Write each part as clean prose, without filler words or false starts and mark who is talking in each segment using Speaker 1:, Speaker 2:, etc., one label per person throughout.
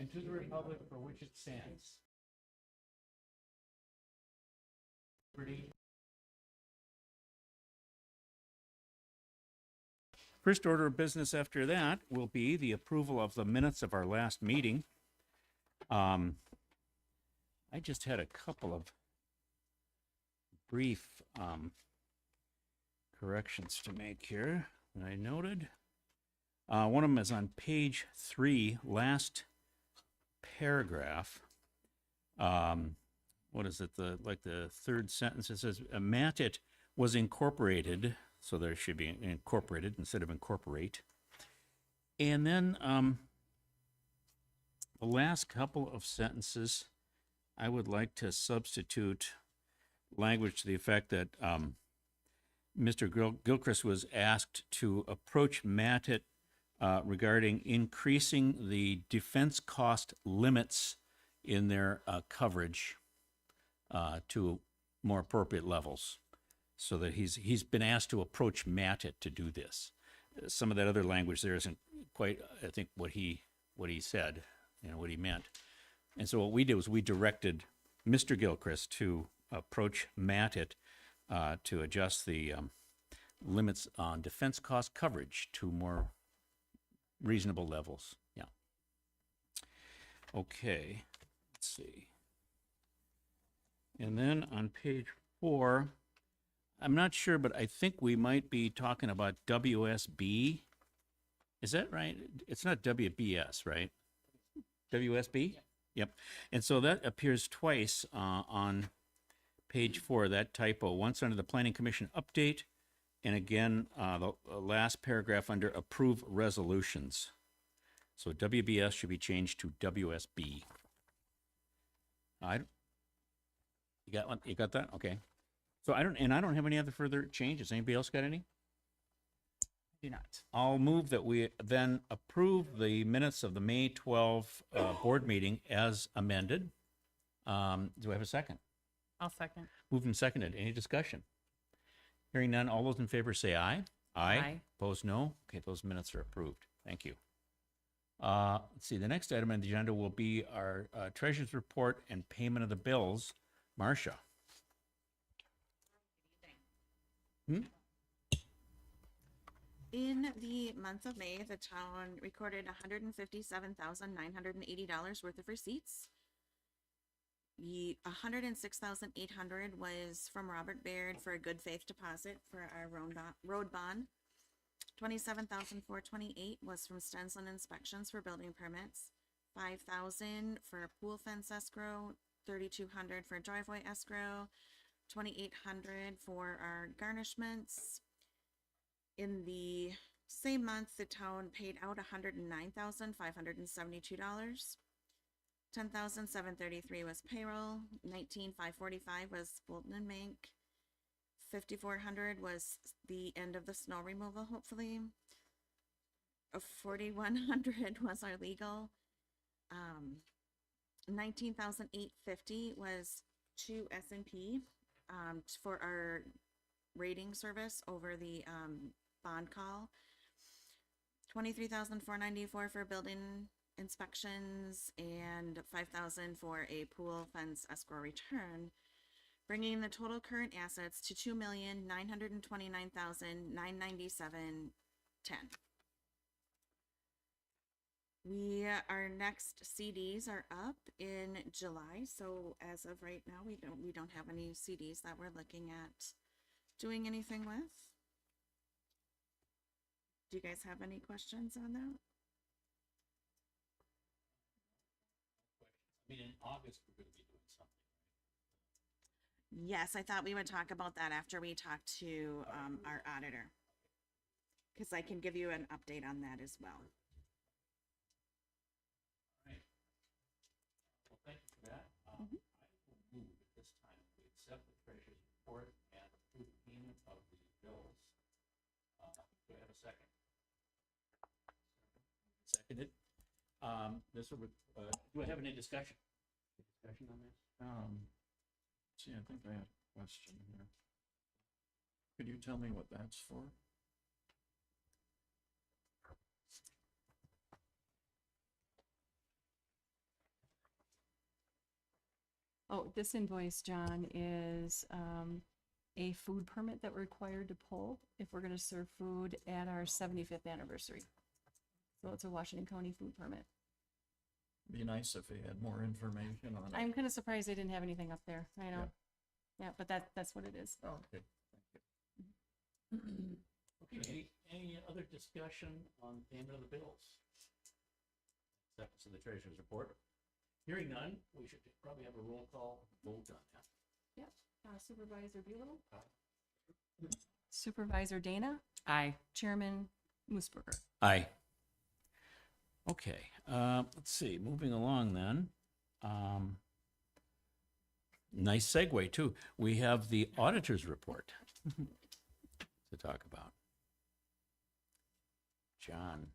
Speaker 1: and to the republic for which it stands. Pretty. First order of business after that will be the approval of the minutes of our last meeting. I just had a couple of brief corrections to make here that I noted. One of them is on page 3, last paragraph. What is it? The third sentence. It says Matit was incorporated, so there should be incorporated instead of incorporate. And then the last couple of sentences, I would like to substitute language to the effect that Mr. Gilchrist was asked to approach Matit regarding increasing the defense cost limits in their coverage to more appropriate levels, so that he's been asked to approach Matit to do this. Some of that other language there isn't quite, I think, what he said, what he meant. And so what we did was we directed Mr. Gilchrist to approach Matit to adjust the limits on defense cost coverage to more reasonable levels. Yeah. Okay. Let's see. And then on page 4, I'm not sure, but I think we might be talking about WSB. Is that right? It's not WBS, right? WSB? Yep. And so that appears twice on page 4, that typo, once under the Planning Commission update, and again, the last paragraph under approve resolutions. So WBS should be changed to WSB. You got one? You got that? Okay. So I don't have any other further changes. Anybody else got any?
Speaker 2: Do not.
Speaker 1: I'll move that we then approve the minutes of the May 12 board meeting as amended. Do I have a second?
Speaker 2: I'll second.
Speaker 1: Moved and seconded. Any discussion? Hearing none, all those in favor say aye.
Speaker 2: Aye.
Speaker 1: Opposed, no. Okay, those minutes are approved. Thank you. Let's see, the next item on the agenda will be our treasurer's report and payment of the bills. Marcia.
Speaker 3: In the month of May, the town recorded $157,980 worth of receipts. The $106,800 was from Robert Baird for a good faith deposit for our road bond. $27,428 was from Stenson Inspections for building permits. $5,000 for pool fence escrow. $3,200 for driveway escrow. $2,800 for our garnishments. In the same month, the town paid out $109,572. $10,733 was payroll. $19,545 was Bolton and Mink. $5,400 was the end of the snow removal, hopefully. $4,100 was our legal. $19,850 was to S&P for our rating service over the bond call. $23,494 for building inspections, and $5,000 for a pool fence escrow return, bringing the total current assets to $2,929,997.10. Our next CDs are up in July, so as of right now, we don't have any CDs that we're looking at doing anything with. Do you guys have any questions on that?
Speaker 1: I mean, in August, we're going to be doing something.
Speaker 3: Yes, I thought we would talk about that after we talk to our auditor, because I can give you an update on that as well.
Speaker 1: All right. Well, thank you for that. I will move at this time to accept the treasurer's report and approve payment of the bills. Do I have a second? Seconded. Do I have any discussion? Discussion on this?
Speaker 4: See, I think I have a question here. Could you tell me what that's for?
Speaker 5: Oh, this invoice, John, is a food permit that we're required to pull if we're gonna serve food at our 75th anniversary. So it's a Washington County food permit.
Speaker 4: Be nice if we had more information on it.
Speaker 5: I'm kind of surprised they didn't have anything up there. I know. Yeah, but that's what it is.
Speaker 4: Oh, okay.
Speaker 1: Okay, any other discussion on payment of the bills? Acceptance of the treasurer's report. Hearing none, we should probably have a roll call vote on that.
Speaker 5: Yep. Supervisor Buell? Supervisor Dana?
Speaker 2: Aye.
Speaker 5: Chairman Moosberger?
Speaker 1: Aye. Okay, let's see, moving along then. Nice segue too. We have the auditor's report to talk about. John.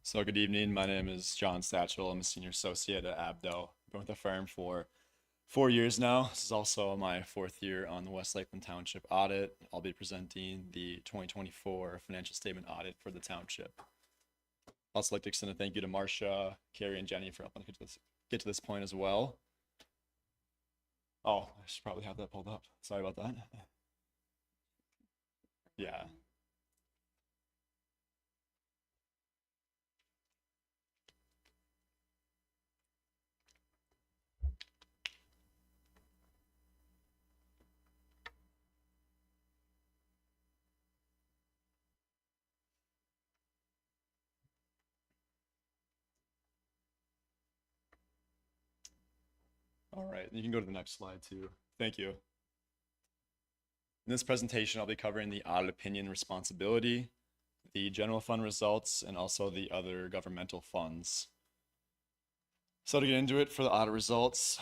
Speaker 6: So good evening. My name is John Satchel. I'm a senior associate at Abdo. Been with the firm for 4 years now. This is also my 4th year on the West Lakeland Township audit. I'll be presenting the 2024 financial statement audit for the township. I'd also like to extend a thank you to Marcia, Carrie, and Jenny for helping get to this point as well. Oh, I should probably have that pulled up. Sorry about that. Yeah. All right, you can go to the next slide too. Thank you. In this presentation, I'll be covering the audit opinion responsibility, the general fund results, and also the other governmental funds. So to get into it for the audit results,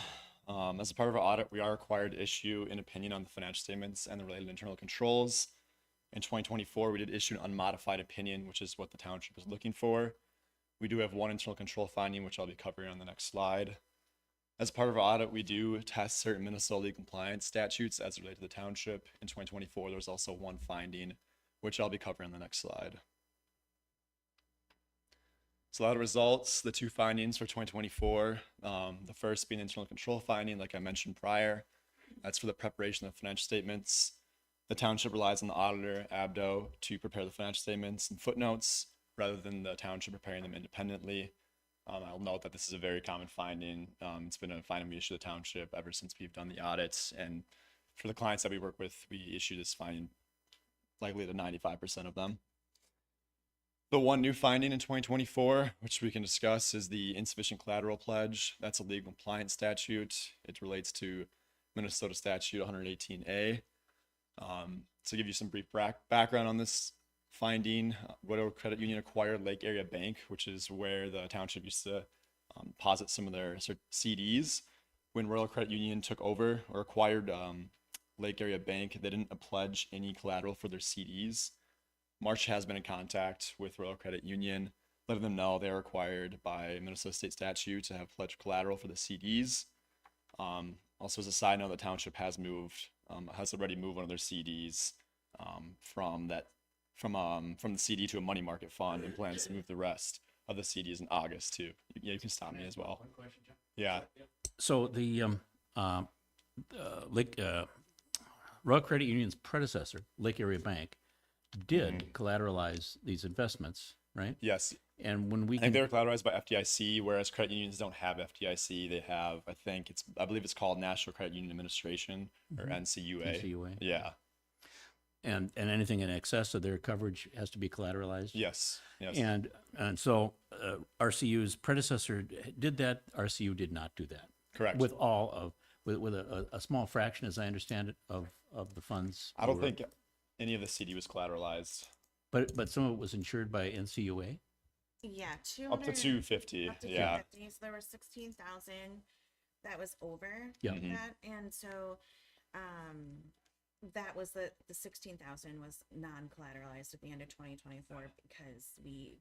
Speaker 6: as a part of our audit, we are required to issue an opinion on the financial statements and the related internal controls. In 2024, we did issue an unmodified opinion, which is what the township is looking for. We do have one internal control finding, which I'll be covering on the next slide. As part of our audit, we do test certain Minnesota legal compliance statutes as related to the township. In 2024, there was also one finding, which I'll be covering on the next slide. So a lot of results, the 2 findings for 2024, the first being internal control finding, like I mentioned prior. That's for the preparation of financial statements. The township relies on the auditor, Abdo, to prepare the financial statements and footnotes rather than the township preparing them independently. I'll note that this is a very common finding. It's been a finding we issue the township ever since we've done the audits. And for the clients that we work with, we issue this finding likely to 95% of them. The one new finding in 2024, which we can discuss, is the insufficient collateral pledge. That's a legal compliance statute. It relates to Minnesota statute 118A. To give you some brief background on this finding, Royal Credit Union acquired Lake Area Bank, which is where the township used to deposit some of their CDs. When Royal Credit Union took over or acquired Lake Area Bank, they didn't pledge any collateral for their CDs. Marsh has been in contact with Royal Credit Union, letting them know they're required by Minnesota state statute to have pledged collateral for the CDs. Also, as a side note, the township has already moved one of their CDs from the CD to a money market fund and plans to move the rest of the CDs in August too. Yeah, you can stop me as well.
Speaker 1: One question, John?
Speaker 6: Yeah.
Speaker 1: So the Royal Credit Union's predecessor, Lake Area Bank, did collateralize these investments, right?
Speaker 6: Yes.
Speaker 1: And when we
Speaker 6: I think they were collateralized by FDIC, whereas credit unions don't have FDIC. They have, I believe it's called National Credit Union Administration or NCUA.
Speaker 1: NCUA.
Speaker 6: Yeah.
Speaker 1: And anything in excess of their coverage has to be collateralized.
Speaker 6: Yes. Yes.
Speaker 1: And so RCU's predecessor did that. RCU did not do that.
Speaker 6: Correct.
Speaker 1: With a small fraction, as I understand it, of the funds.
Speaker 6: I don't
Speaker 1: were-
Speaker 6: think any of the CD was collateralized.
Speaker 1: But some of it was insured by NCUA.
Speaker 3: Yeah,
Speaker 6: Up to 250.
Speaker 3: Up to
Speaker 6: Yeah.
Speaker 3: 250. So there was 16,000 that was over
Speaker 1: Yeah.
Speaker 3: that, and so that was the 16,000 was non-collateralized at the end of 2024 because we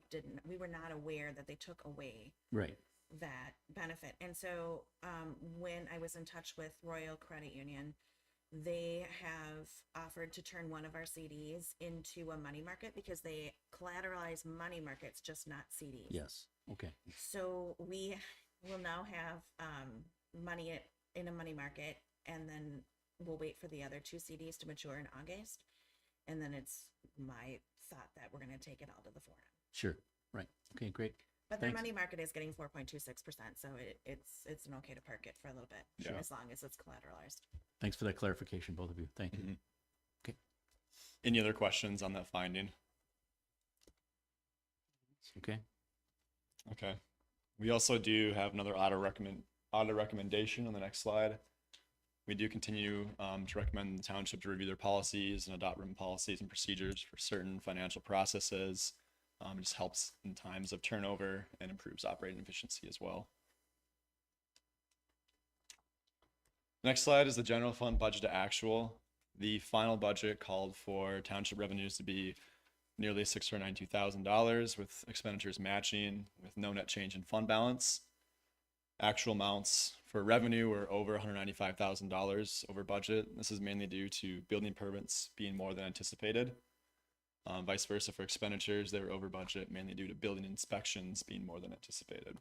Speaker 3: were not aware that they took away
Speaker 1: Right.
Speaker 3: that benefit. And so when I was in touch with Royal Credit Union, they have offered to turn one of our CDs into a money market because they collateralize money markets, just not CDs.
Speaker 1: Yes. Okay,
Speaker 3: So we will now have money in a money market, and then we'll wait for the other two CDs to mature in August. And then it's my thought that we're going to take it all to the forum.
Speaker 1: sure, right, okay, great.
Speaker 3: But their
Speaker 1: Thanks.
Speaker 3: money market is getting 4.26%, so it's an okay to park it for a little bit,
Speaker 6: Yeah.
Speaker 3: as long as it's collateralized.
Speaker 1: Thanks for that clarification, both of you. Thank you.
Speaker 6: Mhm.
Speaker 1: Okay.
Speaker 6: Any other questions on that finding?
Speaker 1: Okay,
Speaker 6: Okay. We also do have another audit recommendation on the next slide. We do continue to recommend the township to review their policies and adopt written policies and procedures for certain financial processes. It just helps in times of turnover and improves operating efficiency as well. Next slide is the general fund budget to actual. The final budget called for township revenues to be nearly $692,000 with expenditures matching with no net change in fund balance. Actual amounts for revenue were over $195,000 over budget. This is mainly due to building permits being more than anticipated. Vice versa for expenditures, they were over budget mainly due to building inspections being more than anticipated.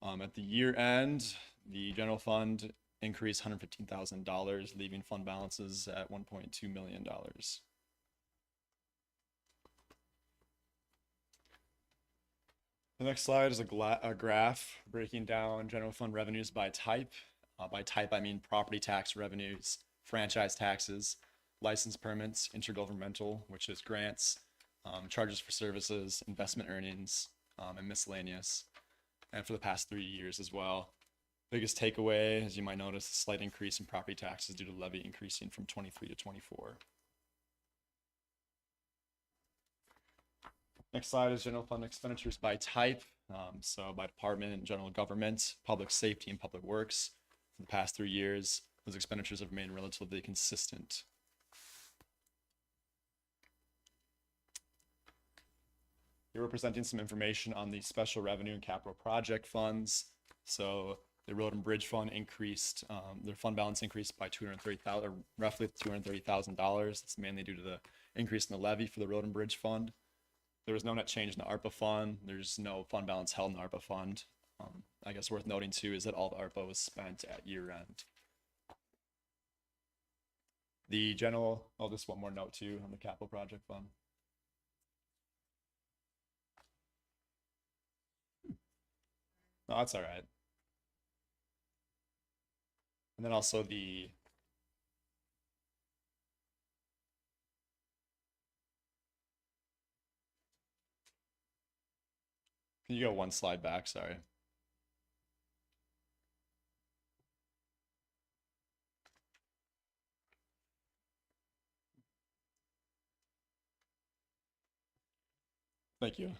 Speaker 6: At the year end, the general fund increased $115,000, leaving fund balances at $1.2 million. The next slide is a graph breaking down general fund revenues by type. By type, I mean property tax revenues, franchise taxes, license permits, intergovernmental, which is grants, charges for services, investment earnings, and miscellaneous. And for the past 3 years as well. Biggest takeaway, as you might notice, a slight increase in property taxes due to levy increasing from 23 to 24. Next slide is general fund expenditures by type. So by department and general government, public safety and public works. For the past 3 years, those expenditures have remained relatively consistent. Here we're presenting some information on the special revenue and capital project funds. So the road and bridge fund increased, their fund balance increased by roughly $230,000. It's mainly due to the increase in the levy for the road and bridge fund. There was no net change in the ARPA fund. There's no fund balance held in the ARPA fund. I guess worth noting too is that all the ARPA was spent at year end. The general, just one more note too on the capital project fund. No, that's all right. And then also the can you go one slide back? Sorry. Thank you.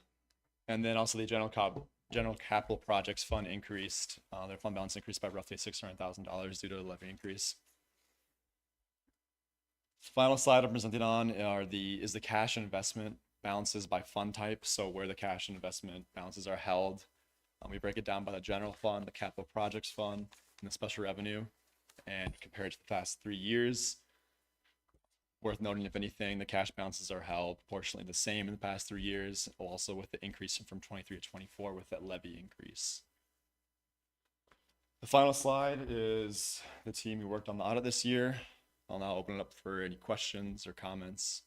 Speaker 6: And then also the general capital projects fund increased. Their fund balance increased by roughly $600,000 due to the levy increase. Final slide I'm presenting on is the cash and investment balances by fund type. So where the cash and investment balances are held. We break it down by the general fund, the capital projects fund, and the special revenue, and compare it to the past 3 years. Worth noting, if anything, the cash balances are held proportionally the same in the past 3 years, also with the increase from 23 to 24 with that levy increase. The final slide is the team who worked on the audit this year. I'll now open it up for any questions or comments.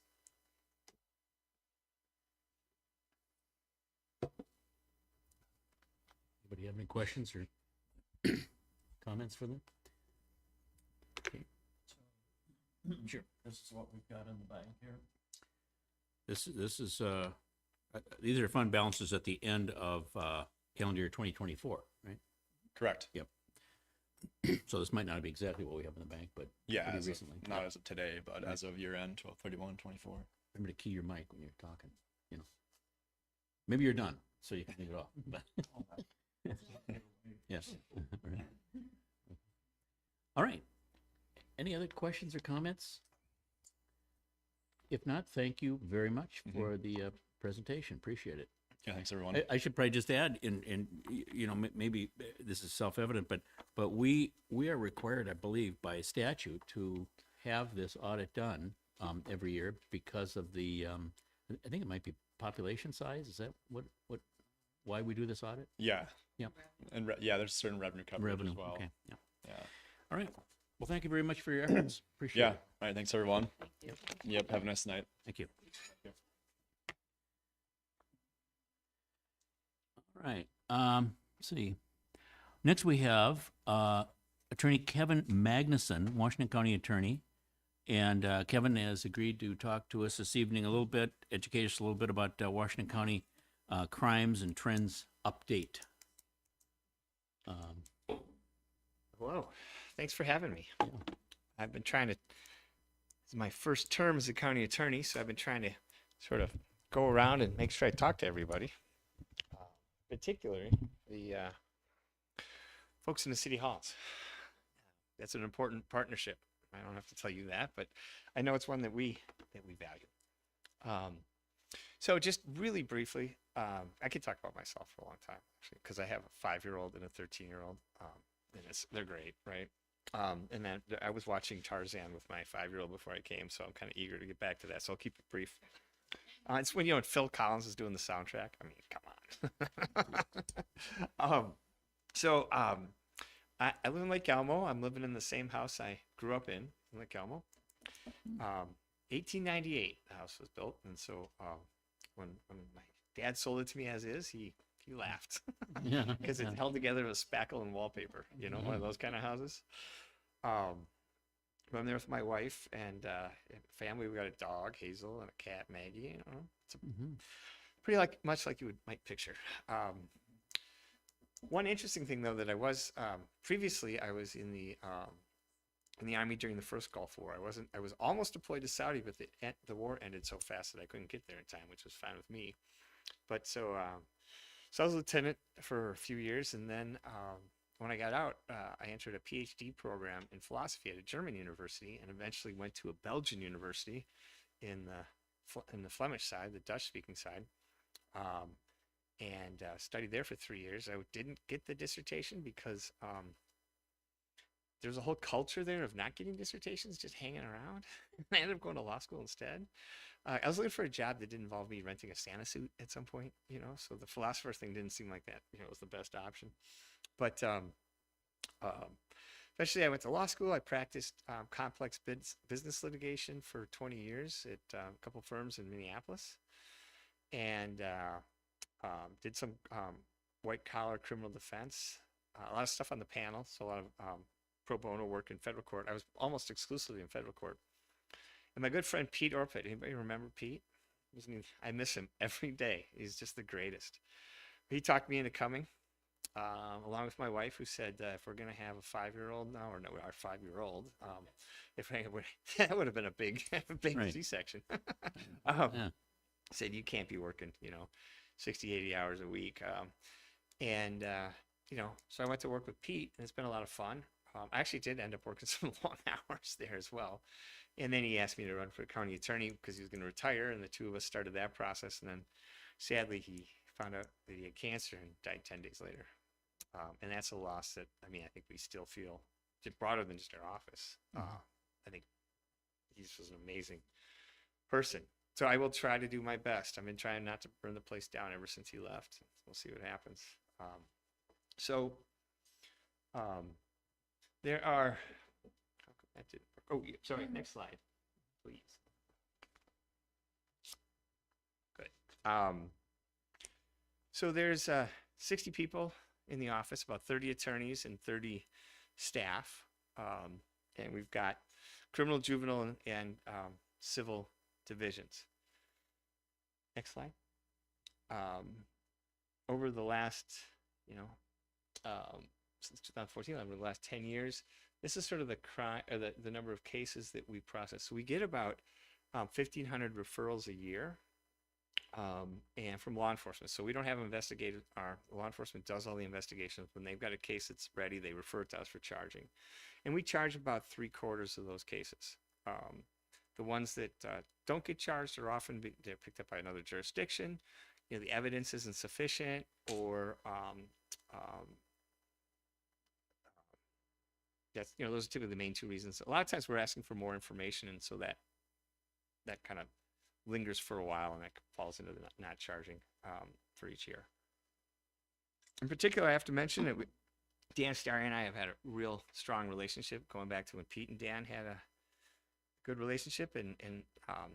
Speaker 1: anybody have any questions or comments for them? Okay. Sure.
Speaker 4: This is what we've got in the bank here.
Speaker 1: This is, these are fund balances at the end of calendar year 2024, right?
Speaker 6: Correct.
Speaker 1: So this might not be exactly what we have in the bank, but
Speaker 6: Yeah,
Speaker 1: pretty
Speaker 6: as
Speaker 1: recently.
Speaker 6: of, not as of today, but
Speaker 1: Right.
Speaker 6: as of year end, 12/31/24.
Speaker 1: Remember to key your mic when you're talking, you know. Maybe you're done, so you can leave it off. but- Yes. All right. Any other questions or comments? If not, thank you very much for the presentation. Appreciate it.
Speaker 6: Yeah, thanks everyone.
Speaker 1: I should probably just add, you know, maybe this is self-evident, but we are required, I believe, by statute to have this audit done every year because of the, I think it might be population size. Is that what why we do this audit?
Speaker 6: Yeah.
Speaker 1: Yep.
Speaker 6: And yeah, there's certain revenue coverage
Speaker 1: Revenue,
Speaker 6: as well.
Speaker 1: okay, yeah.
Speaker 6: Yeah.
Speaker 1: All right. Well, thank you very much for your efforts. Appreciate
Speaker 6: Yeah.
Speaker 1: it.
Speaker 6: All right. Thanks, everyone.
Speaker 1: Yep.
Speaker 6: Yep. Have a nice night.
Speaker 1: Thank you.
Speaker 6: you.
Speaker 1: All right. Let's see. Next we have Attorney Kevin Magnuson, Washington County Attorney. And Kevin has agreed to talk to us this evening a little bit, educate us a little bit about Washington County crimes and trends update.
Speaker 7: Hello. Thanks for having me. I've been trying to, this is my first term as a county attorney, so I've been trying to sort of go around and make sure I talk to everybody. Particularly the folks in the city halls. That's an important partnership. I don't have to tell you that, but I know it's one that we value. So just really briefly, I could talk about myself for a long time, actually, because I have a 5-year-old and a 13-year-old, and they're great, right? And then I was watching Tarzan with my 5-year-old before I came, so I'm kind of eager to get back to that. So I'll keep it brief. It's when, Phil Collins is doing the soundtrack. I mean, come on. I live in Lake Elmo. I'm living in the same house I grew up in Lake Elmo. 1898, the house was built, and so when my dad sold it to me as is, he laughed
Speaker 1: Yeah.
Speaker 7: because it's held together with spackle and wallpaper. One of those kind of houses. I'm there with my wife and family. We got a dog, Hazel, and a cat, Maggie. It's pretty much like you might picture. One interesting thing, though, that I was previously, I was in the Army during the first Gulf War. I was almost deployed to Saudi, but the war ended so fast that I couldn't get there in time, which was fine with me. But so I was a lieutenant for a few years, and then when I got out, I entered a PhD program in philosophy at a German university, and eventually went to a Belgian university in the Flemish side, the Dutch-speaking side. And studied there for 3 years. I didn't get the dissertation because there's a whole culture there of not getting dissertations, just hanging around. I ended up going to law school instead. I was looking for a job that didn't involve me renting a Santa suit at some point, so the philosopher thing didn't seem like that, was the best option. But eventually I went to law school. I practiced complex business litigation for 20 years at a couple firms in Minneapolis. And did some white collar criminal defense, a lot of stuff on the panel, so a lot of pro bono work in federal court. I was almost exclusively in federal court. And my good friend Pete Orpett, anybody remember Pete? I miss him every day. He's just the greatest. He talked me into coming, along with my wife, who said if we're going to have a 5-year-old now, or no, our 5-year-old, that would have been a big
Speaker 1: Right.
Speaker 7: C-section.
Speaker 1: Yeah.
Speaker 7: Said you can't be working, 60, 80 hours a week. So I went to work with Pete, and it's been a lot of fun. I actually did end up working some long hours there as well. And then he asked me to run for county attorney because he was going to retire, and the two of us started that process. And then sadly, he found out that he had cancer and died 10 days later. And that's a loss that, I think we still feel just broader than just our office. I think he was an amazing person. So I will try to do my best. I've been trying not to burn the place down ever since he left. We'll see what happens. There are, that didn't work. Oh, yeah, sorry, next slide, please. Good. So there's 60 people in the office, about 30 attorneys and 30 staff. And we've got criminal, juvenile, and civil divisions. Next slide. Over the last, since 2014, over the last 10 years, this is sort of the crime or the number of cases that we process. So we get about 1,500 referrals a year, and from law enforcement. So we don't have investigators. Our law enforcement does all the investigations. When they've got a case that's ready, they refer it to us for charging, and we charge about 3/4 of those cases. The ones that don't get charged are often they're picked up by another jurisdiction. The evidence isn't sufficient, or that's those are typically the main two reasons. A lot of times we're asking for more information, and so that kind of lingers for a while, and that falls into the not charging for each year. In particular, I have to mention that Dan Starry and I have had a real strong relationship going back to when Pete and Dan had a good relationship, and um,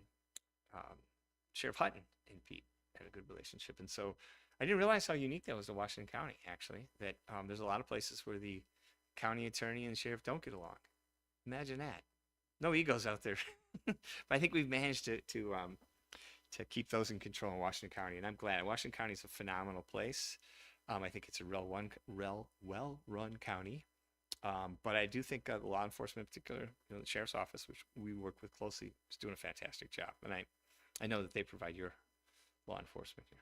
Speaker 7: Sheriff Hutton and Pete had a good relationship. And so I didn't realize how unique that was to Washington County, actually, that there's a lot of places where the county attorney and sheriff don't get along. Imagine that. No egos out there. But I think we've managed to keep those in control in Washington County, and I'm glad. Washington County is a phenomenal place. I think it's a well-run county. But I do think law enforcement, in particular, the sheriff's office, which we work with closely, is doing a fantastic job. And I know that they provide your law enforcement here.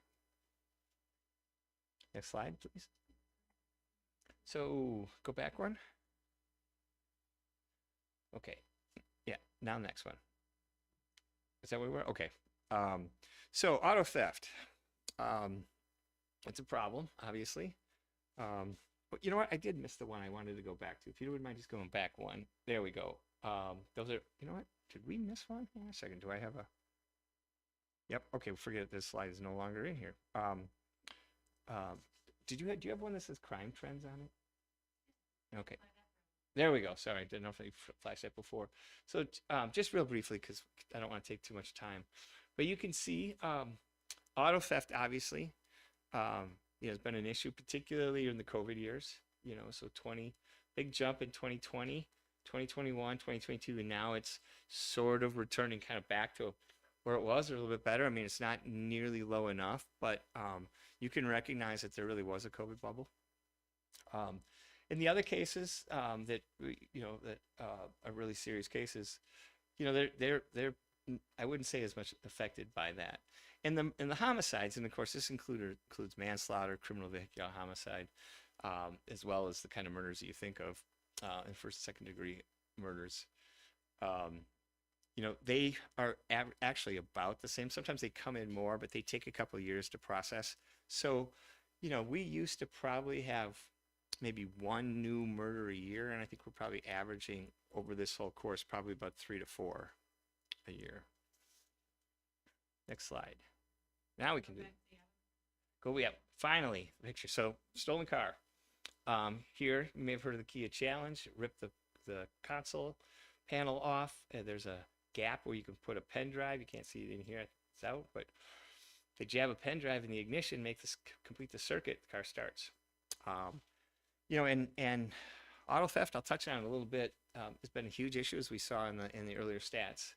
Speaker 7: Next slide, please. So go back one. Okay. Yeah. Now next one. Is that where we were? Okay. So auto theft. It's a problem, obviously. But you know what? I did miss the one I wanted to go back to. If you wouldn't mind just going back one. There we go. Those are, you know what? Did we miss one? Hang on a second. Do I have a? Yep. Okay. Forget it. This slide is no longer in here. Do you have one that says crime trends on it? Okay. There we go. Sorry, I didn't know if I flashed that before. So just real briefly, because I don't want to take too much time, but you can see auto theft, obviously, has been an issue, particularly in the COVID years. So big jump in 2020, 2021, 2022, and now it's sort of returning kind of back to where it was, or a little bit better. I mean, it's not nearly low enough, but you can recognize that there really was a COVID bubble. In the other cases that are really serious cases, they're I wouldn't say as much affected by that. And the homicides, and of course this includes manslaughter, criminal vehicular homicide, as well as the kind of murders that you think of in first and second degree murders. They are actually about the same. Sometimes they come in more, but they take a couple of years to process. So, we used to probably have maybe one new murder a year, and I think we're probably averaging over this whole course probably about 3 to 4 a year. Next slide. Now we can finally picture. So stolen car. Here you may have heard of the Kia Challenge. Rip the console panel off. There's a gap where you can put a pen drive. You can't see it in here. It's out, but they jab a pen drive in the ignition, complete the circuit. The car starts. And auto theft, I'll touch on it a little bit. It's been a huge issue, as we saw in the earlier stats.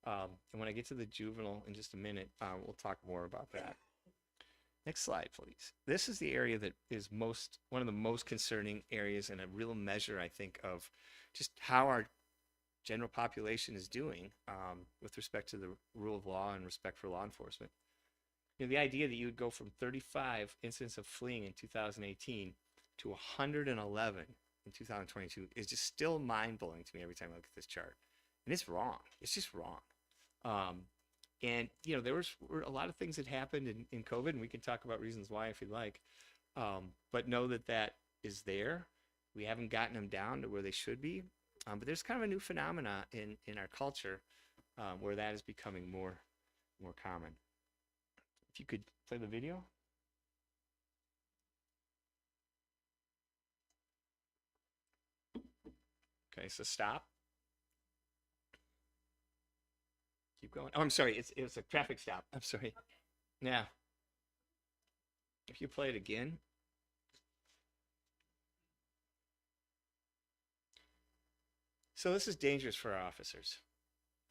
Speaker 7: And when I get to the juvenile in just a minute, we'll talk more about that. Next slide, please. This is the area that is one of the most concerning areas, and a real measure, I think, of just how our general population is doing with respect to the rule of law and respect for law enforcement. The idea that you would go from 35 incidents of fleeing in 2018 to 111 in 2022 is just still mind-blowing to me every time I look at this chart. And it's wrong. It's just wrong. And there were a lot of things that happened in COVID, and we can talk about reasons why if you'd like. But know that is there. We haven't gotten them down to where they should be. But there's kind of a new phenomena in our culture where that is becoming more common. If you could play the video. Okay, so stop. Keep going. Oh, I'm sorry. It's a traffic stop. I'm sorry. Okay. Yeah. If you play it again. So this is dangerous for our officers.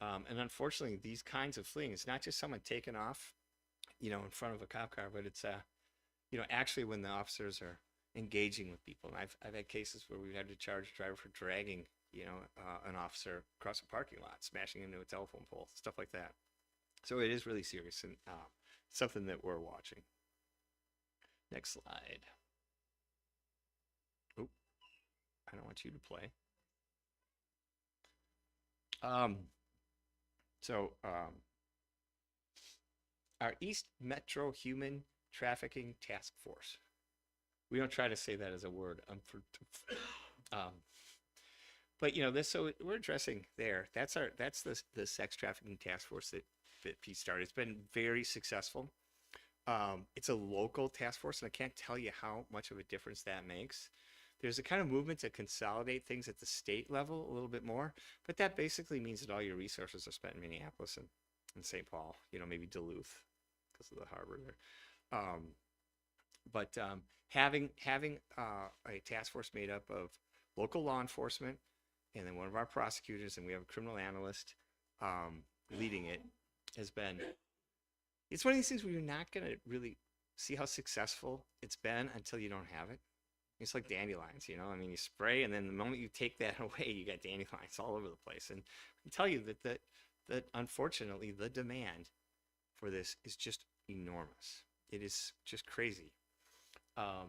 Speaker 7: And unfortunately, these kinds of fleeing, it's not just someone taking off, in front of a cop car, but it's, actually when the officers are engaging with people. And I've had cases where we've had to charge a driver for dragging, an officer across a parking lot, smashing into a telephone pole, stuff like that. So it is really serious, and something that we're watching. Next slide. Oh, I don't want you to play. Our East Metro Human Trafficking Task Force. We don't try to say that as a word. But this. So we're addressing there. That's the sex trafficking task force that Pete started. It's been very successful. It's a local task force, and I can't tell you how much of a difference that makes. There's a kind of movement to consolidate things at the state level a little bit more, but that basically means that all your resources are spent in Minneapolis and St. Paul, maybe Duluth because of the harbor there. But having a task force made up of local law enforcement and then one of our prosecutors, and we have a criminal analyst leading it, it's one of these things where you're not going to really see how successful it's been until you don't have it. It's like dandelions, I mean, you spray, and then the moment you take that away, you got dandelions all over the place. And I can tell you that unfortunately, the demand for this is just enormous. It is just crazy. But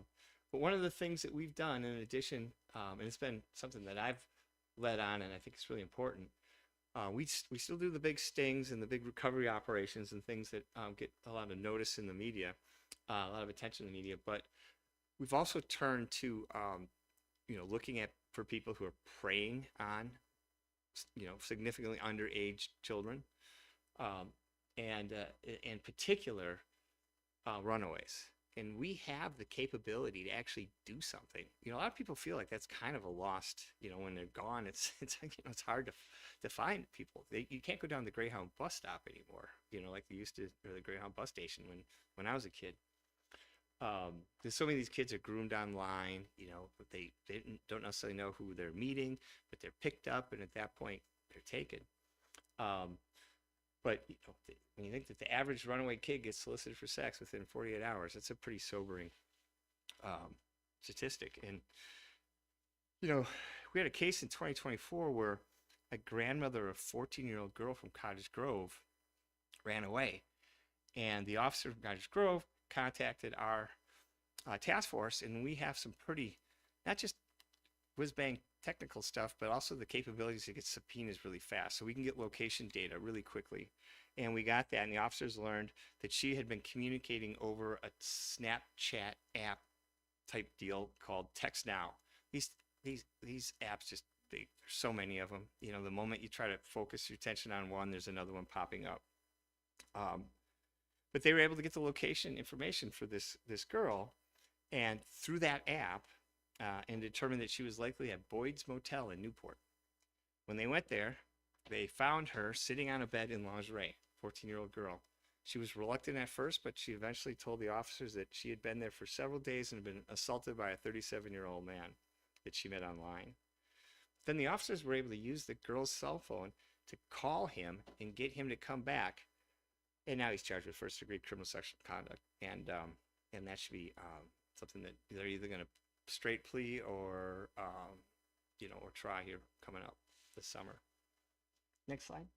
Speaker 7: one of the things that we've done in addition, and it's been something that I've led on, and I think it's really important, we still do the big stings and the big recovery operations and things that get a lot of notice in the media, a lot of attention in the media, but we've also turned to, looking at for people who are preying on, significantly underage children, and in particular, runaways. And we have the capability to actually do something. A lot of people feel like that's kind of a lost, when they're gone, it's hard to find people. You can't go down the Greyhound bus stop anymore, like they used to, or the Greyhound bus station when I was a kid. There's so many of these kids are groomed online, but they don't necessarily know who they're meeting, but they're picked up, and at that point they're taken. But when you think that the average runaway kid gets solicited for sex within 48 hours, that's a pretty sobering statistic. And we had a case in 2024 where a grandmother of a 14-year-old girl from Cottage Grove ran away, and the officer from Cottage Grove contacted our task force, and we have some pretty, not just whiz-bang technical stuff, but also the capabilities to get subpoenas really fast, so we can get location data really quickly. And we got that, and the officers learned that she had been communicating over a Snapchat app type deal called Text Now. These apps just, there's so many of them. The moment you try to focus your attention on one, there's another one popping up. But they were able to get the location information for this girl, and through that app, and determined that she was likely at Boyd's Motel in Newport. When they went there, they found her sitting on a bed in lingerie, 14-year-old girl. She was reluctant at first, but she eventually told the officers that she had been there for several days and had been assaulted by a 37-year-old man that she met online. Then the officers were able to use the girl's cell phone to call him and get him to come back. And now he's charged with first-degree criminal sexual conduct, and that should be something that they're either going to straight plea or or try here coming up this summer. Next slide.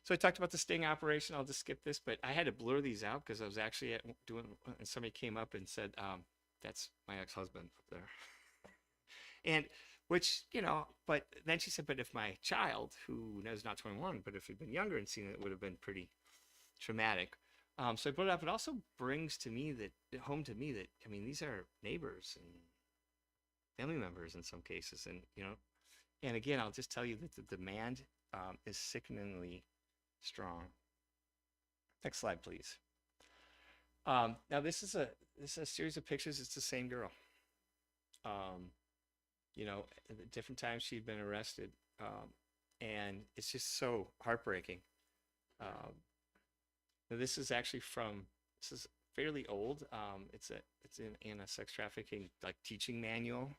Speaker 7: So I talked about the sting operation. I'll just skip this, but I had to blur these out because I was actually doing, and somebody came up and said, "That's my ex-husband up there," and. Which, but then she said, but if my child, who is not 21, but if he'd been younger and seen it, it would have been pretty traumatic. So I brought it up. It also brings home to me that, these are neighbors and family members in some cases. And, and again, I'll just tell you that the demand is sickeningly strong. Next slide, please. Now this is a series of pictures. It's the same girl. At different times she'd been arrested, and it's just so heartbreaking. This is actually this is fairly old. It's in a sex trafficking teaching manual,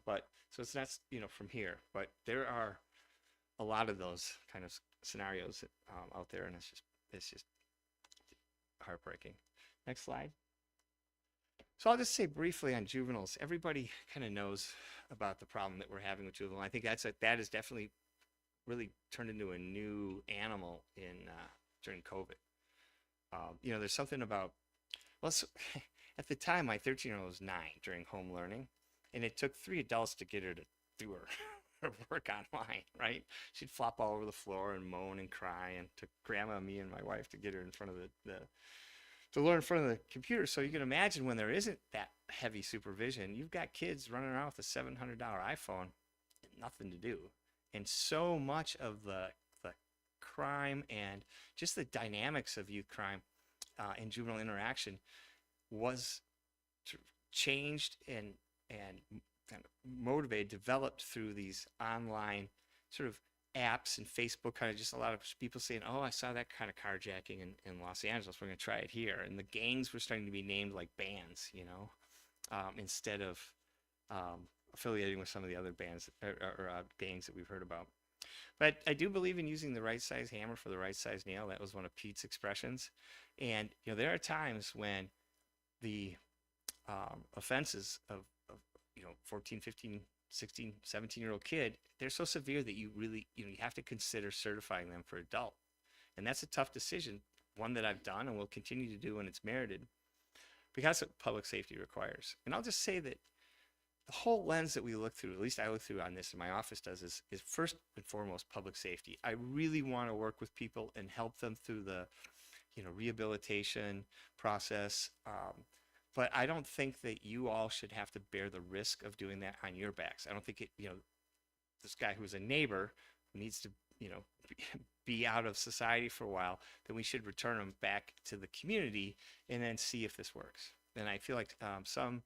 Speaker 7: but so it's not from here. But there are a lot of those kind of scenarios out there, and it's just heartbreaking. Next slide. So I'll just say briefly on juveniles. Everybody kind of knows about the problem that we're having with juveniles. I think that has definitely really turned into a new animal during COVID. There's something about, at the time, my 13-year-old was 9 during home learning, and it took 3 adults to get her to do her work online, right? She'd flop all over the floor and moan and cry, and took grandma, me, and my wife to get her in front of to learn in front of the computer. So you can imagine when there isn't that heavy supervision, you've got kids running around with a $700 iPhone, nothing to do. And so much of the crime and just the dynamics of youth crime and juvenile interaction was changed and kind of motivated, developed through these online sort of apps and Facebook, kind of just a lot of people saying, oh, I saw that kind of carjacking in Los Angeles. We're going to try it here. And the gangs were starting to be named like bands, you know, instead of affiliating with some of the other bands or gangs that we've heard about. But I do believe in using the right size hammer for the right size nail. That was one of Pete's expressions. And, you know, there are times when the offenses of, you know, 14, 15, 16, 17-year-old kid, they're so severe that you really, you know, you have to consider certifying them for adult. And that's a tough decision, one that I've done and will continue to do when it's merited, because what public safety requires. And I'll just say that the whole lens that we look through, at least I look through on this and my office does, is first and foremost public safety. I really want to work with people and help them through the, you know, rehabilitation process. But I don't think that you all should have to bear the risk of doing that on your backs. I don't think it, you know, this guy who's a neighbor who needs to, you know, be out of society for a while, then we should return him back to the community and then see if this works. And I feel like some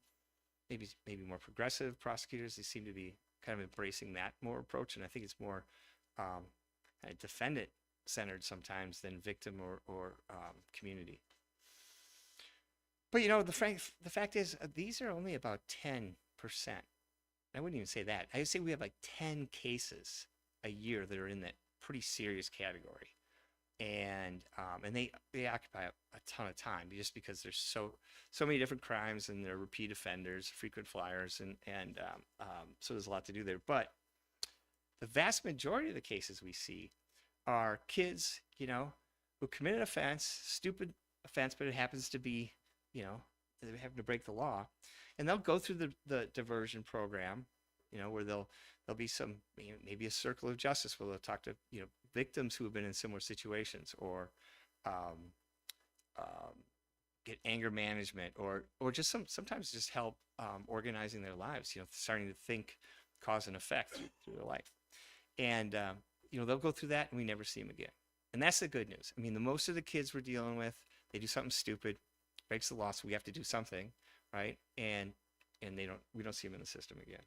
Speaker 7: maybe more progressive prosecutors, they seem to be kind of embracing that more approach. And I think it's more defendant centered sometimes than victim or community. But, you know, the fact is, these are only about 10%. I wouldn't even say that. I would say we have like 10 cases a year that are in that pretty serious category. And they occupy a ton of time just because there's so many different crimes and they're repeat offenders, frequent flyers, and so there's a lot to do there. But the vast majority of the cases we see are kids, you know, who commit an offense, stupid offense, but it happens to be, you know, they happen to break the law, and they'll go through the diversion program, you know, where there'll be some, you know, maybe a circle of justice where they'll talk to, you know, victims who have been in similar situations, or get anger management, or just sometimes just help organizing their lives, you know, starting to think cause and effect through their life. And you know, they'll go through that and we never see them again. And that's the good news. I mean, the most of the kids we're dealing with, they do something stupid, breaks the law, so we have to do something, right? And we don't see them in the system again.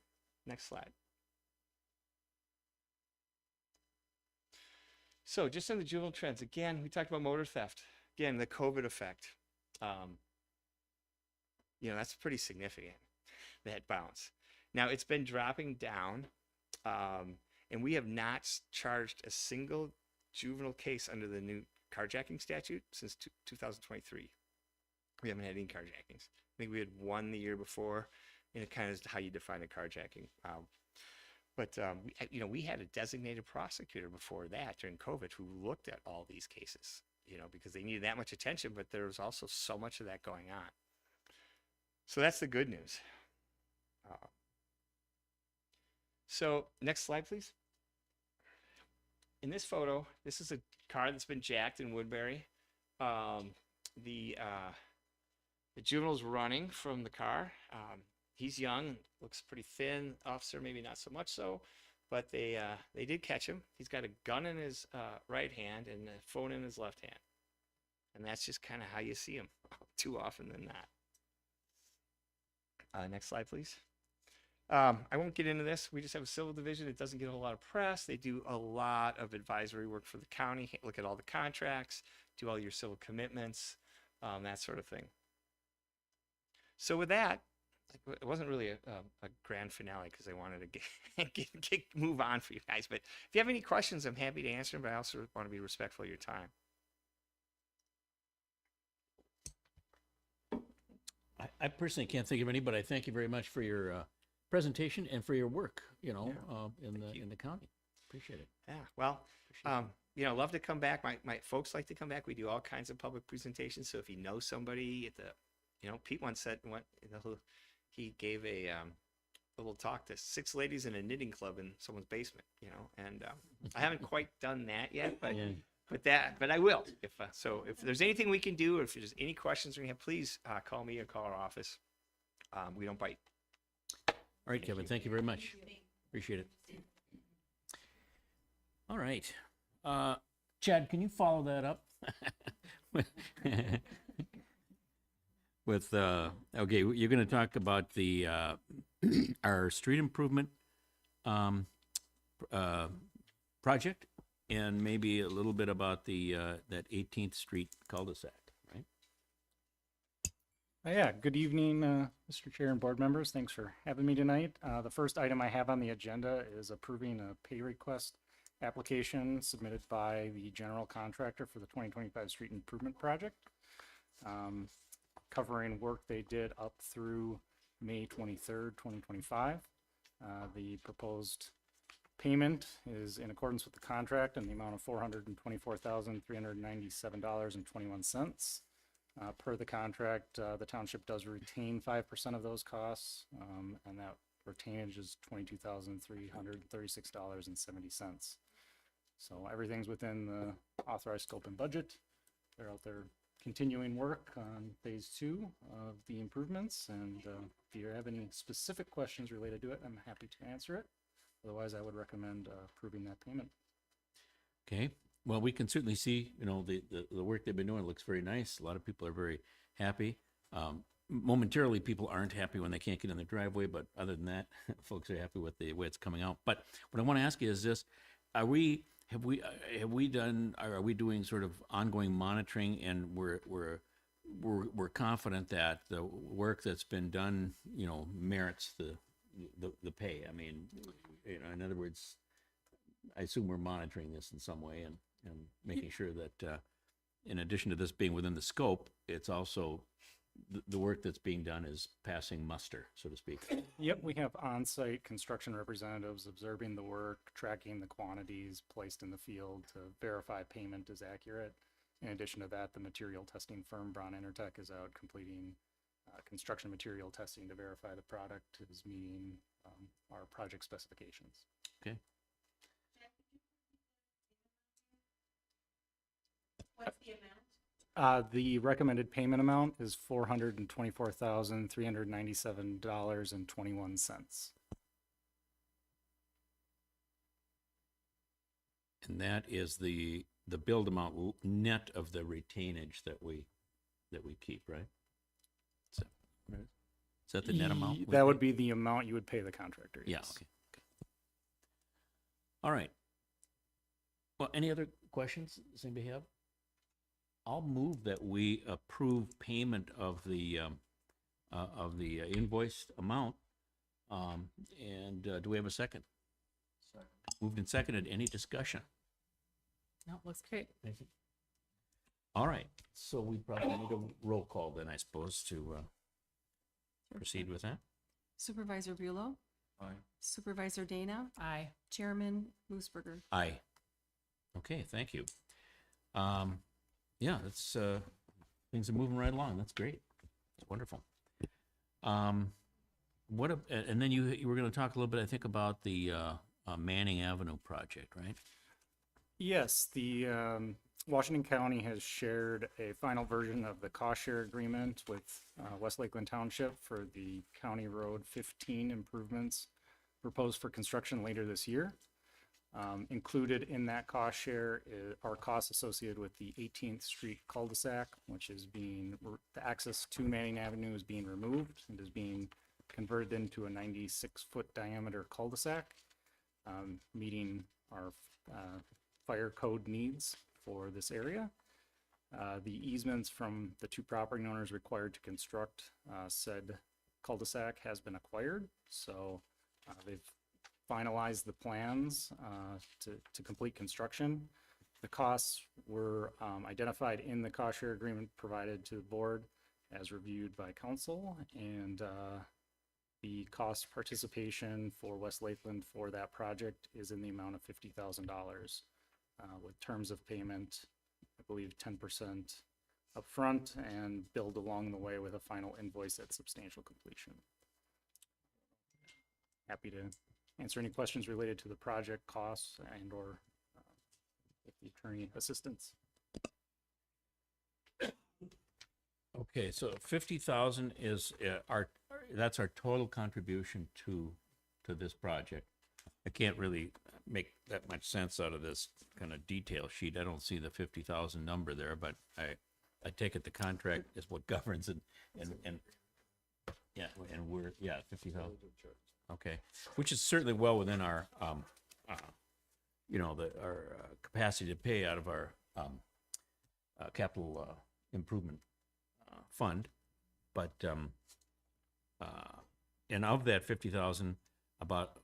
Speaker 7: Next slide. So just in the juvenile trends, again, we talked about motor theft. Again, the COVID effect. You know, that's pretty significant, that bounce. Now, it's been dropping down, and we have not charged a single juvenile case under the new carjacking statute since 2023. We haven't had any carjackings. I think we had one the year before, and it kind of is how you define a carjacking. But you know, we had a designated prosecutor before that during COVID who looked at all these cases, you know, because they needed that much attention, but there was also so much of that going on. So that's the good news. So next slide, please. In this photo, this is a car that's been jacked in Woodbury. The juvenile's running from the car. He's young, looks pretty thin. Officer, maybe not so much so, but they did catch him. He's got a gun in his right hand and a phone in his left hand. And that's just kind of how you see him too often than not. Next slide, please. I won't get into this. We just have a civil division. It doesn't get a whole lot of press. They do a lot of advisory work for the county, look at all the contracts, do all your civil commitments, that sort of thing. So with that, it wasn't really a grand finale because I wanted to move on for you guys. But if you have any questions, I'm happy to answer them, but I also want to be respectful of your time.
Speaker 1: I personally can't think of any, but I thank you very much for your presentation and for your work, you know, in the county. Appreciate it.
Speaker 7: Yeah, well, you know, love to come back. My folks like to come back. We do all kinds of public presentations. So if you know somebody at the, you know, Pete once said, he gave a little talk to 6 ladies in a knitting club in someone's basement, you know, and I haven't quite done that yet, but but I will. If there's anything we can do, or if there's any questions you have, please call me or call our office. We don't bite.
Speaker 1: All right, Kevin, thank you very much. Appreciate it. All right. Chad, can you follow that up? With, okay, you're gonna talk about the, our street improvement, project, and maybe a little bit about the, that 18th Street cul-de-sac, right?
Speaker 8: Yeah, good evening, Mr. Chair and board members. Thanks for having me tonight. The first item I have on the agenda is approving a pay request application submitted by the general contractor for the 2025 street improvement project, covering work they did up through May 23rd, 2025. The proposed payment is in accordance with the contract in the amount of $424,397.21. Per the contract, the township does retain 5% of those costs, and that retainage is $22,336.70. So everything's within the authorized scope and budget. They're out there continuing work on phase 2 of the improvements, and if you have any specific questions related to it, I'm happy to answer it. Otherwise, I would recommend approving that payment.
Speaker 1: Okay, well, we can certainly see, you know, the work they've been doing looks very nice. A lot of people are very happy. Momentarily, people aren't happy when they can't get in their driveway, but other than that, folks are happy with the way it's coming out. But what I want to ask you is this: have we doing sort of ongoing monitoring, and we're confident that the work that's been done, you know, merits the pay? I mean, you know, in other words, I assume we're monitoring this in some way and making sure that, in addition to this being within the scope, it's also the work that's being done is passing muster, so to speak.
Speaker 8: Yep, we have on-site construction representatives observing the work, tracking the quantities placed in the field to verify payment is accurate. In addition to that, the material testing firm Braun Intertech is out completing construction material testing to verify the product is meeting our project specifications.
Speaker 1: Okay.
Speaker 2: What's the amount?
Speaker 8: The recommended payment amount is $424,397.21.
Speaker 1: And that is the build amount net of the retainage that we keep, right? Is that the net amount? we
Speaker 8: That would
Speaker 1: pay?
Speaker 8: be the amount you would pay the contractor.
Speaker 1: Yeah,
Speaker 8: Yes.
Speaker 1: okay. All right. Well, any other questions does anybody have? I'll move that we approve payment of the invoiced amount. And do we have a second?
Speaker 4: Second.
Speaker 1: Moved and seconded. Any discussion?
Speaker 2: No, looks great.
Speaker 1: All right. So we probably need a roll call then, I suppose, to proceed with that.
Speaker 5: Supervisor Buelow,
Speaker 4: Aye.
Speaker 5: Supervisor Dana,
Speaker 2: Aye.
Speaker 5: Chairman Moosberger.
Speaker 1: Aye. Okay, thank you. Yeah, that's things are moving right along. That's great. It's wonderful. And then you were going to talk a little bit, I think, about the Manning Avenue project, right?
Speaker 8: Yes, the Washington County has shared a final version of the cost share agreement with West Lakeland Township for the County Road 15 improvements proposed for construction later this year. Included in that cost share are costs associated with the 18th Street cul-de-sac, which is the access to Manning Avenue is being removed and is being converted into a 96-foot diameter cul-de-sac, meeting our fire code needs for this area. The easements from the two property owners required to construct said cul-de-sac has been acquired, so they've finalized the plans to complete construction. The costs were identified in the cost share agreement provided to the board as reviewed by council, and the cost participation for West Lakeland for that project is in the amount of $50,000 with terms of payment, I believe 10% upfront and billed along the way with a final invoice at substantial completion. Happy to answer any questions related to the project costs and or with the attorney assistance.
Speaker 1: Okay, so 50,000 is that's our total contribution to this project. I can't really make that much sense out of this kind of detail sheet. I don't see the 50,000 number there, but I take it the contract is what governs it, and yeah, and we're, yeah, 50,000. Okay, which is certainly well within our, you know, our capacity to pay out of our capital improvement fund. But, and of that 50,000, about,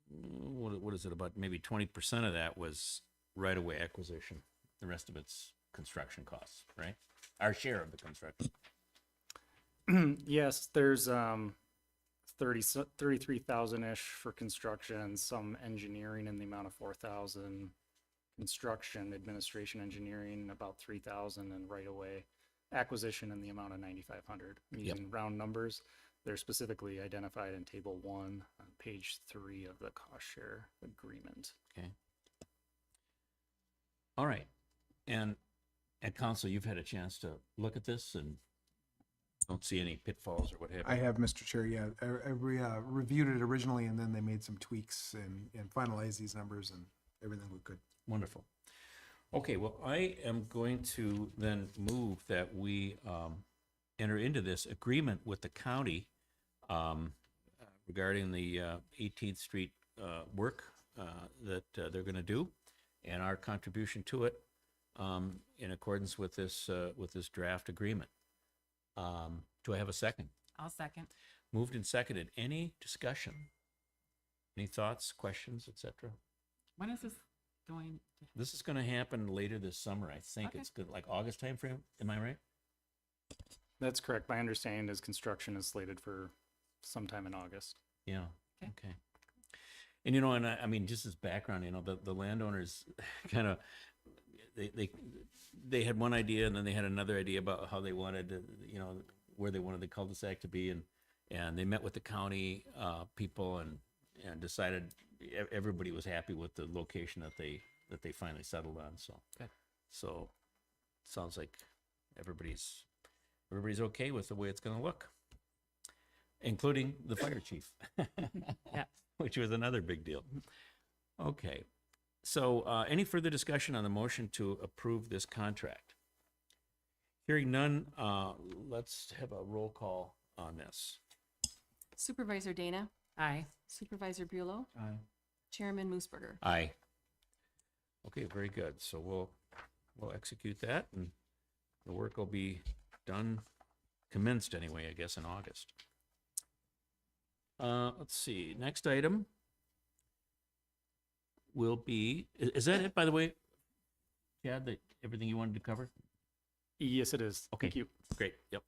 Speaker 1: what is it, about maybe 20% of that was right-of-way acquisition. The rest of it's construction costs, right? Our share of the construction.
Speaker 8: Yes, there's 33,000-ish for construction, and some engineering in the amount of 4,000. Construction, administration, engineering, about 3,000, and right away acquisition in the amount of 9,500. I'm using round numbers. They're specifically identified in table 1 on page 3 of the cost share agreement.
Speaker 1: Okay. All right. And at council, you've had a chance to look at this and don't see any pitfalls or what have you?
Speaker 9: I have, Mr. Chair, yeah. I reviewed it originally, and then they made some tweaks and finalized these numbers, and everything looked good.
Speaker 1: Wonderful. Okay, well, I am going to then move that we enter into this agreement with the county regarding the 18th Street work that they're going to do, and our contribution to it in accordance with this draft agreement. Do I have a second?
Speaker 2: I'll second.
Speaker 1: Moved and seconded. Any discussion? Any thoughts, questions, etc.?
Speaker 2: When is this going to?
Speaker 1: This is going to happen later this summer. I think
Speaker 2: Okay.
Speaker 1: it's good, like August timeframe. Am I right?
Speaker 8: That's correct. My understanding is construction is slated for sometime in August.
Speaker 1: Yeah.
Speaker 2: Okay.
Speaker 1: Okay. And you know, and I mean, just as background, you know, the landowners kind of they had one idea, and then they had another idea about how they wanted to, you know, where they wanted the cul-de-sac to be, and they met with the county people and decided everybody was happy with the location that they finally settled on. So
Speaker 2: Good.
Speaker 1: So sounds like everybody's okay with the way it's going to look, including the fire chief.
Speaker 2: Yeah.
Speaker 1: Which was another big deal. Okay. So any further discussion on the motion to approve this contract? Hearing none, let's have a roll call on this.
Speaker 5: Supervisor Dana,
Speaker 2: Aye.
Speaker 5: Supervisor Buelow,
Speaker 4: Aye.
Speaker 5: Chairman Moosberger.
Speaker 1: Aye. Okay, very good. So we'll execute that, and the work will be done, commenced anyway, I guess, in August. Let's see, next item will be, is that it, by the way, Chad, that everything you wanted to cover?
Speaker 8: Yes, it is.
Speaker 1: Okay.
Speaker 8: Thank you.
Speaker 1: Great, yep.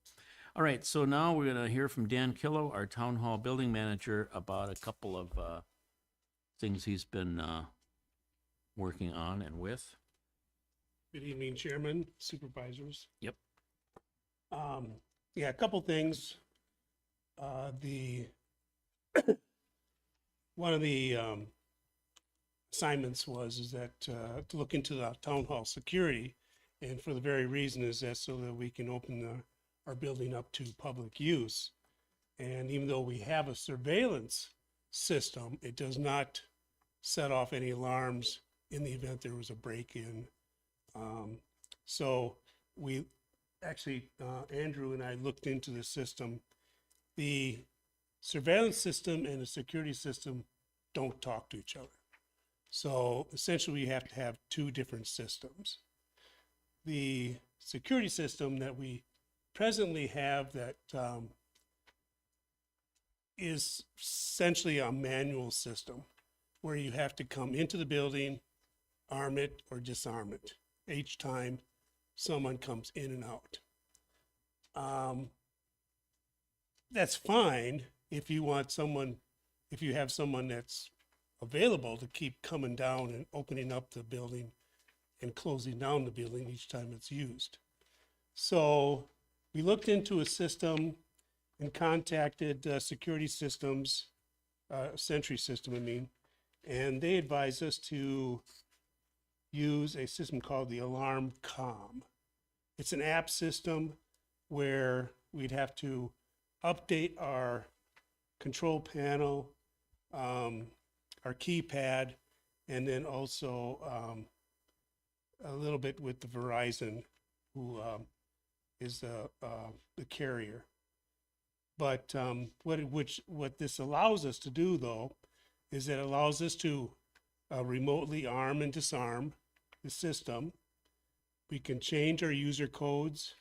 Speaker 1: All right, so now we're gonna hear from Dan Killo, our Town Hall Building Manager, about a couple of things he's been working on and with.
Speaker 10: Good evening, Chairman, Supervisors.
Speaker 1: Yep.
Speaker 10: Yeah, a couple things. One of the assignments is that to look into the town hall security, and for the very reason is that so that we can open our building up to public use. And even though we have a surveillance system, it does not set off any alarms in the event there was a break-in. So we actually, Andrew and I looked into the system. The surveillance system and the security system don't talk to each other. So essentially, we have to have two different systems. The security system that we presently have that is essentially a manual system where you have to come into the building, arm it or disarm it each time someone comes in and out. That's fine if you want someone, if you have someone that's available to keep coming down and opening up the building and closing down the building each time it's used. So we looked into a system and contacted Security Systems, Sentry System, I mean, and they advised us to use a system called the Alarm Com. It's an app system where we'd have to update our control panel, our keypad, and then also a little bit with the Verizon, who is the carrier. But what this allows us to do, though, is it allows us to remotely arm and disarm the system. We can change our user codes.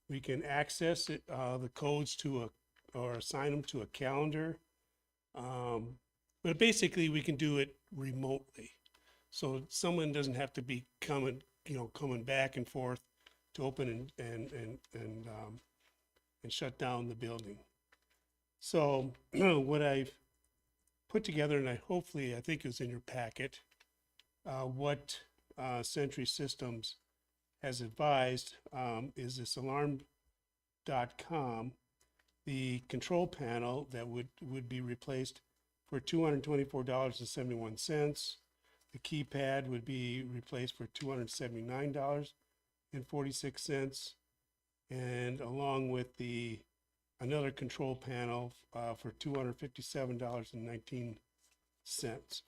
Speaker 10: We can access it, the codes to or assign them to a calendar. But basically, we can do it remotely. So someone doesn't have to be coming back and forth to open and shut down the building. So what I've put together, and I think it was in your packet, what Century Systems has advised is this alarm.com, the control panel that would be replaced for $224.71. The keypad would be replaced for $279.46, and along with another control panel for $257.19,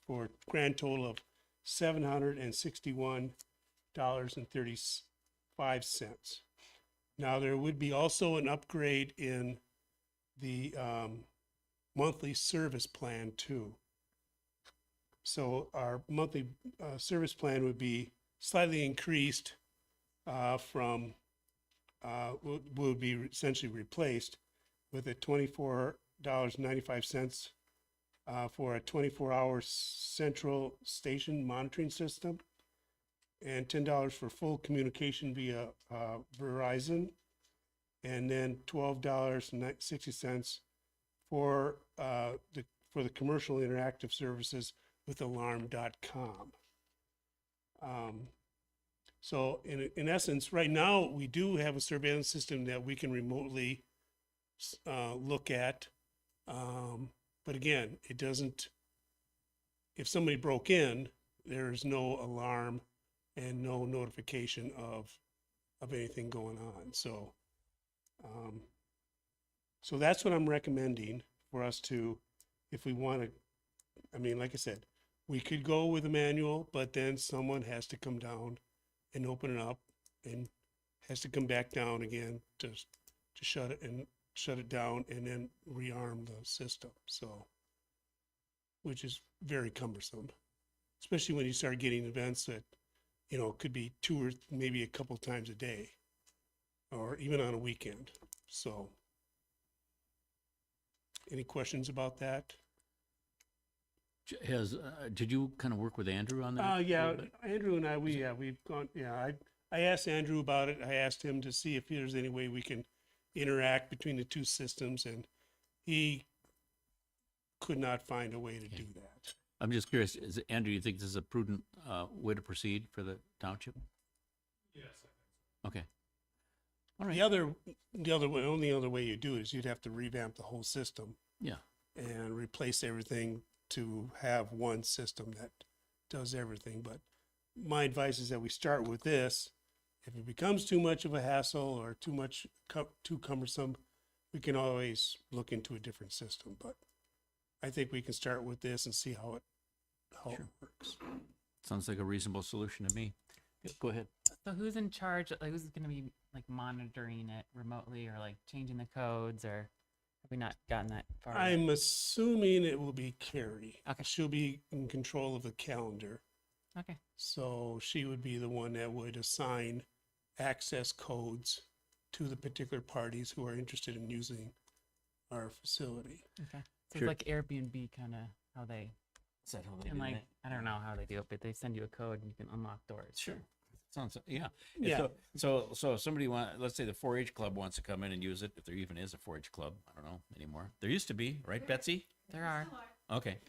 Speaker 10: for a grand total of $761.35. Now, there would be also an upgrade in the monthly service plan too. So our monthly service plan would be slightly increased would be essentially replaced with a $24.95 for a 24-hour central station monitoring system, and $10 for full communication via Verizon, and then $12.60 for the commercial interactive services with alarm.com. So in essence, right now, we do have a surveillance system that we can remotely look at. But again, it doesn't, if somebody broke in, there's no alarm and no notification of anything going on. So, so that's what I'm recommending for us to, if we want to, I mean, like I said, we could go with a manual, but then someone has to come down and open it up and has to come back down again to shut it down and then rearm the system. So, which is very cumbersome, especially when you start getting events that, could be 2 or maybe a couple times a day, or even on a weekend. So, any questions about that?
Speaker 1: Did you kind of work with Andrew on that?
Speaker 10: Yeah, Andrew and I, we've gone, I asked Andrew about it. I asked him to see if there's any way we can interact between the two systems, and he could not find a way to do that.
Speaker 1: I'm just curious, Andrew, you think this is a prudent way to proceed for the township?
Speaker 8: Yes.
Speaker 1: Okay. All right.
Speaker 10: The only other way you do it is you'd have to revamp the whole system
Speaker 1: Yeah.
Speaker 10: and replace everything to have one system that does everything. But my advice is that we start with this. If it becomes too much of a hassle or too cumbersome, we can always look into a different system. But I think we can start with this and see how it works.
Speaker 1: Sounds like a reasonable solution to me. Yeah, go ahead.
Speaker 2: So who's in charge? Like, who's going to be like monitoring it remotely, or like changing the codes, or have we not gotten that far yet?
Speaker 10: I'm assuming it will be Carrie.
Speaker 2: Okay.
Speaker 10: She'll be in control of the calendar.
Speaker 2: Okay.
Speaker 10: So she would be the one that would assign access codes to the particular parties who are interested in using our facility.
Speaker 2: Okay. So
Speaker 1: Sure.
Speaker 2: it's like Airbnb, kind of how they,
Speaker 1: Is that how they
Speaker 2: and
Speaker 1: do
Speaker 2: like,
Speaker 1: that?
Speaker 2: I don't know how they do it, but they send you a code and you can unlock doors.
Speaker 1: Sure. Sounds, yeah.
Speaker 10: Yeah.
Speaker 1: So if somebody let's say the 4-H club wants to come in and use it, if there even is a 4-H club, I don't know anymore. There used to be, right, Betsy?
Speaker 2: There are.
Speaker 1: Okay.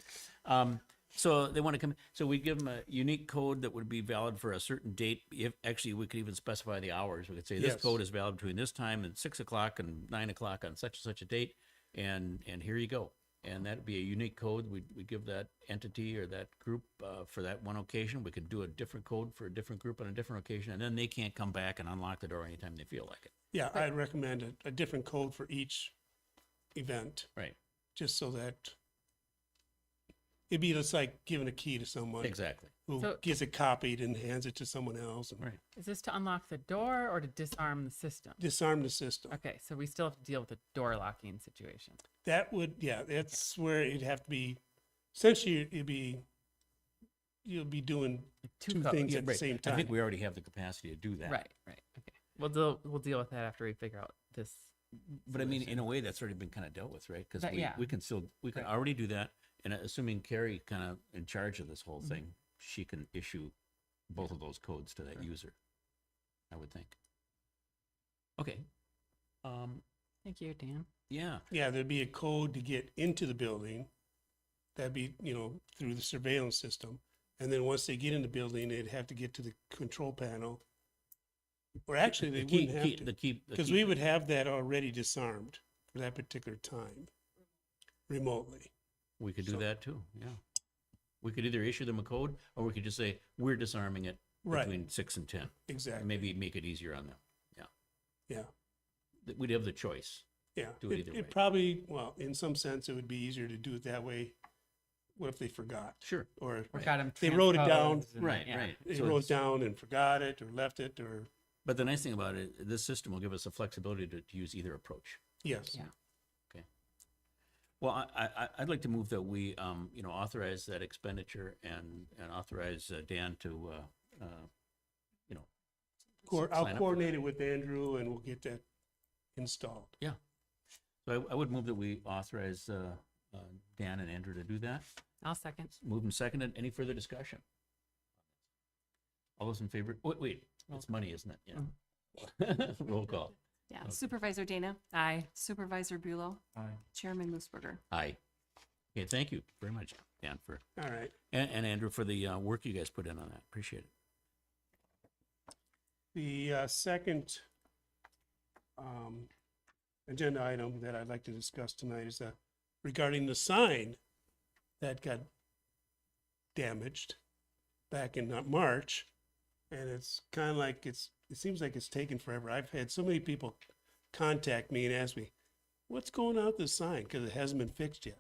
Speaker 1: So they want to come, so we give them a unique code that would be valid for a certain date. If actually, we could even specify the hours. We could say this
Speaker 10: Yes.
Speaker 1: code is valid between this time and 6 o'clock and 9 o'clock on such and such a date. And here you go. And that'd be a unique code. We'd give that entity or that group for that one occasion. We could do a different code for a different group on a different occasion. And then they can't come back and unlock the door anytime they feel like it.
Speaker 10: Yeah, I'd recommend a different code for each event,
Speaker 1: Right.
Speaker 10: just so that it'd be just like giving a key to someone
Speaker 1: Exactly.
Speaker 10: who
Speaker 2: So-
Speaker 10: gets it copied and hands it to someone else and
Speaker 1: Right.
Speaker 2: Is this to unlock the door or to disarm the system?
Speaker 10: disarm the system.
Speaker 2: Okay, so we still have to deal with the door locking situation.
Speaker 10: That would, yeah, that's where it'd have to be, essentially, you'll be doing two
Speaker 2: codes.
Speaker 10: things
Speaker 1: Yeah,
Speaker 10: at the
Speaker 1: right.
Speaker 10: same
Speaker 1: I
Speaker 10: time.
Speaker 1: think we already have the capacity to do that.
Speaker 2: Right, right. Okay. We'll deal with that after we figure out this.
Speaker 1: But I mean, in a way, that's already been kind of dealt with, right? Because
Speaker 2: That- yeah.
Speaker 1: we can still, we can
Speaker 2: Right.
Speaker 1: already do that. And assuming Carrie kind of in charge of this whole
Speaker 2: Mhm.
Speaker 1: thing, she can issue both of those codes to that user, I would think. Okay.
Speaker 2: Thank you, Dan.
Speaker 1: Yeah.
Speaker 10: Yeah, there'd be a code to get into the building. That'd be, through the surveillance system. And then once they get in the building, they'd have to get to the control panel. Or actually, they
Speaker 1: The key-
Speaker 10: wouldn't have
Speaker 1: key-
Speaker 10: to.
Speaker 1: the key- the
Speaker 10: Because
Speaker 1: key-
Speaker 10: we would have that already disarmed for that particular time remotely.
Speaker 1: We could do
Speaker 10: So-
Speaker 1: that too, yeah. We could either issue them a code, or we could just say, we're disarming it
Speaker 10: Right.
Speaker 1: between 6 and 10.
Speaker 10: Exactly.
Speaker 1: And maybe make it easier on them, yeah.
Speaker 10: Yeah.
Speaker 1: We'd have the choice.
Speaker 10: Yeah.
Speaker 1: Do it either way.
Speaker 10: It probably, well, in some sense, it would be easier to do it that way. What if they forgot?
Speaker 1: Sure.
Speaker 10: Or
Speaker 2: Or got them
Speaker 10: They wrote it down.
Speaker 1: Right, right.
Speaker 10: they
Speaker 1: So
Speaker 10: wrote
Speaker 1: it's-
Speaker 10: it down and forgot it or left it or,
Speaker 1: But the nice thing about it, this system will give us the flexibility to use either approach.
Speaker 10: yes.
Speaker 2: Yeah.
Speaker 1: Well, I'd like to move that we, authorize that expenditure and authorize Dan to,
Speaker 10: I'll
Speaker 1: sign up for
Speaker 10: coordinate it with Andrew and we'll get that installed.
Speaker 1: that. So I would move that we authorize Dan and Andrew to do that.
Speaker 2: I'll second.
Speaker 1: Moved and seconded. Any further discussion? All those in favor? Wait, it's money, isn't it? Yeah. Roll call.
Speaker 5: Yeah,
Speaker 1: Okay.
Speaker 5: Supervisor Dana,
Speaker 2: Aye.
Speaker 5: Supervisor Bulow,
Speaker 4: Aye.
Speaker 5: Chairman Moosberger.
Speaker 1: Aye. Okay, thank you very much, Dan,
Speaker 10: All right.
Speaker 1: and Andrew for the work you guys put in on that. Appreciate it.
Speaker 10: The second agenda item that I'd like to discuss tonight is regarding the sign that got damaged back in March. And it's kind of like it seems like it's taken forever. I've had so many people contact me and ask me, what's going on with the sign? Because it hasn't been fixed yet.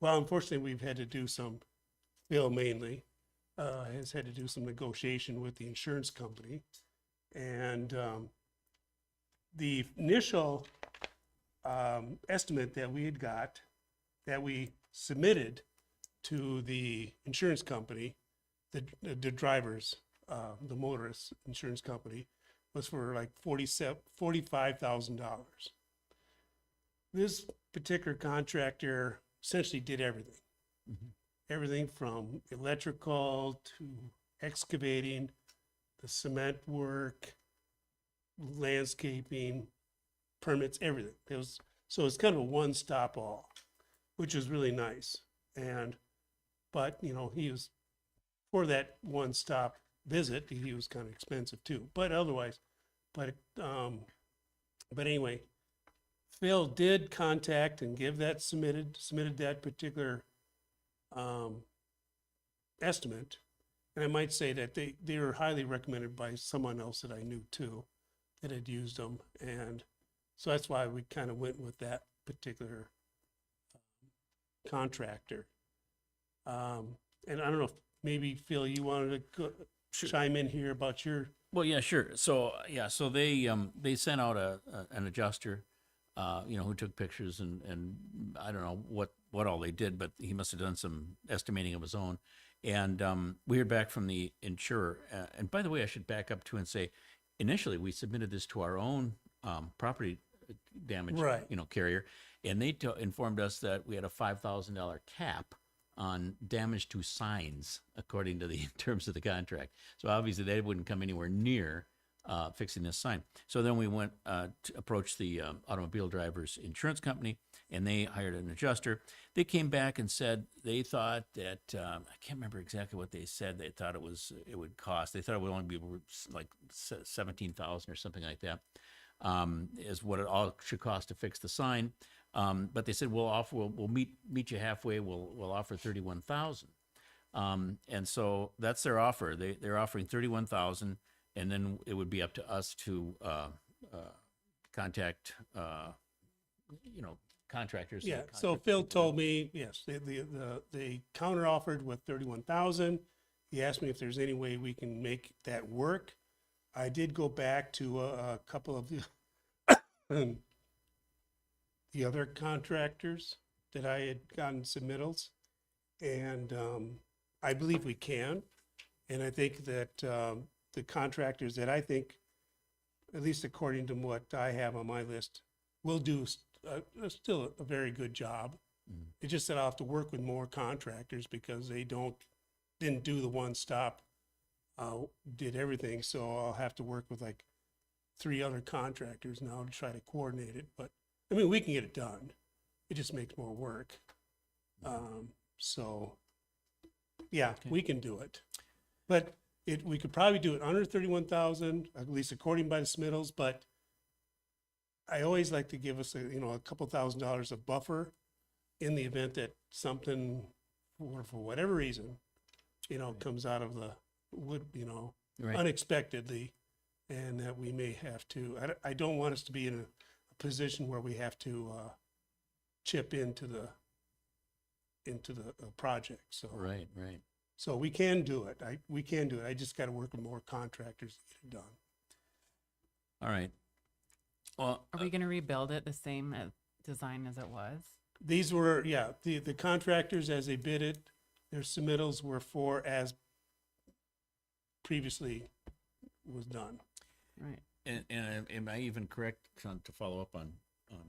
Speaker 10: Well, unfortunately, we've had to do Bill mainly, has had to do some negotiation with the insurance company. And the initial estimate that we had got, that we submitted to the insurance company, the drivers, the motorist insurance company, was for like $45,000. This particular contractor essentially did everything. Everything from electrical to excavating, the cement work, landscaping, permits, everything. So it's kind of a one-stop all, which is really nice. But he was, for that one-stop visit, he was kind of expensive too. But otherwise, but anyway, Phil did contact and submitted that particular estimate. And I might say that they were highly recommended by someone else that I knew too, that had used them. And so that's why we kind of went with that particular contractor. And I don't know if maybe Phil, you wanted to chime in here about your,
Speaker 1: Well, yeah, sure. So they sent out an adjuster, who took pictures and I don't know what all they did, but he must have done some estimating of his own. And we heard back from the insurer. And by the way, I should back up too and say, initially we submitted this to our own property damage,
Speaker 10: Right.
Speaker 1: carrier, and they informed us that we had a $5,000 cap on damage to signs according to the terms of the contract. So obviously they wouldn't come anywhere near fixing this sign. So then we went to approach the automobile drivers insurance company, and they hired an adjuster. They came back and said they thought that I can't remember exactly what they said. They thought it would cost. They thought it would only be like $17,000 or something like that, is what it all should cost to fix the sign. But they said we'll meet you halfway. We'll offer $31,000. And so that's their offer. They're offering $31,000, and then it would be up to us to contact contractors.
Speaker 10: Yeah, so Phil told me, yes, they counter offered with 31,000. He asked me if there's any way we can make that work. I did go back to a couple of the other contractors that I had gotten submittals, and I believe we can. And I think that the contractors that I think, at least according to what I have on my list, will do still a very good job. It's just that I'll have to work with more contractors because they didn't do the one stop, did everything. So I'll have to work with like 3 other contractors now to try to coordinate it. But I mean, we can get it done. It just makes more work. So yeah, we can do it. But we could probably do it under 31,000, at least according by the Smittles, but I always like to give us a couple $1,000s of buffer in the event that something, for whatever reason, comes out of the wood,
Speaker 1: Right.
Speaker 10: unexpectedly, and that we may have to. I don't want us to be in a position where we have to chip into the project. So
Speaker 1: Right.
Speaker 10: so we can do it. We can do it. I just got to work with more contractors to get it done.
Speaker 1: All right. Well,
Speaker 2: Are we gonna rebuild it the same design as it was?
Speaker 10: These were, the contractors as they bid it, their submittals were for as previously was done.
Speaker 2: Right.
Speaker 1: and am I even correct, Sean, to follow up on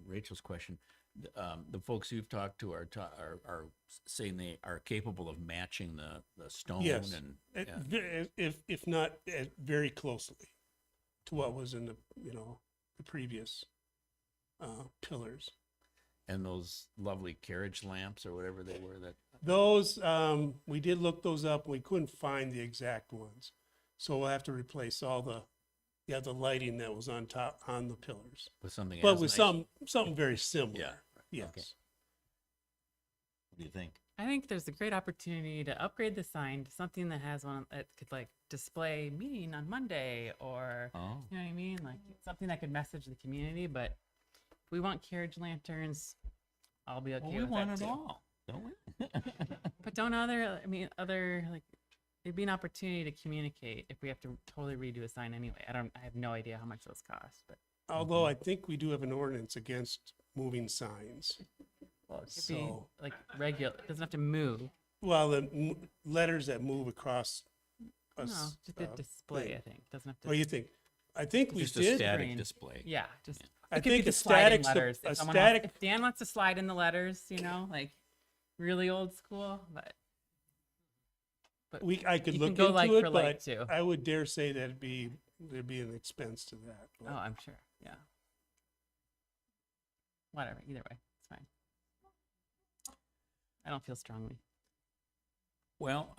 Speaker 1: Rachel's question? The folks you've talked to are saying they are capable of matching the stone
Speaker 10: Yes.
Speaker 1: and
Speaker 10: If not very closely to what was in the previous pillars.
Speaker 1: and those lovely carriage lamps or whatever they were that.
Speaker 10: Those, we did look those up. We couldn't find the exact ones. So we'll have to replace all the lighting that was on top, on the pillars.
Speaker 1: With something
Speaker 10: But
Speaker 1: as
Speaker 10: with
Speaker 1: nice.
Speaker 10: something very similar.
Speaker 1: Yeah.
Speaker 10: Yes.
Speaker 1: Okay. What do you think?
Speaker 2: I think there's a great opportunity to upgrade the sign to something that has one that could like display meeting on Monday, or
Speaker 1: Oh,
Speaker 2: you know what I mean, like something that could message the community. But if we want carriage lanterns, I'll be okay
Speaker 1: well, we
Speaker 2: with
Speaker 1: want
Speaker 2: that
Speaker 1: it
Speaker 2: too.
Speaker 1: all, don't we?
Speaker 2: But don't other like it'd be an opportunity to communicate if we have to totally redo a sign anyway. I have no idea how much those cost, but
Speaker 10: Although I think we do have an ordinance against moving signs.
Speaker 2: well, it could
Speaker 10: So-
Speaker 2: be like regular. It doesn't have to move.
Speaker 10: Well, the letters that move across
Speaker 2: No,
Speaker 10: us.
Speaker 2: just a display.
Speaker 10: thing.
Speaker 2: I think it doesn't have to.
Speaker 10: What do you think? I think we
Speaker 1: Just a
Speaker 10: did.
Speaker 1: static
Speaker 2: Green.
Speaker 1: display.
Speaker 2: Yeah, just.
Speaker 10: I
Speaker 2: It could be
Speaker 10: think
Speaker 2: the
Speaker 10: a
Speaker 2: sliding
Speaker 10: static,
Speaker 2: letters.
Speaker 10: a
Speaker 2: If someone
Speaker 10: static,
Speaker 2: if Dan wants to slide in the letters, like really old school, but
Speaker 10: I could
Speaker 2: you
Speaker 10: look
Speaker 2: can go
Speaker 10: into
Speaker 2: like
Speaker 10: it,
Speaker 2: for like
Speaker 10: but
Speaker 2: too.
Speaker 10: I would dare say that there'd be an expense to that.
Speaker 2: Oh, I'm sure. Yeah. Whatever. Either way, it's fine. I don't feel strongly.
Speaker 1: Well,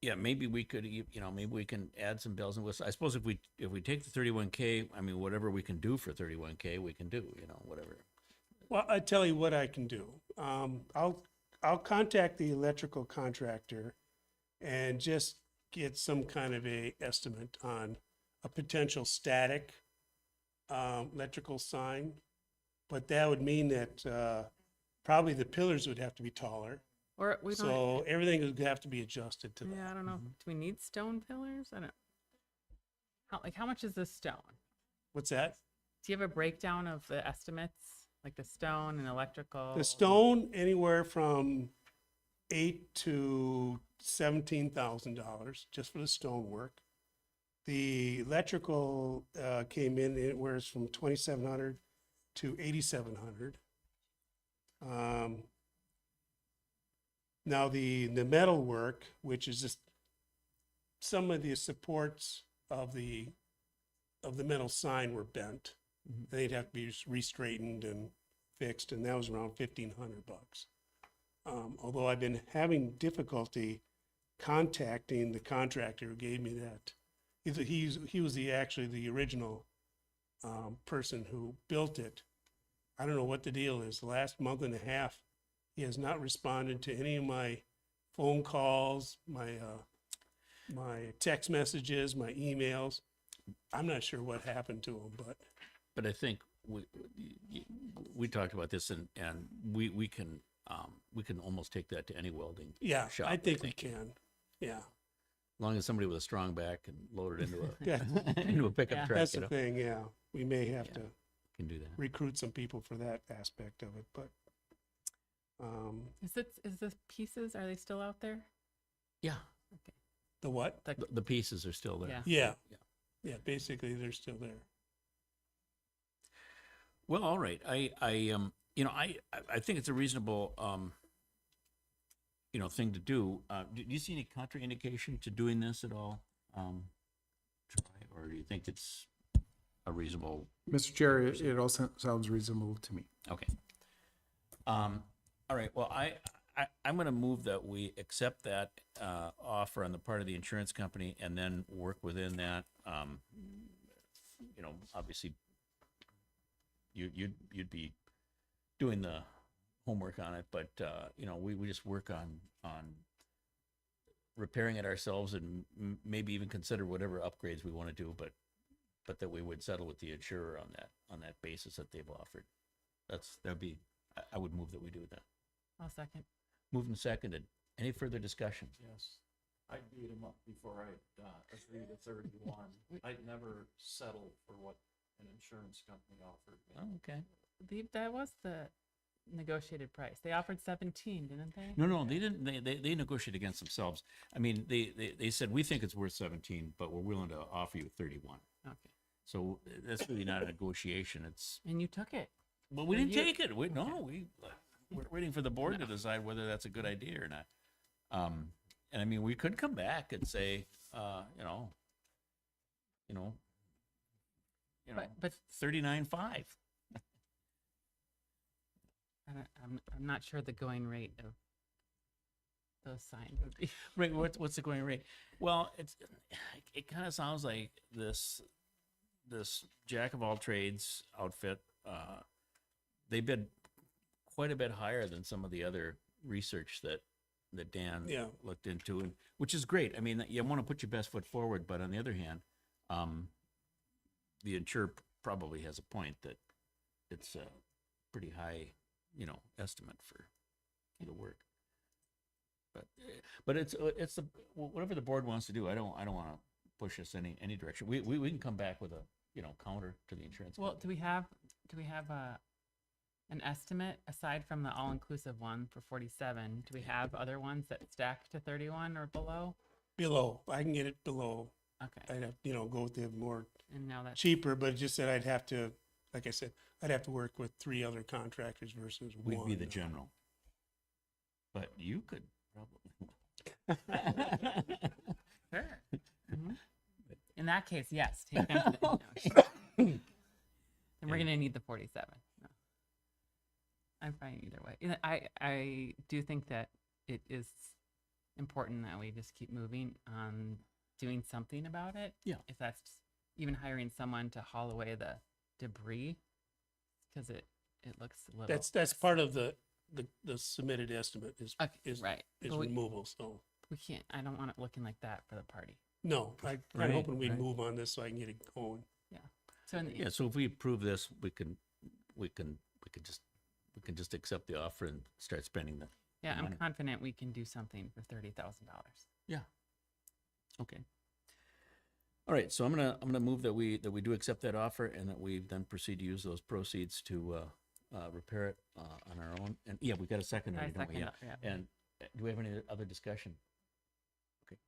Speaker 1: yeah, maybe we could, maybe we can add some bells and whistles. I suppose if we take the 31K, I mean, whatever we can do for 31K, we can do, whatever.
Speaker 10: Well, I tell you what I can do. I'll contact the electrical contractor and just get some kind of a estimate on a potential static electrical sign. But that would mean that probably the pillars would have to be taller.
Speaker 2: Or we don't.
Speaker 10: So everything would have to be adjusted to
Speaker 2: Yeah, I
Speaker 10: that.
Speaker 2: don't know. Do we need stone pillars? I don't. How much is this stone?
Speaker 10: What's that?
Speaker 2: Do you have a breakdown of the estimates, like the stone and electrical?
Speaker 10: The stone, anywhere from $8,000 to $17,000 just for the stone work. The electrical came in anywhere from 2,700 to 8,700. Now the metal work, which is just some of the supports of the metal sign were bent. They'd have to be re-straightened and fixed, and that was around $1,500. Although I've been having difficulty contacting the contractor who gave me that. He was actually the original person who built it. I don't know what the deal is. The last month and a half, he has not responded to any of my phone calls, my text messages, my emails. I'm not sure what happened to him, but
Speaker 1: But I think we talked about this and we can almost take that to any welding
Speaker 10: Yeah,
Speaker 1: shop.
Speaker 10: I think we can. Yeah,
Speaker 1: As long as somebody with a strong back can load it into a
Speaker 10: Yeah.
Speaker 1: into a pickup
Speaker 2: Yeah.
Speaker 1: truck,
Speaker 10: that's
Speaker 1: you
Speaker 10: the
Speaker 1: know,
Speaker 10: thing, yeah. We may have
Speaker 1: Yeah.
Speaker 10: to
Speaker 1: can do that.
Speaker 10: recruit some people for that aspect of it, but,
Speaker 2: Is the pieces, are they still out there?
Speaker 1: Yeah,
Speaker 10: the what?
Speaker 1: the pieces are still there.
Speaker 2: Yeah.
Speaker 10: Yeah.
Speaker 1: Yeah.
Speaker 10: Yeah, basically, they're still there.
Speaker 1: Well, all right. I think it's a reasonable thing to do. Do you see any contraindication to doing this at all? Troy, or do you think it's a reasonable?
Speaker 9: Mr. Chair, it all sounds reasonable to me.
Speaker 1: Okay. All right. Well, I'm going to move that we accept that offer on the part of the insurance company, and then work within that. Obviously, you'd be doing the homework on it, but we just work on repairing it ourselves, and maybe even consider whatever upgrades we want to do, but that we would settle with the insurer on that basis that they've offered. I would move that we do that.
Speaker 2: I'll second.
Speaker 1: Moved and seconded. Any further discussion?
Speaker 4: Yes. I beat him up before I agreed to 31. I'd never settle for what an insurance company offered me.
Speaker 1: Oh, okay.
Speaker 2: That was the negotiated price. They offered 17, didn't they?
Speaker 1: No, they didn't. They negotiated against themselves. I mean, they said, we think it's worth 17, but we're willing to offer you 31.
Speaker 2: Okay.
Speaker 1: So that's really not a negotiation. It's,
Speaker 2: And you took it.
Speaker 1: well, we
Speaker 2: And
Speaker 1: didn't
Speaker 2: you-
Speaker 1: take it. We're waiting for the board to decide whether that's a good idea or not. And I mean, we could come back and say,
Speaker 2: But
Speaker 1: 39.5.
Speaker 2: I'm not sure the going rate of those signs would be.
Speaker 1: Right. What's the going rate? Well, it kind of sounds like this jack of all trades outfit. They bid quite a bit higher than some of the other research that Dan
Speaker 10: Yeah.
Speaker 1: looked into, and which is great. I mean, you want to put your best foot forward, but on the other hand, the insurer probably has a point that it's a pretty high, estimate for the work. But it's whatever the board wants to do. I don't want to push us any direction. We can come back with a counter to the insurance.
Speaker 2: Well,
Speaker 1: company.
Speaker 2: do we have an estimate aside from the all-inclusive one for 47? Do we have other ones that stack to 31 or below?
Speaker 10: Below, I can get it below.
Speaker 2: Okay.
Speaker 10: I'd have, go with the more
Speaker 2: And now that's
Speaker 10: cheaper, but it's just that I'd have to, like I said, I'd have to work with 3 other contractors versus
Speaker 1: We'd
Speaker 10: one.
Speaker 1: be the general. But you could probably.
Speaker 2: sure. Mhm. In that case, yes. Take them to then we're gonna need the 47. No. I'm fine either way. I do think that it is important that we just keep moving on doing something about it.
Speaker 1: Yeah.
Speaker 2: If that's even hiring someone to haul away the debris, because it looks a little.
Speaker 10: That's part of the submitted estimate is
Speaker 2: Okay, right. But we,
Speaker 10: removal, so.
Speaker 2: we can't. I don't want it looking like that for the party.
Speaker 10: No, I'm
Speaker 1: Right,
Speaker 10: hoping we'd
Speaker 1: right.
Speaker 10: move on this so I can get it going.
Speaker 2: Yeah. So in the,
Speaker 1: Yeah. So if we approve this, we can just accept the offer and start spending the.
Speaker 2: yeah, I'm
Speaker 1: money.
Speaker 2: confident we can do something for $30,000.
Speaker 1: Yeah. Okay. All right, so I'm gonna move that we do accept that offer, and that we then proceed to use those proceeds to repair it on our own. And yeah, we got a second
Speaker 2: I
Speaker 1: already, don't we?
Speaker 2: second
Speaker 1: Yeah.
Speaker 2: that, yeah.
Speaker 1: And do we have any other discussion? Okay.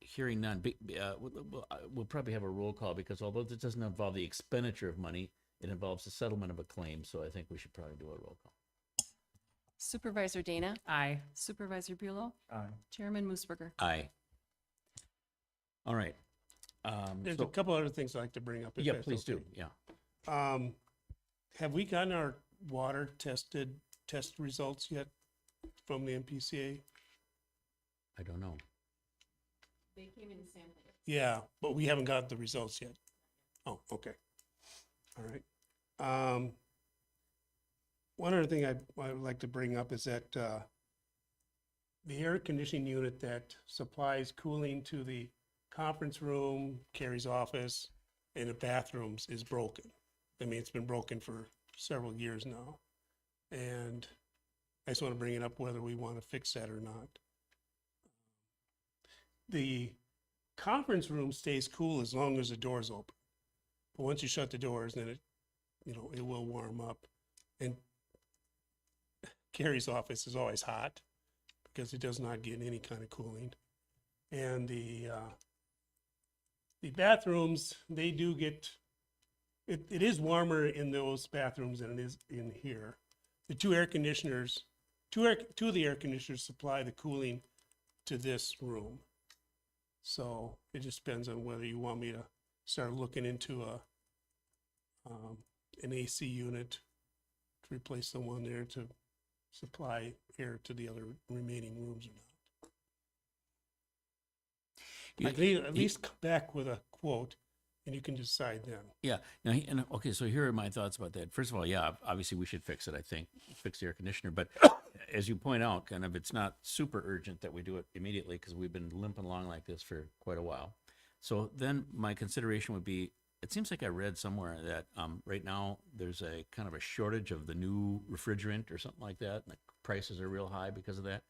Speaker 1: Hearing none, we'll probably have a roll call, because although this doesn't involve the expenditure of money, it involves the settlement of a claim. So I think we should probably do a roll call.
Speaker 5: Supervisor Dana,
Speaker 2: Aye.
Speaker 5: Supervisor Bulow,
Speaker 4: Aye.
Speaker 5: Chairman Moosberger.
Speaker 1: Aye. All right.
Speaker 10: There's
Speaker 1: So-
Speaker 10: a couple other things I'd like to bring up. if
Speaker 1: yeah,
Speaker 10: that's
Speaker 1: please do.
Speaker 10: okay.
Speaker 1: Yeah.
Speaker 10: Have we gotten our water test results yet from the MPCA?
Speaker 1: I don't know.
Speaker 5: They came in sample.
Speaker 10: Yeah, but we haven't got the results yet. Oh, okay. All right. One other thing I would like to bring up is that the air conditioning unit that supplies cooling to the conference room, Carrie's office, and the bathrooms is broken. I mean, it's been broken for several years now. And I just want to bring it up whether we want to fix that or not. The conference room stays cool as long as the door's open. But once you shut the doors, then it, it will warm up. And Carrie's office is always hot because it does not get any kind of cooling. And the bathrooms, they do get, it is warmer in those bathrooms than it is in here. The two of the air conditioners supply the cooling to this room. So it just depends on whether you want me to start looking into an AC unit to replace the one there to supply air to the other remaining rooms or not. At least come back with a quote, and you can decide then.
Speaker 1: Yeah. Now, okay, so here are my thoughts about that. First of all, yeah, obviously we should fix it, I think, fix the air conditioner. But as you point out, kind of, it's not super urgent that we do it immediately because we've been limping along like this for quite a while. So then my consideration would be, it seems like I read somewhere that right now there's a kind of a shortage of the new refrigerant or something like that, and the prices are real high because of that.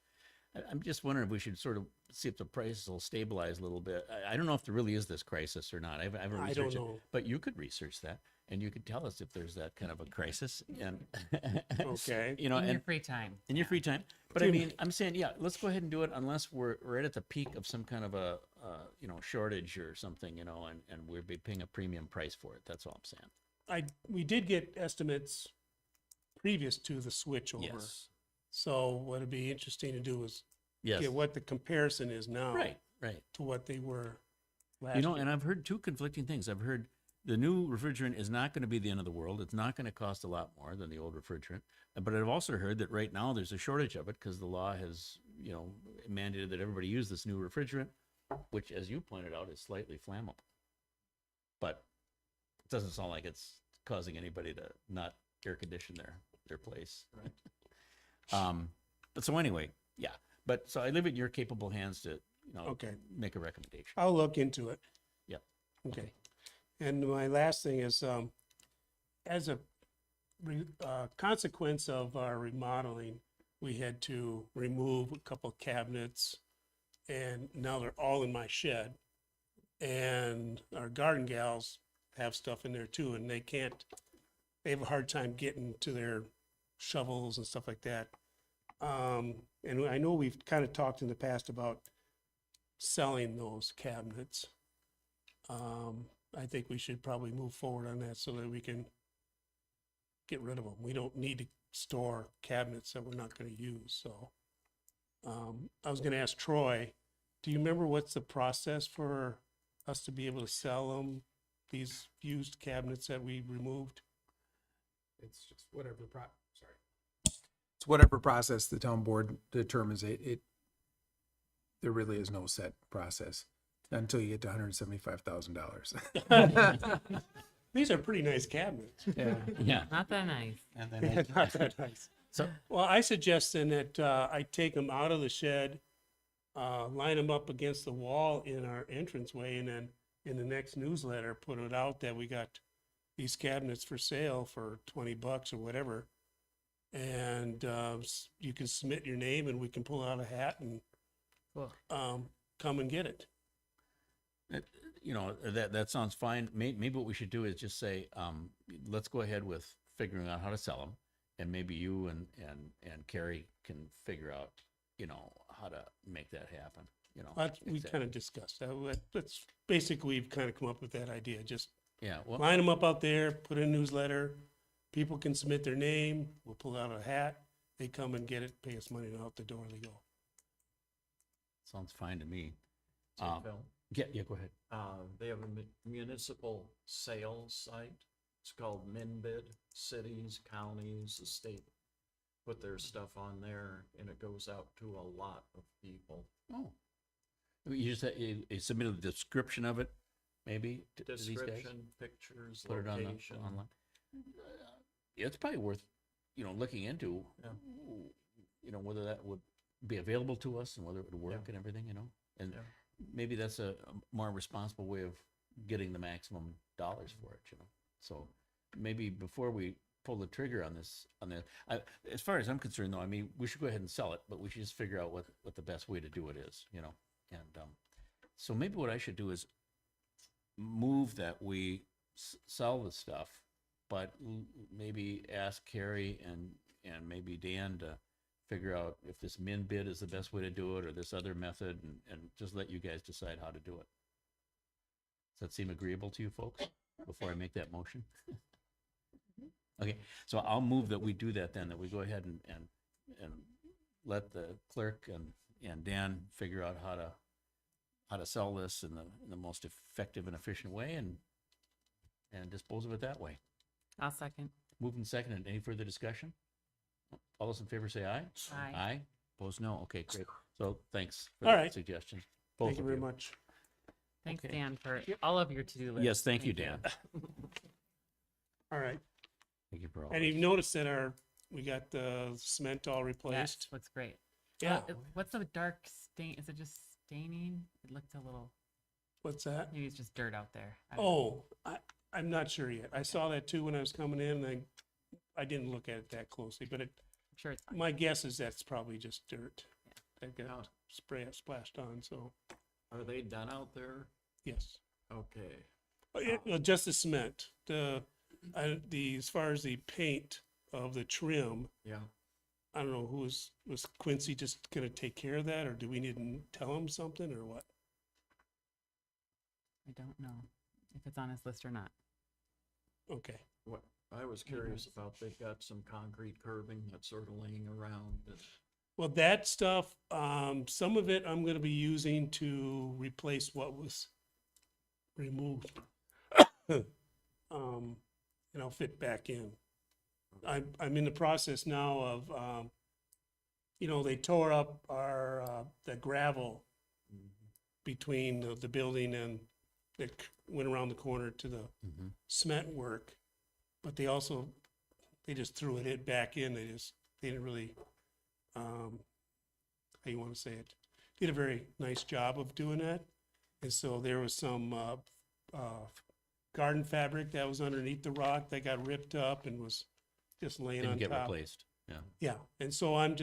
Speaker 1: I'm just wondering if we should sort of see if the prices will stabilize a little bit. I don't know if there really is this crisis or not. I haven't
Speaker 10: I
Speaker 1: researched
Speaker 10: don't
Speaker 1: it,
Speaker 10: know.
Speaker 1: but you could research that, and you could tell us if there's that kind of a crisis. And
Speaker 10: Okay.
Speaker 1: you know,
Speaker 2: In your
Speaker 1: and
Speaker 2: free time.
Speaker 1: in your free time. But I mean, I'm saying, yeah, let's go ahead and do it unless we're right at the peak of some kind of a shortage or something, and we'll be paying a premium price for it. That's all I'm saying.
Speaker 10: We did get estimates previous to the switch over.
Speaker 1: Yes.
Speaker 10: So what would be interesting to do is
Speaker 1: Yes.
Speaker 10: get what the comparison is now
Speaker 1: Right.
Speaker 10: to what they were last
Speaker 1: You know,
Speaker 10: year.
Speaker 1: and I've heard two conflicting things. I've heard the new refrigerant is not going to be the end of the world. It's not going to cost a lot more than the old refrigerant. But I've also heard that right now there's a shortage of it because the law has, mandated that everybody use this new refrigerant, which, as you pointed out, is slightly flammable. But it doesn't sound like it's causing anybody to not air condition their place.
Speaker 4: Right.
Speaker 1: But so anyway, yeah. But so I leave it in your capable hands to,
Speaker 10: Okay.
Speaker 1: make a recommendation.
Speaker 10: I'll look into it.
Speaker 1: Yep.
Speaker 10: Okay. And my last thing is, as a consequence of our remodeling, we had to remove a couple cabinets, and now they're all in my shed. And our garden gals have stuff in there too, and they have a hard time getting to their shovels and stuff like that. And I know we've kind of talked in the past about selling those cabinets. I think we should probably move forward on that so that we can get rid of them. We don't need to store cabinets that we're not going to use. So I was going to ask Troy, do you remember what's the process for us to be able to sell them, these used cabinets that we removed?
Speaker 9: It's just whatever it's whatever process the town board determines. There really is no set process until you get to $175,000.
Speaker 10: These are pretty nice cabinets.
Speaker 9: Yeah.
Speaker 1: Yeah.
Speaker 2: Not that nice.
Speaker 1: And then
Speaker 10: Not that nice.
Speaker 1: so
Speaker 10: Well, I suggest then that I take them out of the shed, line them up against the wall in our entranceway, and then in the next newsletter, put it out that we got these cabinets for sale for $20 or whatever. And you can submit your name, and we can pull out a hat and
Speaker 2: Cool.
Speaker 10: come and get it.
Speaker 1: that sounds fine. Maybe what we should do is just say, let's go ahead with figuring out how to sell them, and maybe you and Carrie can figure out, how to make that happen.
Speaker 10: We
Speaker 1: exactly.
Speaker 10: kind of discussed that. That's basically, we've kind of come up with that idea. Just
Speaker 1: Yeah. Well,
Speaker 10: line them up out there, put in a newsletter. People can submit their name. We'll pull out a hat. They come and get it, pay us money, and out the door they go.
Speaker 1: sounds fine to me.
Speaker 4: So, Phil,
Speaker 1: Yeah. Go ahead.
Speaker 4: they have a municipal sales site. It's called MinBid. Cities, counties, the state put their stuff on there, and it goes out to a lot of people.
Speaker 1: Oh, you just you submitted the description of it, maybe to these guys?
Speaker 4: Description, pictures,
Speaker 1: Put it on
Speaker 4: location.
Speaker 1: online. It's probably worth, looking into.
Speaker 4: Yeah.
Speaker 1: Whether that would be available to us and whether it would work
Speaker 4: Yeah.
Speaker 1: and everything. And
Speaker 4: Yeah.
Speaker 1: maybe that's a more responsible way of getting the maximum dollars for it. So maybe before we pull the trigger on this, as far as I'm concerned though, I mean, we should go ahead and sell it, but we should just figure out what the best way to do it is, you know? And, so maybe what I should do is move that we sell the stuff, but maybe ask Carrie and maybe Dan to figure out if this min bid is the best way to do it or this other method, and just let you guys decide how to do it. Does that seem agreeable to you folks before I make that motion? Okay, so I'll move that we do that then, that we go ahead and let the clerk and Dan figure out how to sell this in the most effective and efficient way and dispose of it that way.
Speaker 2: I'll second.
Speaker 1: Moved and seconded. Any further discussion? All those in favor say aye.
Speaker 2: Aye.
Speaker 1: Aye. Opposed, no. Okay, great. So thanks for
Speaker 10: All
Speaker 1: the
Speaker 10: right.
Speaker 1: suggestions. Both
Speaker 10: Thank you
Speaker 1: of
Speaker 10: very much.
Speaker 2: Thanks,
Speaker 1: Okay.
Speaker 2: Dan, for all of your to-do list.
Speaker 1: Yes, thank you, Dan.
Speaker 10: All right.
Speaker 1: Thank you for all.
Speaker 10: And
Speaker 1: this.
Speaker 10: you've noticed that we got the cement all
Speaker 2: Yes,
Speaker 10: replaced.
Speaker 2: looks great.
Speaker 10: Yeah.
Speaker 2: What's the dark stain? Is it just staining? It looked a little,
Speaker 10: What's that?
Speaker 2: maybe it's just dirt out there. I don't know.
Speaker 10: Oh, I'm not sure yet. I saw that too when I was coming in, and I didn't look at it that closely, but
Speaker 2: I'm sure it's fine.
Speaker 10: my guess is that's probably just dirt that
Speaker 4: Yeah.
Speaker 10: got splashed on, so,
Speaker 4: Are they done out there?
Speaker 10: yes.
Speaker 4: Okay.
Speaker 10: Just the cement, as far as the paint of the trim,
Speaker 4: Yeah.
Speaker 10: I don't know, was Quincy just gonna take care of that, or do we need to tell him something, or what?
Speaker 2: I don't know if it's on his list or not.
Speaker 10: Okay,
Speaker 4: What I was curious about, they've got some concrete curbing that's sort of laying around.
Speaker 10: well, that stuff, some of it I'm gonna be using to replace what was removed. And I'll fit back in. I'm in the process now of, they tore up the gravel between the building and that went around the corner to the
Speaker 1: Mhm.
Speaker 10: cement work. But they just threw it back in. They didn't really, how you want to say it, did a very nice job of doing that. And so there was some, garden fabric that was underneath the rock that got ripped up and was just laying
Speaker 1: Didn't
Speaker 10: on
Speaker 1: get
Speaker 10: top.
Speaker 1: replaced. Yeah.
Speaker 10: Yeah, and so I'm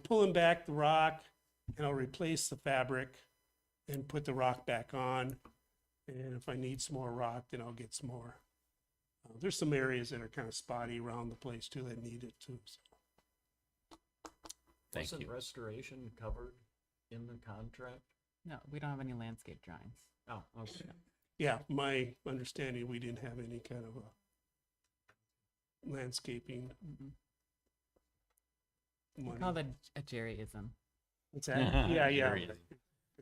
Speaker 10: pulling back the rock and I'll replace the fabric and put the rock back on. And if I need some more rock, then I'll get some more. There's some areas that are kind of spotty around the place too that need it too. So.
Speaker 1: Thank
Speaker 4: Wasn't
Speaker 1: you.
Speaker 4: restoration covered in the contract?
Speaker 2: No, we don't have any landscape drawings.
Speaker 4: Oh, okay.
Speaker 10: Yeah, my understanding, we didn't have any kind of a landscaping
Speaker 2: Mm-mm. We
Speaker 10: money.
Speaker 2: call it a Jerryism.
Speaker 10: What's that? Yeah, yeah.
Speaker 1: Very easy.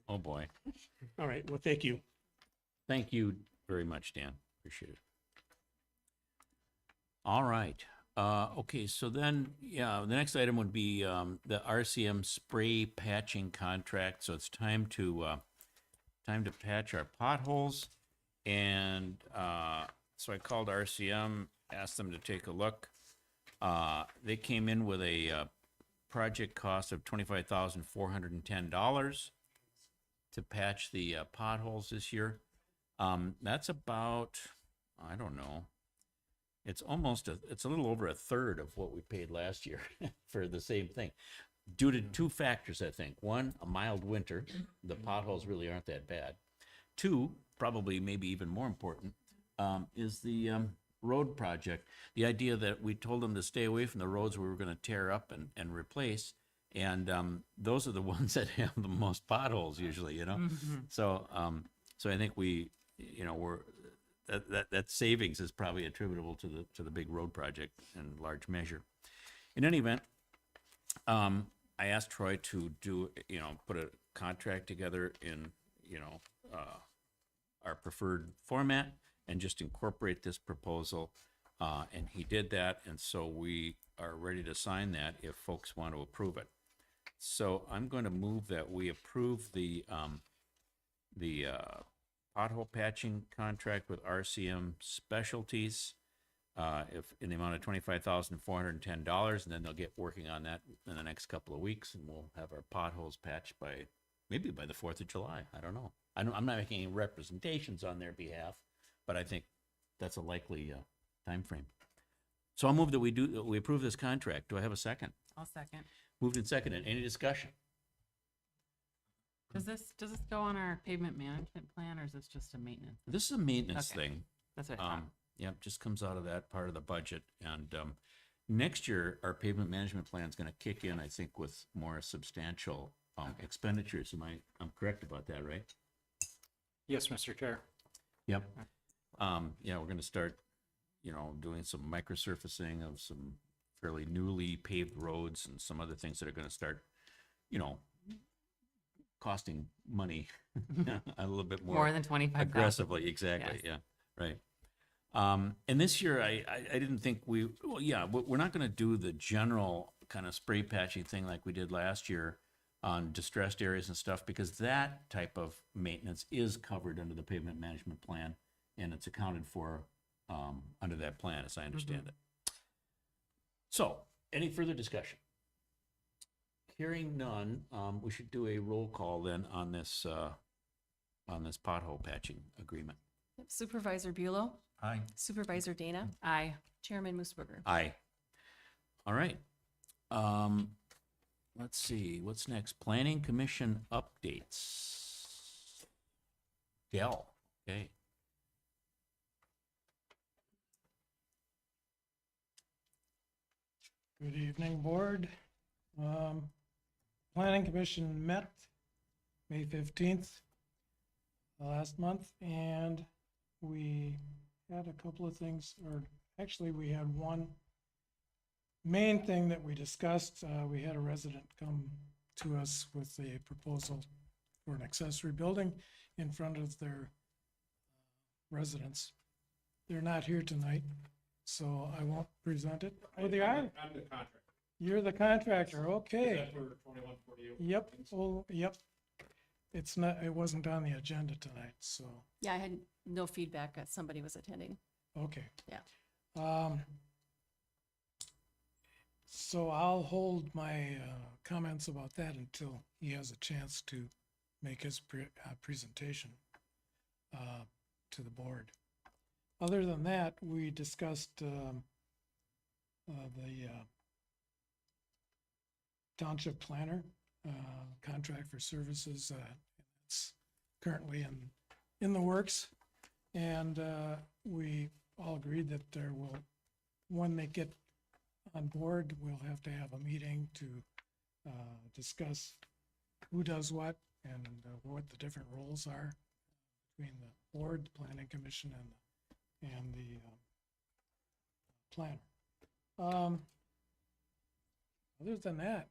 Speaker 1: Oh, boy.
Speaker 10: All right, well, thank you.
Speaker 1: Thank you very much, Dan. Appreciate it. All right. Okay, so then, yeah, the next item would be the RCM spray patching contract. So it's time to patch our potholes. And so I called RCM, asked them to take a look. They came in with a project cost of $25,410 to patch the potholes this year. That's about, I don't know, it's a little over a third of what we paid last year for the same thing. Due to two factors, I think. One, a mild winter. The potholes really aren't that bad. Two, probably maybe even more important, is the road project. The idea that we told them to stay away from the roads we were going to tear up and replace. And those are the ones that have the most potholes usually, you know?
Speaker 2: Mm-hmm.
Speaker 1: So I think that savings is probably attributable to the big road project in large measure. In any event, I asked Troy to put a contract together in, our preferred format and just incorporate this proposal. And he did that. And so we are ready to sign that if folks want to approve it. So I'm going to move that we approve the pothole patching contract with RCM Specialties, if in the amount of $25,410, and then they'll get working on that in the next couple of weeks, and we'll have our potholes patched maybe by the 4th of July. I don't know. I'm not making any representations on their behalf, but I think that's a likely timeframe. So I'll move that we approve this contract. Do I have a second?
Speaker 2: I'll second.
Speaker 1: Moved and seconded. Any discussion?
Speaker 2: Does this go on our pavement management plan, or is this just a maintenance?
Speaker 1: This is a maintenance
Speaker 2: Okay.
Speaker 1: thing.
Speaker 2: That's what I thought.
Speaker 1: Yep, just comes out of that part of the budget. And next year, our pavement management plan is going to kick in, I think, with more substantial expenditures. I'm correct about that, right?
Speaker 8: Yes, Mr. Chair.
Speaker 1: Yep. Yeah, we're going to start, doing some microsurfacing of some fairly newly paved roads and some other things that are going to start, costing money a little bit
Speaker 2: More than 25,000.
Speaker 1: aggressively. Exactly.
Speaker 2: Yes.
Speaker 1: Yeah. Right. And this year, I didn't think we're not going to do the general kind of spray patching thing like we did last year on distressed areas and stuff, because that type of maintenance is covered under the pavement management plan, and it's accounted for under that plan, as I understand it. So, any further discussion? Hearing none, we should do a roll call then on this pothole patching agreement.
Speaker 5: Supervisor Bulow,
Speaker 1: Aye.
Speaker 5: Supervisor Dana,
Speaker 2: Aye.
Speaker 5: Chairman Moosberger.
Speaker 1: Aye. All right. Let's see, what's next? Planning Commission updates. Gail, okay.
Speaker 11: Good evening, Board. Planning Commission met May 15th last month, and we had a couple of things, or actually we had one main thing that we discussed. We had a resident come to us with a proposal for an accessory building in front of their residence. They're not here tonight, so I won't present it. Oh, they are?
Speaker 8: I'm the contractor.
Speaker 11: You're the contractor, okay.
Speaker 8: That's for 2148.
Speaker 11: Yep, oh, yep. It wasn't on the agenda tonight, so,
Speaker 5: Yeah, I had no feedback that somebody was attending.
Speaker 11: okay.
Speaker 5: Yeah.
Speaker 11: So I'll hold my comments about that until he has a chance to make his presentation to the board. Other than that, we discussed the township planner contract for services. It's currently in the works, and we all agreed that when they get on board, we'll have to have a meeting to discuss who does what and what the different roles are between the board, the planning commission, and the planner. Other than that,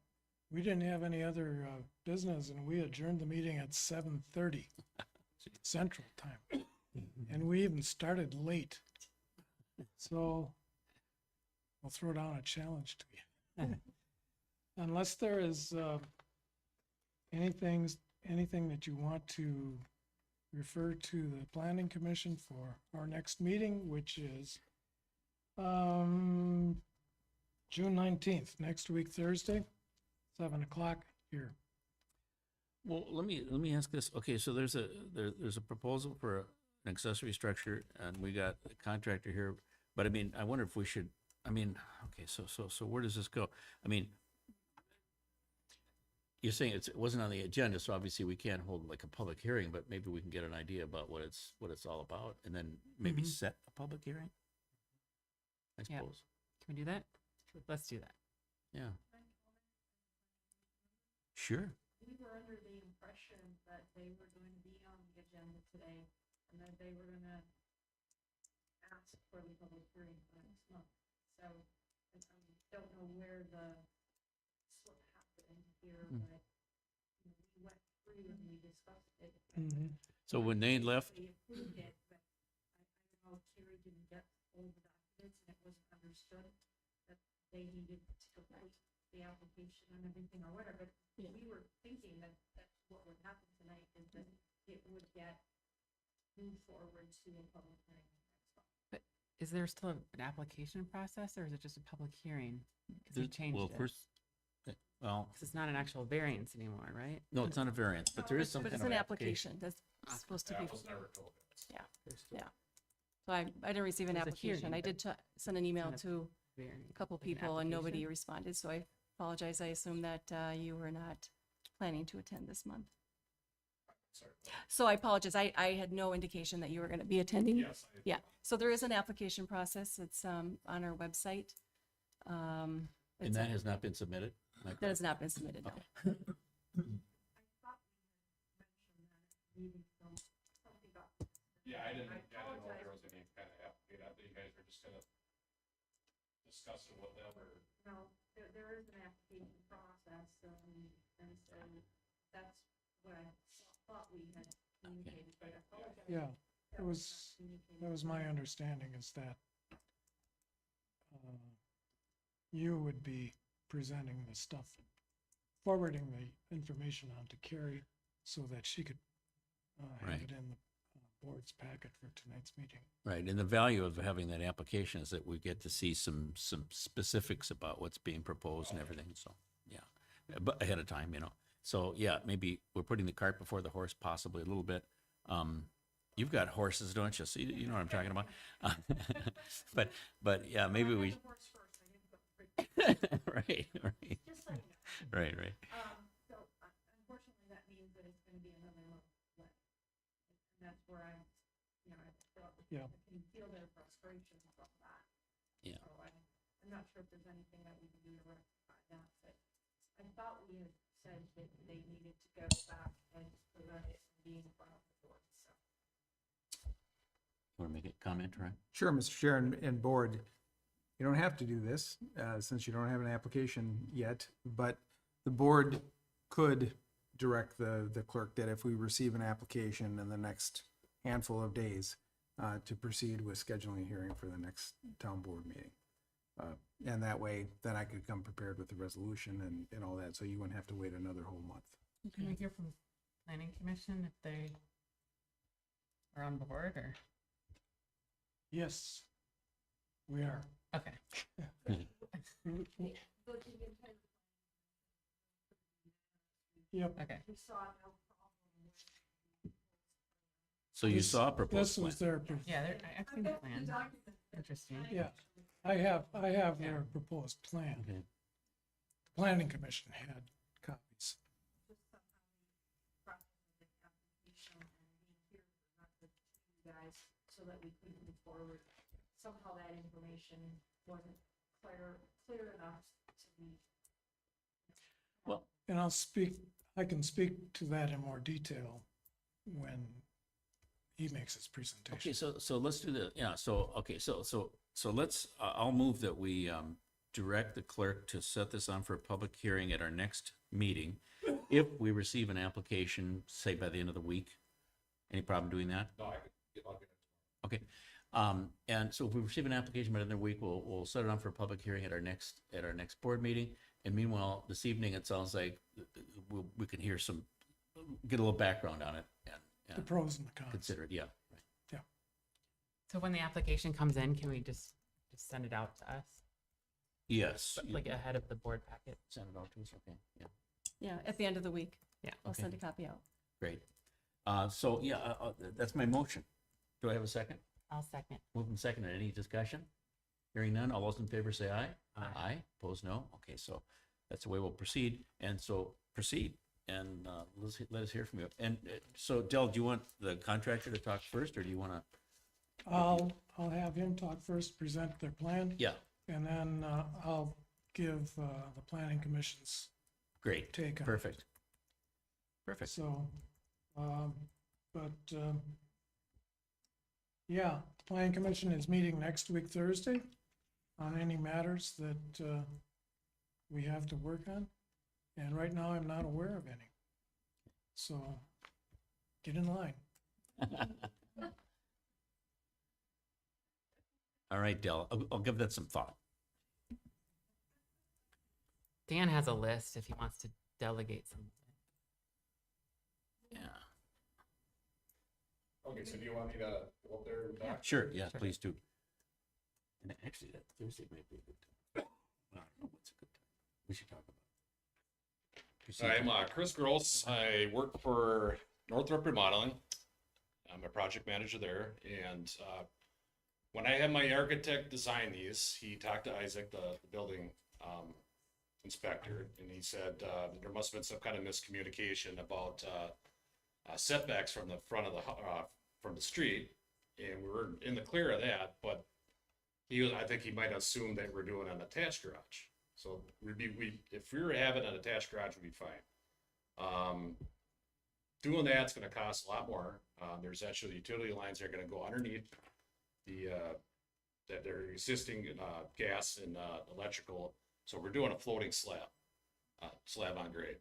Speaker 11: we didn't have any other business, and we adjourned the meeting at 7:30 Central Time. And we even started late. So I'll throw down a challenge to you. Unless there is anything that you want to refer to the planning commission for our next meeting, which is June 19th, next week, Thursday, 7 o'clock here.
Speaker 1: Well, let me ask this. Okay, so there's a proposal for an accessory structure, and we got a contractor here. But I mean, I wonder if we should. I mean, okay, so where does this go? I mean, you're saying it wasn't on the agenda, so obviously we can't hold like a public hearing. But maybe we can get an idea about what it's all about, and then maybe set a public hearing. I
Speaker 2: Yeah.
Speaker 1: suppose.
Speaker 2: Can we do that? Let's do that.
Speaker 1: Yeah. Sure.
Speaker 5: We were under the impression that they were going to be on the agenda today, and that they were gonna ask for the public hearing for next month. So I don't know where the slip happened here, but we went through and we discussed it.
Speaker 1: So when they left,
Speaker 5: They approved it, but I don't know if Carrie didn't get all the documents and it wasn't understood that they needed to complete the application and everything or whatever. But we were thinking that that's what would happen tonight, is that it would get moved forward to a public hearing next month.
Speaker 2: Is there still an application process, or is it just a public hearing? Because we changed
Speaker 1: well,
Speaker 2: it.
Speaker 1: first, well,
Speaker 2: Because it's not an actual variance anymore, right?
Speaker 1: no, it's not a variance, but there is some
Speaker 5: But
Speaker 1: kind
Speaker 5: it's
Speaker 1: of
Speaker 5: an
Speaker 1: application.
Speaker 5: application, that's supposed to be, yeah.
Speaker 12: So I didn't receive an
Speaker 2: There's a
Speaker 12: application.
Speaker 2: hearing,
Speaker 12: I
Speaker 2: but
Speaker 12: did send an email
Speaker 2: a
Speaker 12: to
Speaker 2: Hearing.
Speaker 12: a couple
Speaker 2: Like an
Speaker 12: people and nobody
Speaker 2: application?
Speaker 12: responded, so I apologize. I assume that you were not planning to attend this month. So I apologize. I had no indication that you were going to be attending.
Speaker 13: Yes.
Speaker 12: Yeah, so there is an application process. It's on our website.
Speaker 1: And
Speaker 12: It's
Speaker 1: that has not been submitted? Am I
Speaker 12: That has
Speaker 1: correct?
Speaker 12: not been submitted, no.
Speaker 13: Yeah, I didn't know there was any kind of update out there. You guys were just gonna discuss it with them or?
Speaker 5: No, there is an application process, and so that's what I thought we had communicated, but I apologize.
Speaker 11: Yeah,
Speaker 5: that
Speaker 11: it was,
Speaker 5: not communicated.
Speaker 11: that was my understanding is that you would be presenting the stuff, forwarding the information on to Carrie so that she could have
Speaker 1: Right.
Speaker 11: it in the board's packet for tonight's meeting.
Speaker 1: Right, and the value of having that application is that we get to see some specifics about what's being proposed and everything, so, yeah. But ahead of time, you know. So, yeah, maybe we're putting the cart before the horse possibly a little bit. You've got horses, don't you? So you know what I'm talking about? But, yeah, maybe we,
Speaker 5: The horse first, I didn't put the
Speaker 1: right,
Speaker 5: just so you know.
Speaker 1: right.
Speaker 5: So unfortunately, that means that it's gonna be another month left. And that's where I'm, I feel,
Speaker 11: Yeah.
Speaker 5: I can feel their frustration from that.
Speaker 1: Yeah.
Speaker 5: So I'm not sure if there's anything that we can do to rectify that, but I thought we had said that they needed to go back and prevent it from being in front of the board, so.
Speaker 1: Want to make a comment, Ryan?
Speaker 9: Sure, Mr. Chair and board, you don't have to do this, since you don't have an application yet, but the board could direct the clerk that if we receive an application in the next handful of days, to proceed with scheduling a hearing for the next town board meeting. And that way, then I could come prepared with the resolution and all that, so you wouldn't have to wait another whole month.
Speaker 2: Can we hear from planning commission if they are on board or?
Speaker 11: Yes, we are.
Speaker 2: Okay.
Speaker 11: Yep,
Speaker 2: Okay.
Speaker 5: We saw no problem with.
Speaker 1: So you
Speaker 11: This-
Speaker 1: saw a proposed
Speaker 11: this
Speaker 1: plan?
Speaker 11: was their,
Speaker 2: Yeah, I've seen the plan.
Speaker 5: document.
Speaker 2: Interesting.
Speaker 11: yeah, I have their proposed plan.
Speaker 1: Okay.
Speaker 11: The planning commission had copies.
Speaker 5: Just somehow the process of the application and being here for not the two guys, so that we could move forward. Somehow that information wasn't clear enough to be.
Speaker 11: And I can speak to that in more detail when he makes his
Speaker 1: Okay,
Speaker 11: presentation.
Speaker 1: so let's do the, yeah, so, okay, so let's, I'll move that we direct the clerk to set this on for a public hearing at our next meeting. If we receive an application, say by the end of the week. Any problem doing that?
Speaker 13: No, I'll get it.
Speaker 1: Okay. And so if we receive an application by the end of the week, we'll set it on for a public hearing at our next board meeting. And meanwhile, this evening, it sounds like we can hear get a little background on it
Speaker 11: The
Speaker 1: and
Speaker 11: pros and the cons.
Speaker 1: consider it, yeah. Right.
Speaker 2: So when the application comes in, can we just send it out to us?
Speaker 1: Yes.
Speaker 2: But, like ahead of the board packet?
Speaker 1: Send it out to us, okay, yeah,
Speaker 12: Yeah, at the end of the week.
Speaker 2: Yeah.
Speaker 12: I'll
Speaker 1: Okay.
Speaker 12: send a copy out.
Speaker 1: great. So, yeah, that's my motion. Do I have a second?
Speaker 2: I'll second.
Speaker 1: Moving second, any discussion? Hearing none, all those in favor say aye.
Speaker 2: Aye.
Speaker 1: Aye, opposed no. Okay, so that's the way we'll proceed, and so proceed, and let us hear from you. And so Del, do you want the contractor to talk first, or do you want to?
Speaker 11: I'll have him talk first, present their plan.
Speaker 1: Yeah,
Speaker 11: And then I'll give the planning commission's
Speaker 1: great,
Speaker 11: take on it.
Speaker 1: perfect. Perfect.
Speaker 11: So, yeah, the planning commission is meeting next week, Thursday, on any matters that we have to work on. And right now, I'm not aware of any. So, get in line.
Speaker 1: All right, Del, I'll give that some thought.
Speaker 2: Dan has a list if he wants to delegate some.
Speaker 1: Yeah,
Speaker 13: Okay, so do you want me to go up there and talk?
Speaker 1: sure, yeah,
Speaker 2: Sure.
Speaker 1: please do. And actually, that Thursday might be a good time. I don't know what's a good time. We should talk about it.
Speaker 13: I'm Chris Gross. I work for Northrop Remodeling. I'm a project manager there, and when I had my architect design these, he talked to Isaac, the building inspector, and he said there must have been some kind of miscommunication about setbacks from the front of from the street, and we were in the clear of that. But I think he might assume that we're doing an attached garage. So if we were having an attached garage, we'd be fine. Doing that's going to cost a lot more. There's actually utility lines that are going to go underneath that they're existing gas and electrical. So we're doing a floating slab on grade.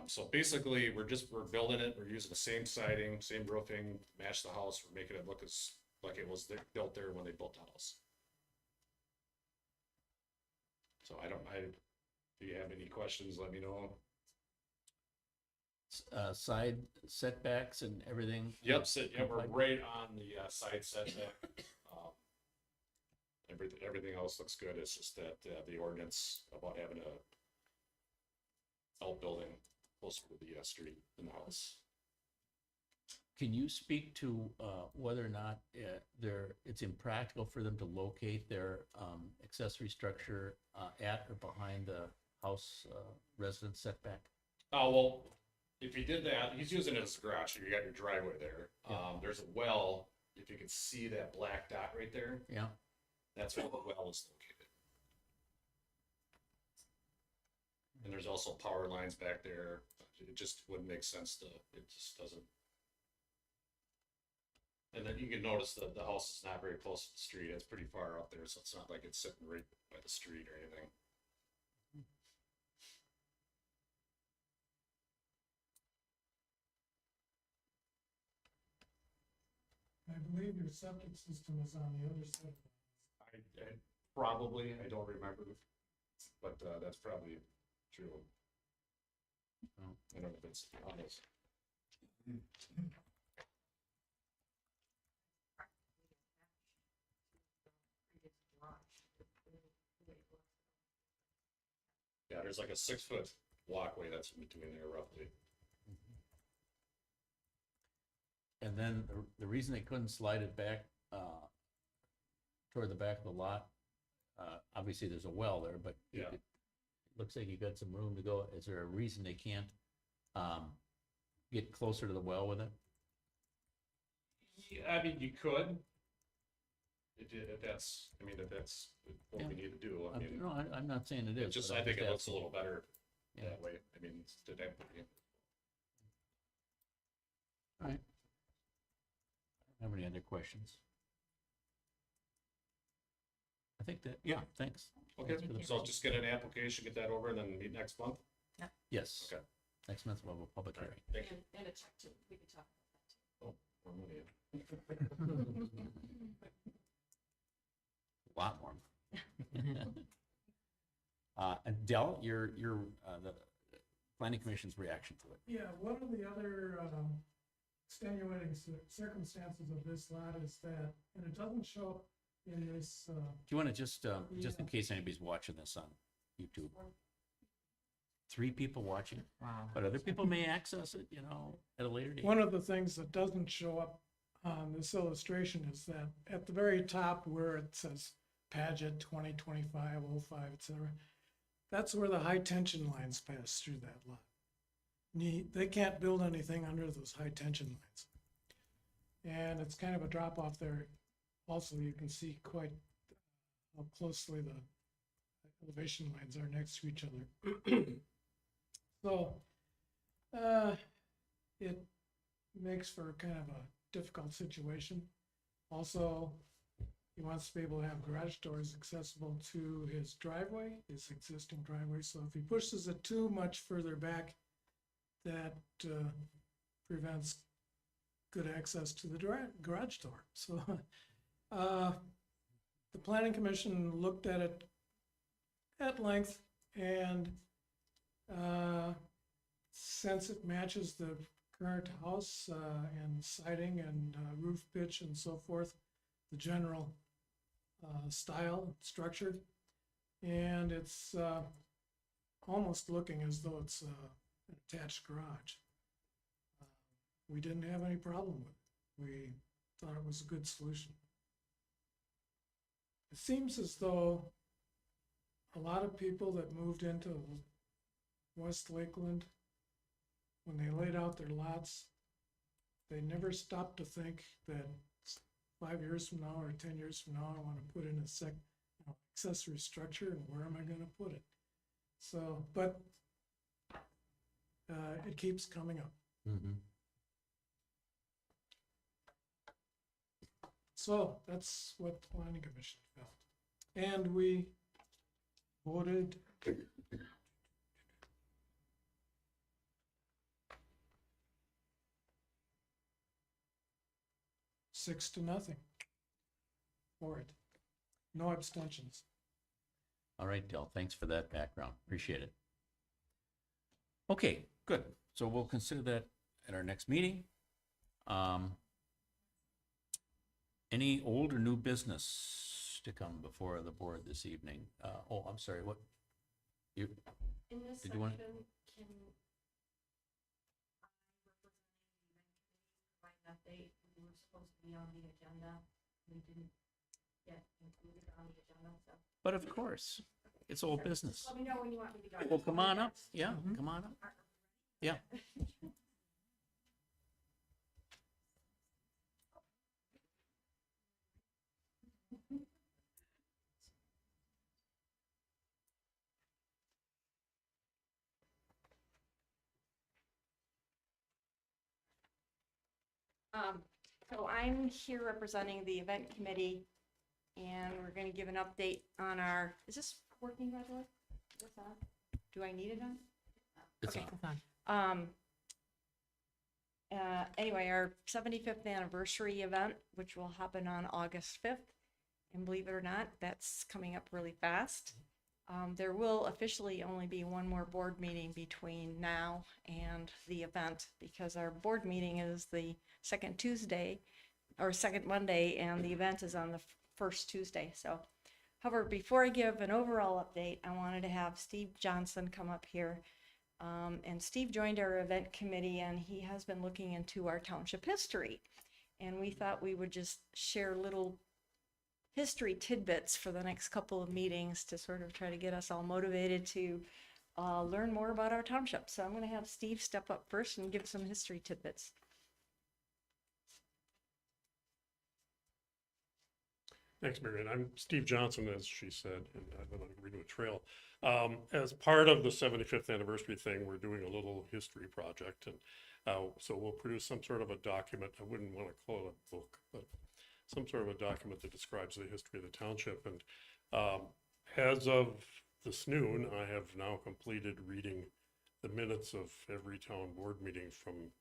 Speaker 13: So basically, we're building it. We're using the same siding, same roofing, match the house. We're making it look like it was built there when they built the house. So if you have any questions, let me know.
Speaker 1: Side setbacks and everything?
Speaker 13: Yep, we're right on the side setback. Everything else looks good. It's just that the ordinance about having a outbuilding closer to the street in the house.
Speaker 1: Can you speak to whether or not it's impractical for them to locate their accessory structure at or behind the house residence setback?
Speaker 13: Oh, well, if he did that, he's using it as a garage, so you got your driveway there. There's a well, if you can see that black dot right there,
Speaker 1: Yeah.
Speaker 13: that's where the well is located. And there's also power lines back there. It just wouldn't make sense it just doesn't. And then you can notice that the house is not very close to the street. It's pretty far up there, so it's not like it's sitting right by the street or anything.
Speaker 11: I believe your septic system is on the other side.
Speaker 13: I don't remember, but that's probably true. I don't know if it's honest. Yeah, there's like a 6-foot walkway that's in between there roughly.
Speaker 1: And then the reason they couldn't slide it back toward the back of the lot, obviously there's a well there, but
Speaker 13: Yeah.
Speaker 1: it looks like you got some room to go. Is there a reason they can't get closer to the well with it?
Speaker 13: Yeah, I mean, you could. If that's what we need to do. I mean,
Speaker 1: No, I'm not saying it is. but
Speaker 13: I
Speaker 1: I'm
Speaker 13: think
Speaker 1: just
Speaker 13: it looks a
Speaker 1: asking.
Speaker 13: little better
Speaker 1: Yeah.
Speaker 13: that way. I mean, it's to that point.
Speaker 1: All right. I don't have any other questions. I think that, yeah, thanks.
Speaker 13: Okay,
Speaker 1: Thanks for the-
Speaker 13: so just get an application, get that over, and then meet next month?
Speaker 1: Yes.
Speaker 13: Okay.
Speaker 1: Next month we'll have a public hearing.
Speaker 13: Thank you.
Speaker 12: And a check too, we could talk about that too.
Speaker 13: Oh, more money.
Speaker 1: A lot more. And Dell, your the planning commission's reaction to it.
Speaker 11: Yeah, one of the other extenuating circumstances of this lot is that, and it doesn't show up in this,
Speaker 1: Do you want to just in
Speaker 11: Yeah.
Speaker 1: case anybody's watching this on YouTube? 3 people watching,
Speaker 2: Wow.
Speaker 1: but other people may access it, at a later date.
Speaker 11: one of the things that doesn't show up on this illustration is that at the very top where it says Paget 2025, 05, et cetera, that's where the high tension lines pass through that lot. They can't build anything under those high tension lines. And it's kind of a drop off there. Also, you can see quite how closely the elevation lines are next to each other. So, it makes for kind of a difficult situation. Also, he wants to be able to have garage doors accessible to his driveway, his existing driveway. So if he pushes it too much further back, that prevents good access to the garage door. So the planning commission looked at it at length, and since it matches the current house and siding and roof pitch and so forth, the general style, structure, and it's almost looking as though it's an attached garage. We didn't have any problem with it. We thought it was a good solution. it seems as though a lot of people that moved into West Lakeland, when they laid out their lots, they never stopped to think that 5 years from now or 10 years from now, I want to put in a accessory structure, and where am I going to put it? So, but it keeps coming up. So that's what the planning commission felt. And we voted 6-0 for it. No abstentions.
Speaker 1: All right, Del, thanks for that background. Appreciate it. Okay, good. So we'll consider that at our next meeting. Any old or new business to come before the board this evening? Oh, I'm sorry, what? You,
Speaker 5: In this
Speaker 1: Did you want-
Speaker 5: section, can provide an update? We were supposed to be on the agenda. We didn't get included on the agenda, so.
Speaker 1: but of course, it's old business.
Speaker 5: Let me know when you want me to go.
Speaker 1: Well, come on up. Yeah, come on up. Yeah.
Speaker 5: So I'm here representing the event committee, and we're gonna give an update on our, is this working, by the way? Is this on? Do I need it on?
Speaker 1: It's
Speaker 5: Okay.
Speaker 1: on.
Speaker 5: Anyway, our 75th anniversary event, which will happen on August 5th, and believe it or not, that's coming up really fast. There will officially only be one more board meeting between now and the event, because our board meeting is the second Tuesday, or second Monday, and the event is on the first Tuesday, so. However, before I give an overall update, I wanted to have Steve Johnson come up here. And Steve joined our event committee, and he has been looking into our township history. And we thought we would just share little history tidbits for the next couple of meetings to sort of try to get us all motivated to learn more about our township. So I'm going to have Steve step up first and give some history tidbits.
Speaker 10: Thanks, Marion. I'm Steve Johnson, as she said, and I live on Greenwood Trail. As part of the 75th anniversary thing, we're doing a little history project, and so we'll produce some sort of a document. I wouldn't want to call it a book, but some sort of a document that describes the history of the township. And as of this noon, I have now completed reading the minutes of every town board meeting from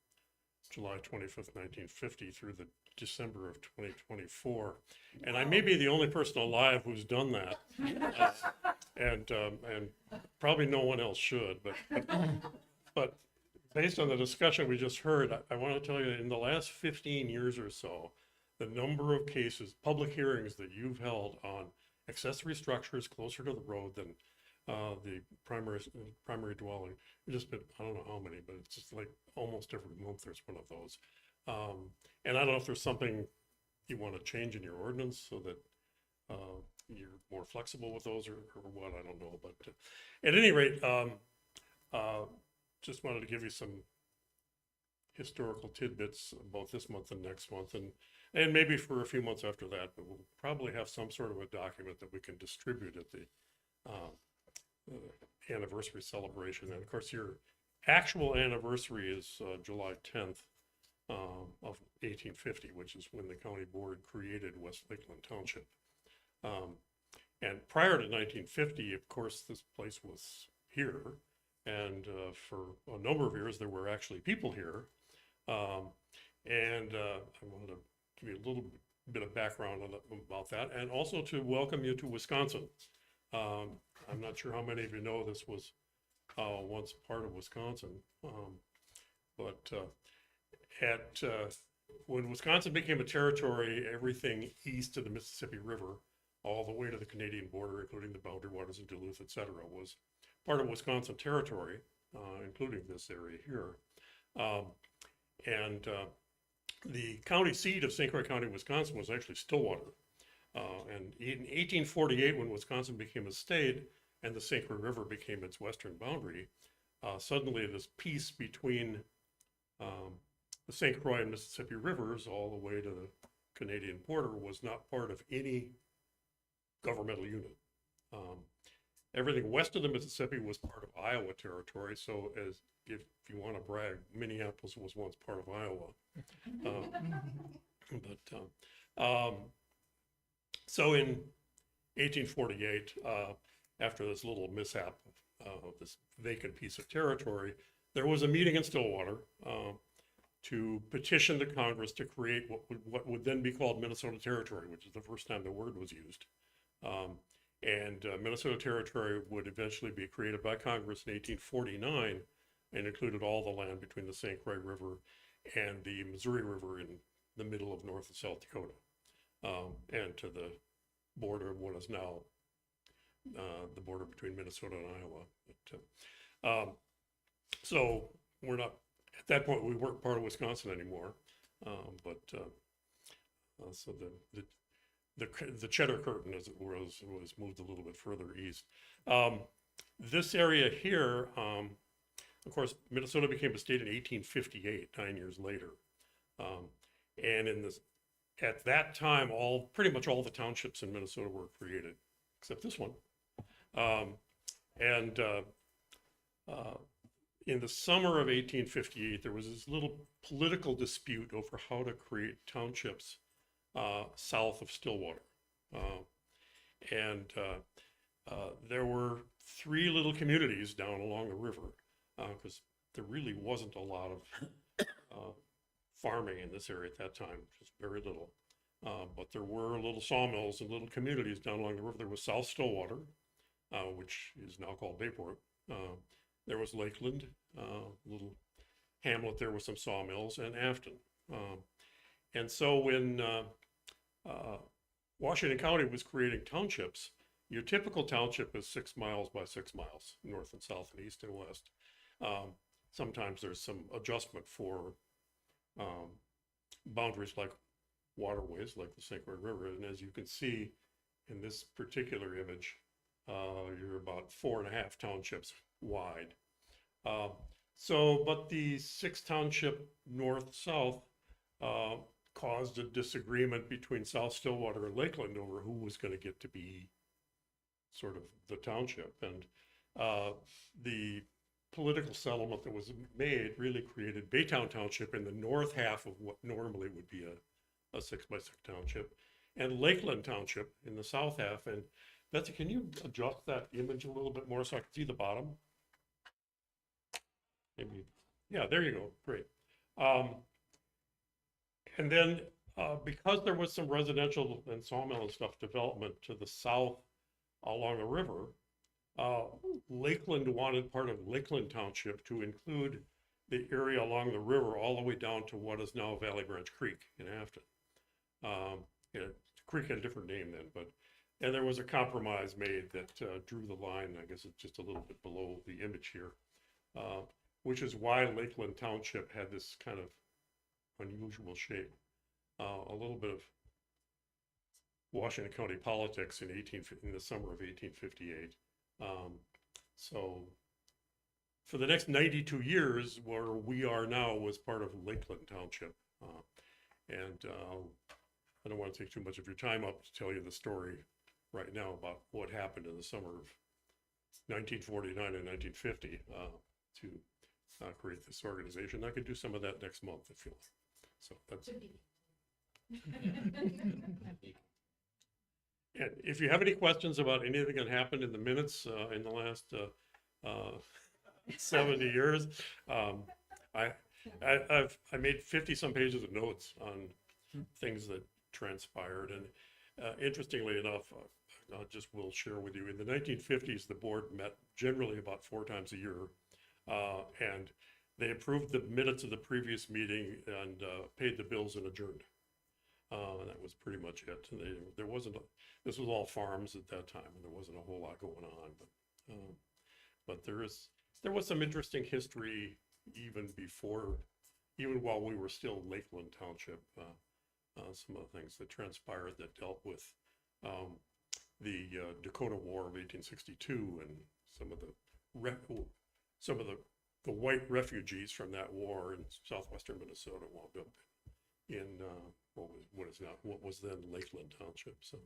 Speaker 10: July 25th, 1950 through the December of 2024. And I may be the only person alive who's done that. And probably no one else should, but based on the discussion we just heard, I want to tell you, in the last 15 years or so, the number of cases, public hearings that you've held on accessory structures closer to the road than the primary dwelling, it's just been, I don't know how many, but it's just like almost every month there's one of those. And I don't know if there's something you want to change in your ordinance so that you're more flexible with those or what, I don't know. But at any rate, just wanted to give you some historical tidbits both this month and next month, and maybe for a few months after that, but we'll probably have some sort of a document that we can distribute at the anniversary celebration. And of course, your actual anniversary is July 10th of 1850, which is when the county board created West Lakeland Township. And prior to 1950, of course, this place was here. And for a number of years, there were actually people here. And I wanted to give you a little bit of background about that, and also to welcome you to Wisconsin. I'm not sure how many of you know this was once part of Wisconsin, but when Wisconsin became a territory, everything east of the Mississippi River, all the way to the Canadian border, including the Boundary Waters of Duluth, et cetera, was part of Wisconsin territory, including this area here. And the county seat of St. Croix County, Wisconsin was actually Stillwater. And in 1848, when Wisconsin became a state and the St. Croix River became its western boundary, suddenly this piece between the St. Croix and Mississippi rivers all the way to the Canadian border was not part of any governmental unit. Everything west of the Mississippi was part of Iowa territory. So as if you want to brag, Minneapolis was once part of Iowa. So in 1848, after this little mishap of this vacant piece of territory, there was a meeting in Stillwater to petition the Congress to create what would then be called Minnesota Territory, which is the first time the word was used. Minnesota Territory would eventually be created by Congress in 1849 and included all the land between the St. Croix River and the Missouri River in the middle of North and South Dakota, and to the border of what is now the border between Minnesota and Iowa. So we're not, at that point, we weren't part of Wisconsin anymore. So the Cheddar Curtain, as it was moved a little bit further east. This area here, of course, Minnesota became a state in 1858, 9 years later. And at that time, pretty much all the townships in Minnesota were created, except this one. In the summer of 1858, there was this little political dispute over how to create townships south of Stillwater. There were 3 little communities down along the river, because there really wasn't a lot of farming in this area at that time, just very little. But there were little sawmills and little communities down along the river. There was South Stillwater, which is now called Bayport. There was Lakeland, little hamlet there with some sawmills, and Afton. And so when Washington County was creating townships, your typical township is 6 miles by 6 miles, north and south and east and west. Sometimes there's some adjustment for boundaries like waterways, like the St. Croix River. And as you can see in this particular image, you're about 4.5 townships wide. But the 6 township north-south caused a disagreement between South Stillwater and Lakeland over who was going to get to be sort of the township. And the political settlement that was made really created Baytown Township in the north half of what normally would be a 6 by 6 township, and Lakeland Township in the south half. And Betsy, can you adjust that image a little bit more so I can see the bottom? Maybe, yeah, there you go, great. And then because there was some residential and sawmill and stuff development to the south along the river, Lakeland wanted part of Lakeland Township to include the area along the river all the way down to what is now Valley Branch Creek in Afton. Creek had a different name then, and there was a compromise made that drew the line. I guess it's just a little bit below the image here, which is why Lakeland Township had this kind of unusual shape. A little bit of Washington County politics in the summer of 1858. So for the next 92 years, where we are now was part of Lakeland Township. I don't want to take too much of your time up to tell you the story right now about what happened in the summer of 1949 and 1950 to create this organization. I could do some of that next month if you like. So that's. And if you have any questions about anything that happened in the minutes in the last 70 years, I made 50 some pages of notes on things that transpired. And interestingly enough, I just will share with you, in the 1950s, the board met generally about 4 times a year, and they approved the minutes of the previous meeting and paid the bills and adjourned. And that was pretty much it. There wasn't, this was all farms at that time, and there wasn't a whole lot going on. But there was some interesting history even while we were still Lakeland Township. Some of the things that transpired that dealt with the Dakota War of 1862 and some of the white refugees from that war in southwestern Minnesota wound up in what was then Lakeland Township. So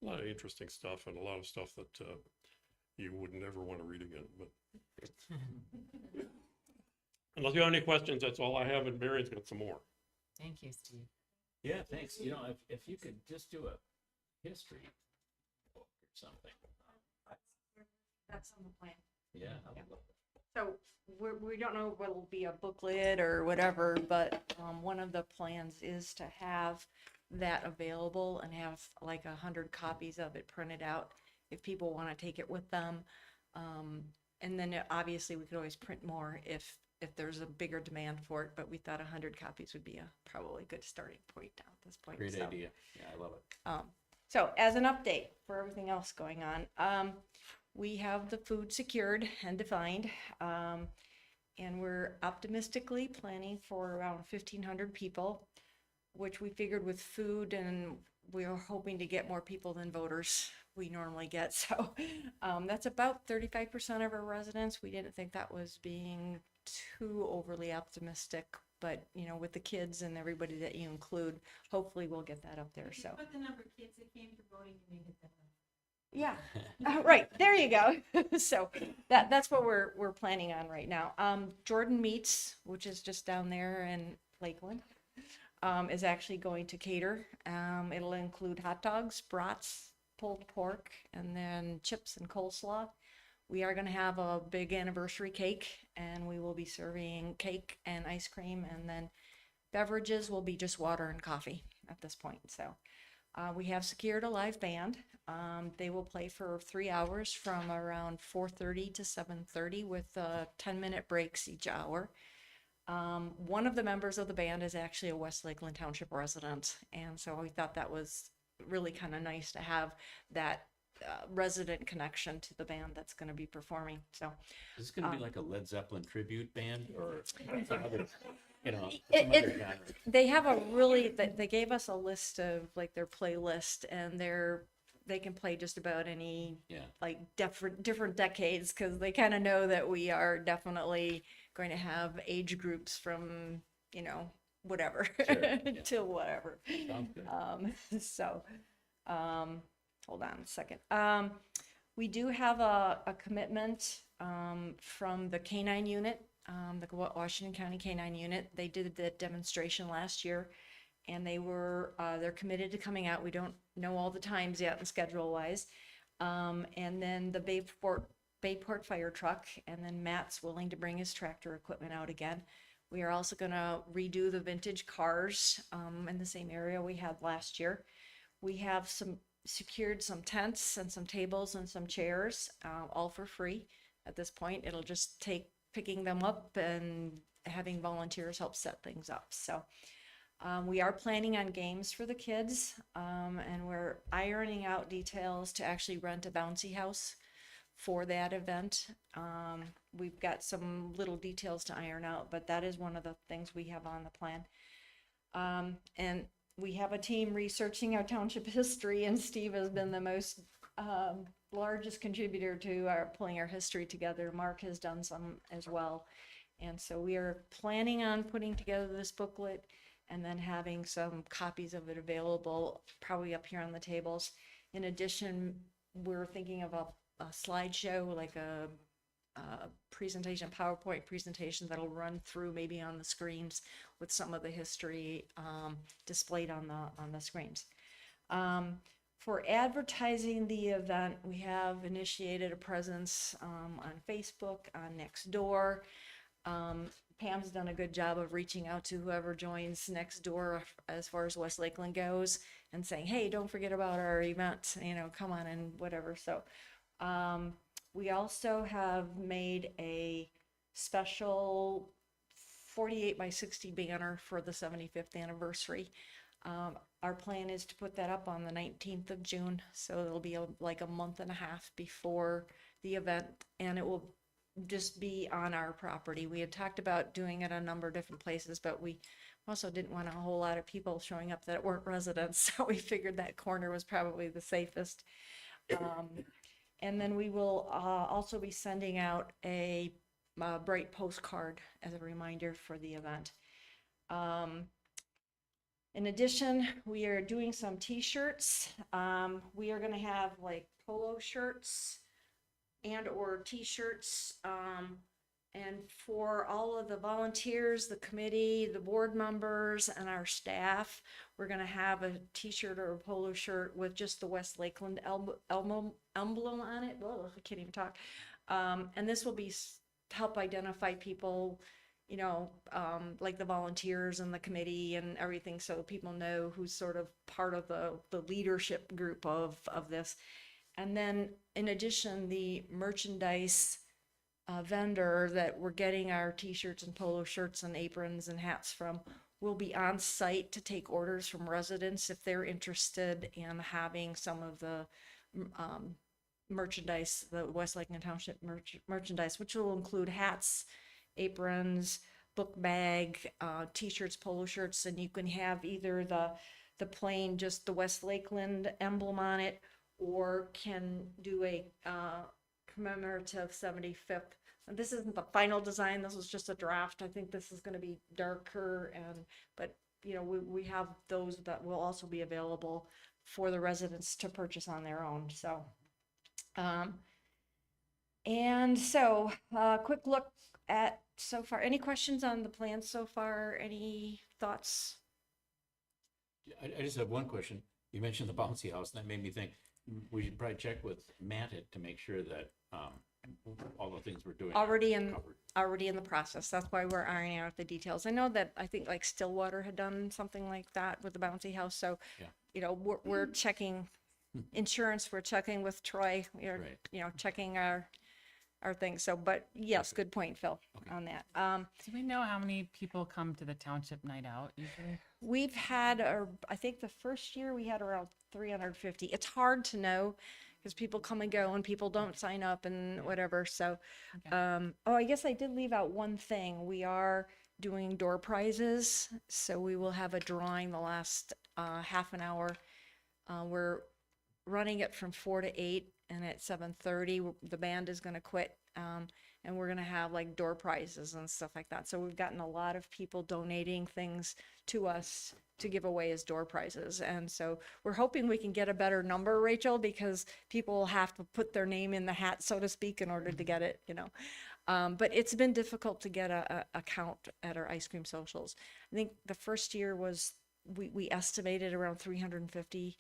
Speaker 10: a lot of interesting stuff and a lot of stuff that you would never want to read again. But unless you have any questions, that's all I have. And Marion's got some more.
Speaker 2: Thank you, Steve.
Speaker 1: Yeah, thanks. You know, if you could just do a history book or something.
Speaker 12: That's on the plan.
Speaker 1: Yeah. I would love it.
Speaker 12: So we don't know if it'll be a booklet or whatever, but one of the plans is to have that available and have like 100 copies of it printed out if people want to take it with them. And then obviously we could always print more if there's a bigger demand for it, but we thought 100 copies would be a probably good starting point at this point.
Speaker 1: Great
Speaker 12: So,
Speaker 1: idea. Yeah, I love it.
Speaker 12: so as an update for everything else going on, we have the food secured and defined, and we're optimistically planning for around 1,500 people, which we figured with food, and we are hoping to get more people than voters we normally get. So that's about 35% of our residents. We didn't think that was being too overly optimistic, but you know, with the kids and everybody that you include, hopefully we'll get that up there. So
Speaker 5: Put the number of kids that came to voting and make it that.
Speaker 12: yeah, right, there you go. So that's what we're planning on right now. Jordan Meats, which is just down there in Lakeland, is actually going to cater. It'll include hot dogs, brats, pulled pork, and then chips and coleslaw. We are going to have a big anniversary cake, and we will be serving cake and ice cream, and then beverages will be just water and coffee at this point. So we have secured a live band. They will play for 3 hours from around 4:30 to 7:30 with 10-minute breaks each hour. One of the members of the band is actually a West Lakeland Township resident, and so we thought that was really kind of nice to have that resident connection to the band that's going to be performing. So
Speaker 1: Is this going to be like a Led Zeppelin tribute band or some other, some other genre?
Speaker 12: they have a really, they gave us a list of like their playlist, and they can play just about any like different decades, because they kind of know that we are definitely going to have age groups from whatever to whatever.
Speaker 1: Sounds good.
Speaker 12: Hold on a second. We do have a commitment from the K-9 unit, the Washington County K-9 unit. They did the demonstration last year, and they're committed to coming out. We don't know all the times yet and schedule wise. And then the Bayport fire truck, and then Matt's willing to bring his tractor equipment out again. We are also going to redo the vintage cars in the same area we had last year. We have secured some tents and some tables and some chairs, all for free at this point. It'll just take picking them up and having volunteers help set things up. So we are planning on games for the kids, and we're ironing out details to actually rent a bouncy house for that event. We've got some little details to iron out, but that is one of the things we have on the plan. And we have a team researching our township history, and Steve has been the most largest contributor to pulling our history together. Mark has done some as well. And so we are planning on putting together this booklet and then having some copies of it available, probably up here on the tables. In addition, we're thinking of a slideshow, like a presentation, PowerPoint presentation that'll run through maybe on the screens with some of the history displayed on the screens. For advertising the event, we have initiated a presence on Facebook, on Nextdoor. Pam's done a good job of reaching out to whoever joins Nextdoor as far as West Lakeland goes and saying, hey, don't forget about our event, come on and whatever. So we also have made a special 48 by 60 banner for the 75th anniversary. Our plan is to put that up on the 19th of June, so it'll be like a month and a half before the event, and it will just be on our property. We had talked about doing it a number of different places, but we Also didn't want a whole lot of people showing up that weren't residents, so we figured that corner was probably the safest. And then we will also be sending out a bright postcard as a reminder for the event. In addition, we are doing some t-shirts. We are gonna have like polo shirts and or t-shirts. And for all of the volunteers, the committee, the board members, and our staff, we're gonna have a t-shirt or a polo shirt with just the West Lakeland emblem on it. Oh, I can't even talk. And this will be to help identify people, you know, like the volunteers and the committee and everything, so people know who's sort of part of the leadership group of this. And then in addition, the merchandise vendor that we're getting our t-shirts and polo shirts and aprons and hats from will be on site to take orders from residents if they're interested in having some of the merchandise, the West Lakeland Township merchandise, which will include hats, aprons, book bag, t-shirts, polo shirts, and you can have either the plain, just the West Lakeland emblem on it, or can do a commemorative 75th. And this isn't the final design, this was just a draft. I think this is gonna be darker, but you know, we have those that will also be available for the residents to purchase on their own, so. And so, quick look at so far. Any questions on the plan so far? Any thoughts?
Speaker 1: I just have one question. You mentioned the bouncy house, and that made me think we should probably check with Mattit to make sure that all the things we're doing are
Speaker 12: Already in the process. That's why we're ironing out the details. I know that I think like Stillwater had done something like that with the bouncy house. So,
Speaker 1: Yeah.
Speaker 12: you know, we're checking insurance. We're checking with Troy. We're
Speaker 1: Right.
Speaker 12: you know, checking our things. So, but yes, good point, Phil, on that.
Speaker 2: Do we know how many people come to the township night out usually?
Speaker 12: We've had, I think the first year we had around 350. It's hard to know because people come and go and people don't sign up and whatever. So,
Speaker 2: Okay.
Speaker 12: oh, I guess I did leave out one thing. We are doing door prizes. So we will have a drawing the last half an hour. We're running it from 4 to 8, and at 7:30, the band is going to quit. And we're going to have like door prizes and stuff like that. So we've gotten a lot of people donating things to us to give away as door prizes. And so we're hoping we can get a better number, Rachel, because people will have to put their name in the hat, so to speak, in order to get it, you know. But it's been difficult to get a count at our ice cream socials. I think the first year was, we estimated around 350.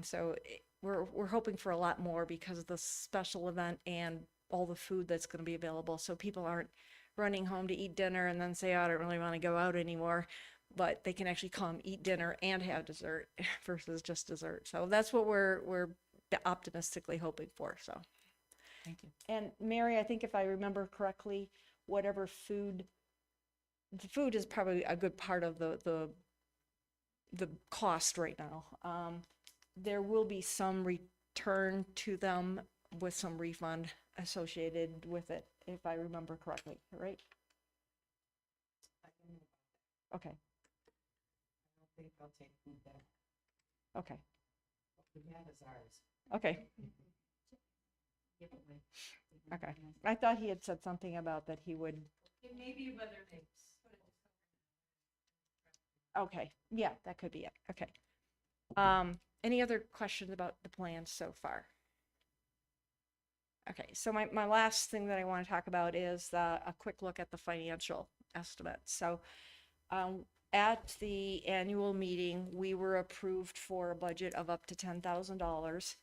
Speaker 12: So we're hoping for a lot more because of the special event and all the food that's going to be available. So people aren't running home to eat dinner and then say, oh, I don't really want to go out anymore. But they can actually come eat dinner and have dessert versus just dessert. So that's what we're optimistically hoping for. So,
Speaker 2: Thank you.
Speaker 12: and Mary, I think if I remember correctly, whatever food, the food is probably a good part of the cost right now. There will be some return to them with some refund associated with it, if I remember correctly, right? Okay.
Speaker 2: I don't think they'll take food back.
Speaker 12: Okay,
Speaker 2: The band is ours.
Speaker 12: okay,
Speaker 2: Give away.
Speaker 12: okay. I thought he had said something about that he would,
Speaker 5: It may be whether they put it.
Speaker 12: okay, yeah, that could be it, okay. Any other questions about the plans so far? Okay, so my last thing that I want to talk about is a quick look at the financial estimate. So, at the annual meeting, we were approved for a budget of up to $10,000.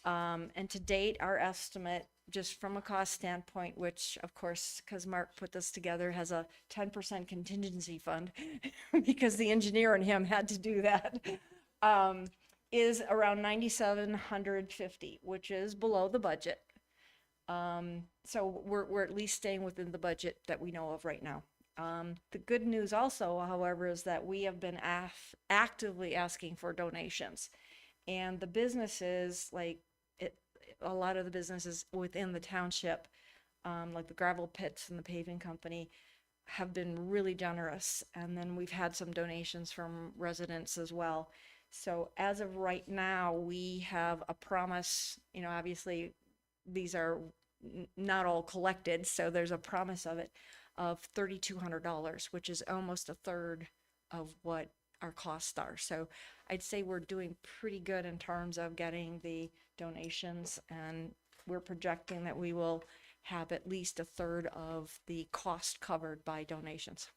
Speaker 12: And to date, our estimate, just from a cost standpoint, which of course, because Mark put this together, has a 10% contingency fund because the engineer and him had to do that, is around $9,750, which is below the budget. So we're at least staying within the budget that we know of right now. The good news also, however, is that we have been actively asking for donations. And the businesses, like a lot of the businesses within the township, like the gravel pits and the paving company, have been really generous. And then we've had some donations from residents as well. So as of right now, we have a promise, you know, obviously these are not all collected, so there's a promise of it, of $3,200, which is almost a third of what our costs are. So I'd say we're doing pretty good in terms of getting the donations, and we're projecting that we will have at least a third of the cost covered by donations.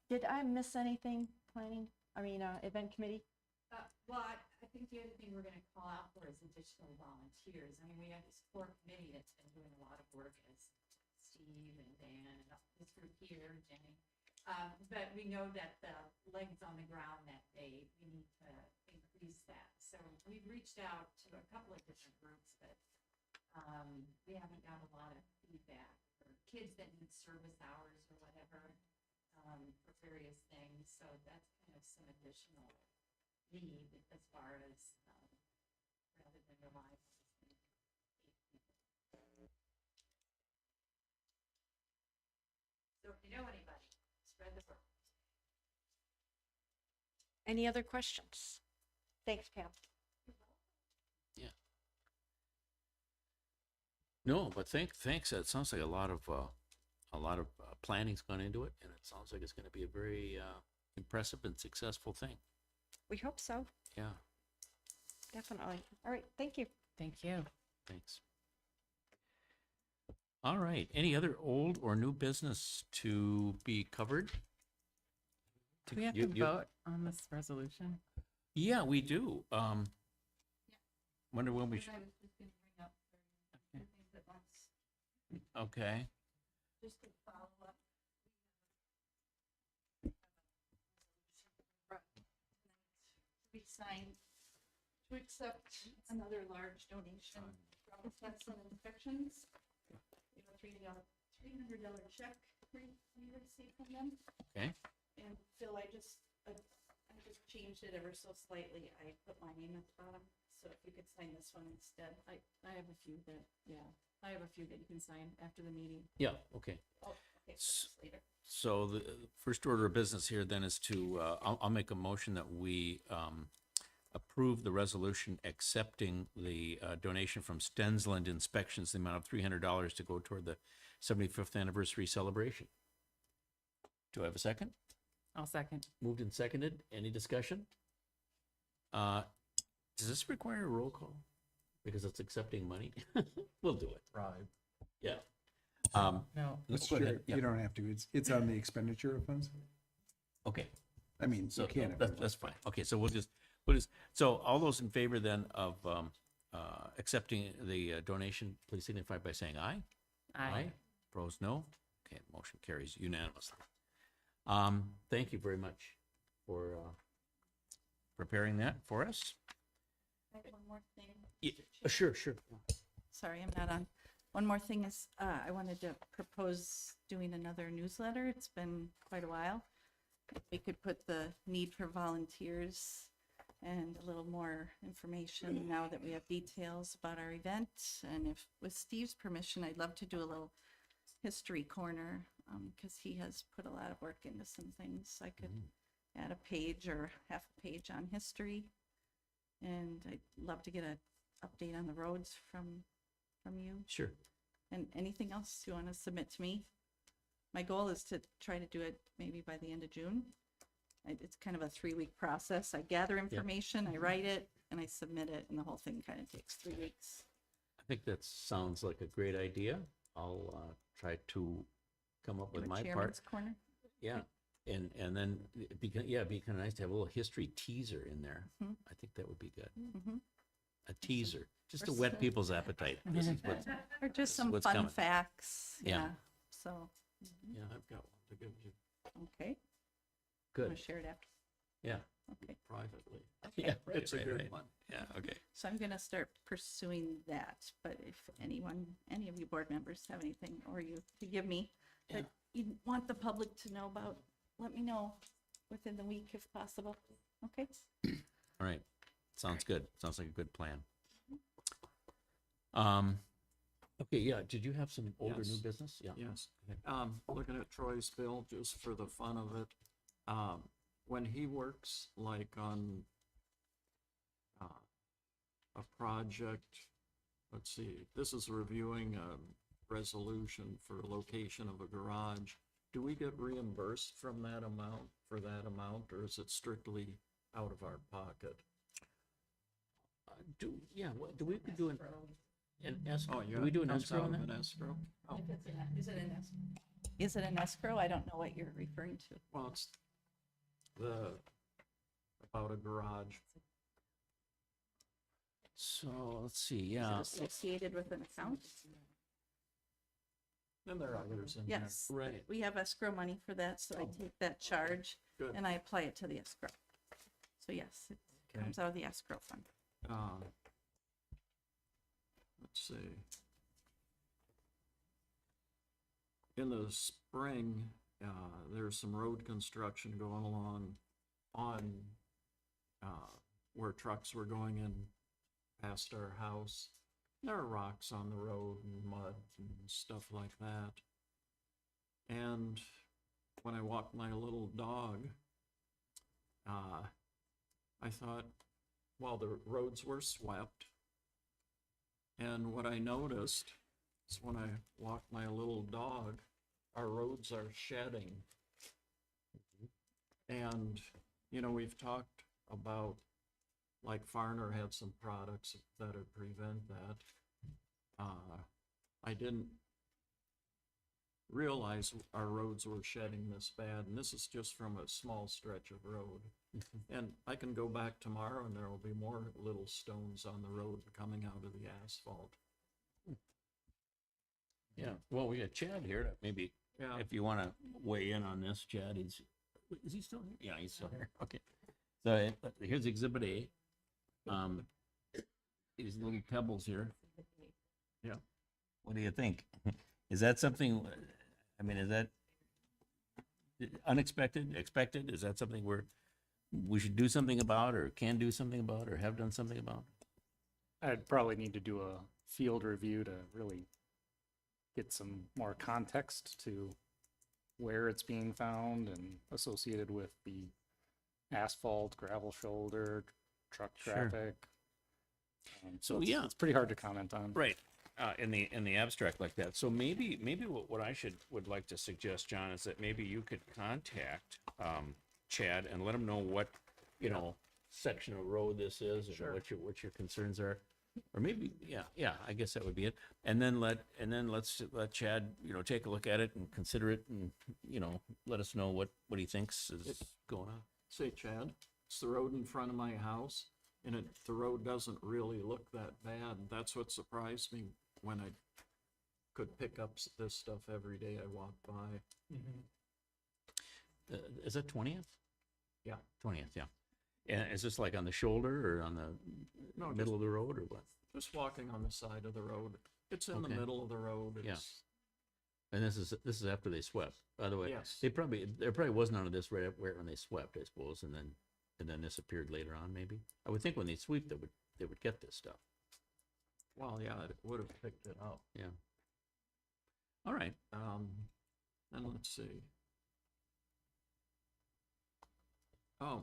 Speaker 12: Did I miss anything, planning? Event committee?
Speaker 5: Well, I think the other thing we're gonna call out for is additional volunteers. I mean, we have this core committee that's been doing a lot of work, as Steve and Dan and this group here, Jenny. But we know that the legs on the ground that day, we need to increase that. So we've reached out to a couple of different groups, but we haven't got a lot of feedback for kids that need service hours or whatever, for various things. So that's kind of some additional need as far as, rather than rely on just 8 people. So if you know anybody, spread the word.
Speaker 12: Any other questions? Thanks, Pam.
Speaker 1: Yeah. No, but thanks. It sounds like a lot of planning's gone into it, and it sounds like it's going to be a very impressive and successful thing.
Speaker 12: We hope so,
Speaker 1: Yeah.
Speaker 12: definitely. All right, thank you.
Speaker 2: Thank you.
Speaker 1: Thanks. All right. Any other old or new business to be covered?
Speaker 2: Do we have
Speaker 1: You-
Speaker 2: to
Speaker 1: you-
Speaker 2: vote on this resolution?
Speaker 1: Yeah, we do. Wonder when we should.
Speaker 5: I was just gonna bring up the things that once,
Speaker 1: Okay.
Speaker 5: just to follow up. We signed to accept another large donation from Stetson Inspections. We have a $300 check we received from them.
Speaker 1: Okay.
Speaker 5: And Phil, I just changed it ever so slightly. I put my name at the bottom, so if you could sign this one instead.
Speaker 2: I have a few that, I have a few that you can sign after the meeting.
Speaker 1: Yeah. Okay.
Speaker 5: Oh, okay, so that's later.
Speaker 1: So the first order of business here then is to, I'll make a motion that we approve the resolution accepting the donation from Stensland Inspections, the amount of $300 to go toward the 75th anniversary celebration. Do I have a second?
Speaker 2: I'll second.
Speaker 1: Moved and seconded. Any discussion? Does this require a roll call? Because it's accepting money? We'll do it.
Speaker 4: Bribe.
Speaker 1: Yeah.
Speaker 2: No.
Speaker 1: Let's
Speaker 9: But
Speaker 1: go ahead.
Speaker 9: you don't have to. It's on the expenditure of funds.
Speaker 1: Okay.
Speaker 9: I mean,
Speaker 1: So
Speaker 9: you can't. if you
Speaker 1: that's,
Speaker 9: want.
Speaker 1: that's fine. Okay, so we'll just, so all those in favor then of accepting the donation, please signify by saying aye. Opposed, no. Okay, motion carries unanimously. Thank you very much for preparing that for us.
Speaker 5: I have one more thing.
Speaker 1: Yeah, sure.
Speaker 5: Sorry, I'm not on. One more thing is, I wanted to propose doing another newsletter. It's been quite a while. If we could put the need for volunteers and a little more information now that we have details about our event. And if, with Steve's permission, I'd love to do a little history corner, because he has put a lot of work into some things. I could add a page or half a page on history. And I'd love to get an update on the roads from you.
Speaker 1: Sure.
Speaker 5: And anything else you want to submit to me? My goal is to try to do it maybe by the end of June. It's kind of a 3-week process. I gather information, I write it, and I submit it, and the whole thing kind of takes 3 weeks.
Speaker 1: I think that sounds like a great idea. I'll try to come up with
Speaker 5: Do a
Speaker 1: my part.
Speaker 5: chairman's corner.
Speaker 1: Yeah, and then it'd be kind of nice to have a little history teaser in there.
Speaker 5: Mhm.
Speaker 1: I think that would be good.
Speaker 5: Mhm.
Speaker 1: A teaser, just to
Speaker 5: Or
Speaker 1: wet
Speaker 5: some-
Speaker 1: people's appetite. This is what's,
Speaker 5: Or just some
Speaker 1: what's
Speaker 5: fun
Speaker 1: coming.
Speaker 5: facts.
Speaker 1: Yeah.
Speaker 5: Yeah. So,
Speaker 1: yeah, I've got one to give you.
Speaker 5: okay. I'm
Speaker 1: Good.
Speaker 5: gonna share it after.
Speaker 1: Yeah,
Speaker 5: Okay.
Speaker 1: privately.
Speaker 5: Okay.
Speaker 1: Yeah,
Speaker 4: It's a good
Speaker 1: right.
Speaker 4: one.
Speaker 1: Yeah, okay.
Speaker 5: So I'm gonna start pursuing that, but if any of you board members have anything, or you could give me that you want the public to know about, let me know within the week if possible, okay?
Speaker 1: All right, sounds good. Sounds like a good plan. Okay, yeah, did you have some older new
Speaker 4: Yes.
Speaker 1: business? Yeah.
Speaker 4: Yes.
Speaker 1: Okay.
Speaker 4: Looking at Troy's bill, just for the fun of it, when he works like on a project, let's see, this is reviewing a resolution for location of a garage. Do we get reimbursed from that amount, for that amount, or is it strictly out of our pocket?
Speaker 1: Do we do an escrow?
Speaker 4: Oh,
Speaker 1: Do we do an
Speaker 4: comes
Speaker 1: escrow
Speaker 4: out
Speaker 1: on
Speaker 4: of
Speaker 1: that?
Speaker 4: an escrow? Oh,
Speaker 14: Is it an escrow? I don't know what you're referring to.
Speaker 4: well, it's about a garage.
Speaker 1: So, let's see,
Speaker 14: Is
Speaker 1: yeah.
Speaker 14: it associated with an account?
Speaker 4: And there are others in there.
Speaker 14: Yes.
Speaker 1: Right.
Speaker 14: We have escrow money for that, so I take that charge
Speaker 4: Good.
Speaker 14: and I apply it to the escrow. So yes, it
Speaker 4: Okay.
Speaker 14: comes out of the escrow fund.
Speaker 4: Let's see. In the spring, there's some road construction going along on, where trucks were going in past our house. There are rocks on the road and mud and stuff like that. And when I walked my little dog, I thought, well, the roads were swept. And what I noticed is when I walk my little dog, our roads are shedding. And, you know, we've talked about, like Farner had some products that would prevent that. I didn't realize our roads were shedding this bad, and this is just from a small stretch of road. And I can go back tomorrow and there will be more little stones on the road coming out of the asphalt.
Speaker 1: Yeah, well, we got Chad here, that maybe,
Speaker 4: Yeah.
Speaker 1: if you want to weigh in on this, Chad, is he still here? Yeah, he's still here, okay. So here's Exhibit A. These little pebbles here.
Speaker 4: Yeah.
Speaker 1: What do you think? Is that something, I mean, is that unexpected, expected? Is that something we should do something about, or can do something about, or have done something about?
Speaker 8: I'd probably need to do a field review to really get some more context to where it's being found and associated with the asphalt, gravel shoulder, truck
Speaker 1: Sure.
Speaker 8: traffic.
Speaker 1: So,
Speaker 8: it's-
Speaker 1: yeah.
Speaker 8: It's pretty hard to comment on.
Speaker 1: Right, in the abstract like that. So maybe what I would like to suggest, John, is that maybe you could contact Chad and let him know what, section of road this is, and
Speaker 4: Sure.
Speaker 1: what your concerns are. Or maybe, yeah, I guess that would be it. And then let's let Chad, take a look at it and consider it, and, let us know what he thinks is going on.
Speaker 4: Say, Chad, it's the road in front of my house, and the road doesn't really look that bad. That's what surprised me when I could pick up this stuff every day I walked by.
Speaker 1: Is that 20th?
Speaker 4: Yeah.
Speaker 1: 20th, yeah. And is this like on the shoulder or on the
Speaker 4: No,
Speaker 1: middle of the road, or what?
Speaker 4: Just walking on the side of the road. It's in the
Speaker 1: Okay.
Speaker 4: middle of the road.
Speaker 1: Yeah.
Speaker 4: It's,
Speaker 1: And this is after they swept. By the way,
Speaker 4: Yes.
Speaker 1: there probably was none of this right when they swept, I suppose, and then this appeared later on, maybe. I would think when they sweep, they would get this stuff.
Speaker 4: well, yeah, it would have picked it up.
Speaker 1: Yeah. All right.
Speaker 4: And let's see. Oh,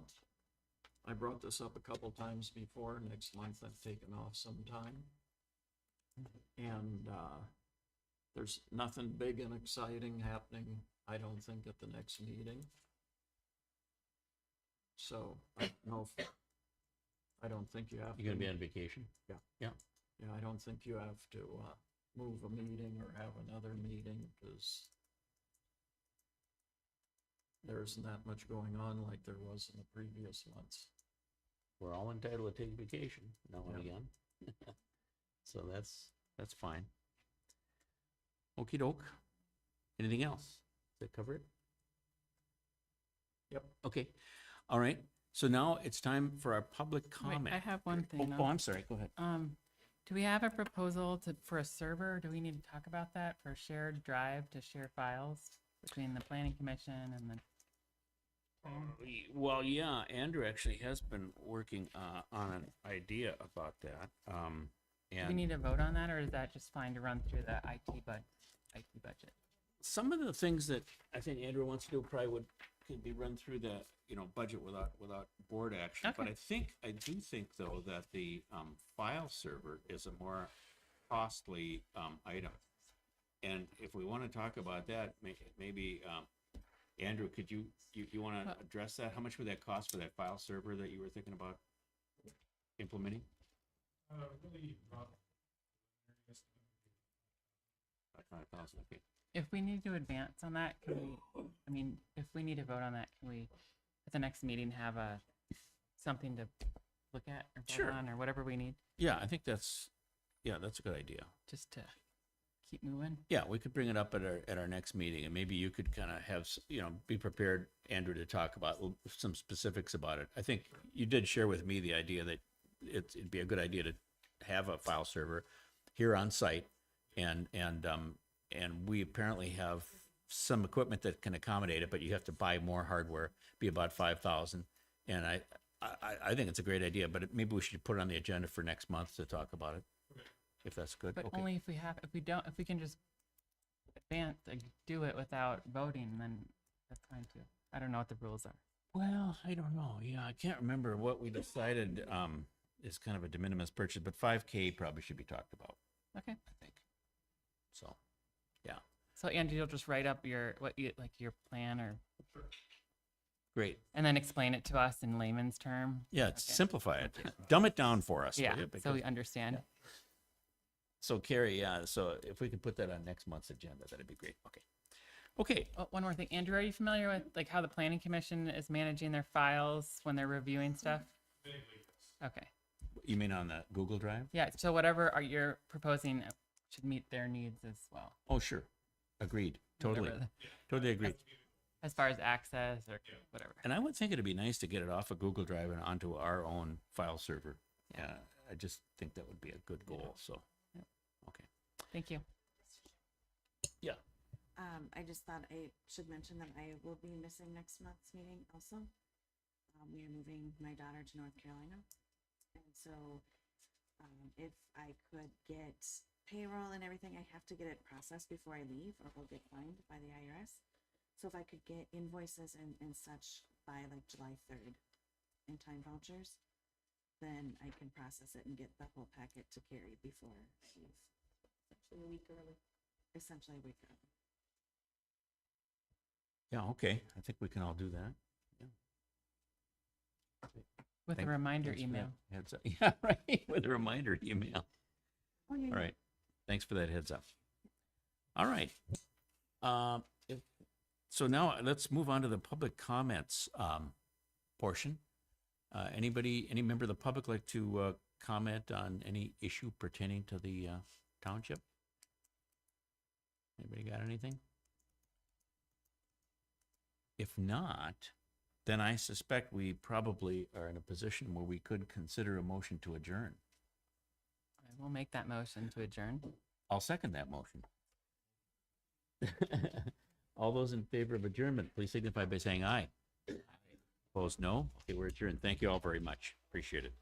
Speaker 4: I brought this up a couple times before. Next month I've taken off some time. And, there's nothing big and exciting happening, I don't think, at the next meeting. So, I don't know if, I don't think you have to.
Speaker 1: You're gonna be on vacation?
Speaker 4: Yeah.
Speaker 1: Yeah.
Speaker 4: Yeah, I don't think you have to, move a meeting or have another meeting, because there isn't that much going on like there was in the previous months.
Speaker 1: We're all entitled to take vacation now and
Speaker 4: Yeah.
Speaker 1: again. So that's fine. Okey doke. Anything else? Does that cover it?
Speaker 4: Yep.
Speaker 1: Okay. All right. So now it's time for our public
Speaker 2: Wait,
Speaker 1: comment.
Speaker 2: I have one thing.
Speaker 1: Oh,
Speaker 2: though.
Speaker 1: I'm sorry. Go ahead.
Speaker 2: Do we have a proposal for a server? Do we need to talk about that for shared drive to share files between the planning commission and the?
Speaker 1: Well, yeah, Andrew actually has been working on an idea about that.
Speaker 2: Do we
Speaker 1: And
Speaker 2: need to vote on that, or is that just fine to run through the IT budget?
Speaker 1: some of the things that I think Andrew wants to do probably could be run through the, budget without board action. But
Speaker 2: Okay.
Speaker 1: I do think though that the, file server is a more costly, item. And if we want to talk about that, maybe, Andrew, could you want to address that? How much would that cost for that file server that you were thinking about implementing? About 5,000, okay.
Speaker 2: If we need to advance on that, can we, I mean, if we need to vote on that, can we, at the next meeting, have something to look at or
Speaker 1: Sure.
Speaker 2: vote on, or whatever we need,
Speaker 1: Yeah, I think that's a good idea.
Speaker 2: just to keep moving?
Speaker 1: Yeah, we could bring it up at our next meeting, and maybe you could kind of have, be prepared, Andrew, to talk about some specifics about it. I think you did share with me the idea that it'd be a good idea to have a file server here on site, and we apparently have some equipment that can accommodate it, but you have to buy more hardware, be about 5,000. And I think it's a great idea, but maybe we should put it on the agenda for next month to talk about it, if that's good.
Speaker 2: But
Speaker 1: Okay.
Speaker 2: only if we can just advance, like, do it without voting, then that's fine too. I don't know what the rules are.
Speaker 1: Well, I don't know. Yeah, I can't remember what we decided is kind of a de minimis purchase, but 5K probably should be talked about,
Speaker 2: Okay.
Speaker 1: I think. So, yeah,
Speaker 2: So Andy, you'll just write up your plan, or,
Speaker 1: great.
Speaker 2: and then explain it to us in layman's term?
Speaker 1: Yeah,
Speaker 2: Okay.
Speaker 1: simplify it. Dumb it down for us. will
Speaker 2: Yeah,
Speaker 1: you?
Speaker 2: so
Speaker 1: Because-
Speaker 2: we understand.
Speaker 1: So Carrie, yeah, so if we could put that on next month's agenda, that'd be great. Okay. Okay,
Speaker 2: Oh, one more thing. Andrew, are you familiar with like how the planning commission is managing their files when they're reviewing stuff? Okay.
Speaker 1: you mean on the Google Drive?
Speaker 2: Yeah, so whatever you're proposing should meet their needs as well.
Speaker 1: Oh, sure. Agreed. Totally.
Speaker 2: Whatever
Speaker 1: Totally agreed.
Speaker 2: As far as access or whatever.
Speaker 1: And I would think it'd be nice to get it off of Google Drive and onto our own file server. Yeah, I just think that would be a good goal, so.
Speaker 2: Yep.
Speaker 1: Okay.
Speaker 2: Thank you.
Speaker 1: Yeah.
Speaker 3: I just thought I should mention that I will be missing next month's meeting also. We are moving my daughter to North Carolina. And so, if I could get payroll and everything, I have to get it processed before I leave or we'll get fined by the IRS. So if I could get invoices and such by like July 3rd in time vouchers, then I can process it and get the whole packet to Carrie before I leave. Essentially a week early. Essentially a week early.
Speaker 1: Yeah, okay. I think we can all do that. Yeah.
Speaker 2: With
Speaker 1: Thank-
Speaker 2: a reminder
Speaker 1: thanks for that
Speaker 2: email.
Speaker 1: heads up. Yeah, right. With a reminder email.
Speaker 3: Oh, yeah,
Speaker 1: All right. Thanks for that heads up. All right. So now let's move on to the public comments portion. Any member of the public like to comment on any issue pertaining to the township? Anybody got anything? If not, then I suspect we probably are in a position where we could consider a motion to adjourn.
Speaker 2: I will make that motion to adjourn.
Speaker 1: I'll second that motion. All those in favor of adjournment, please signify by saying aye. Opposed, no? Okay, we're adjourned. Thank you all very much. Appreciate it.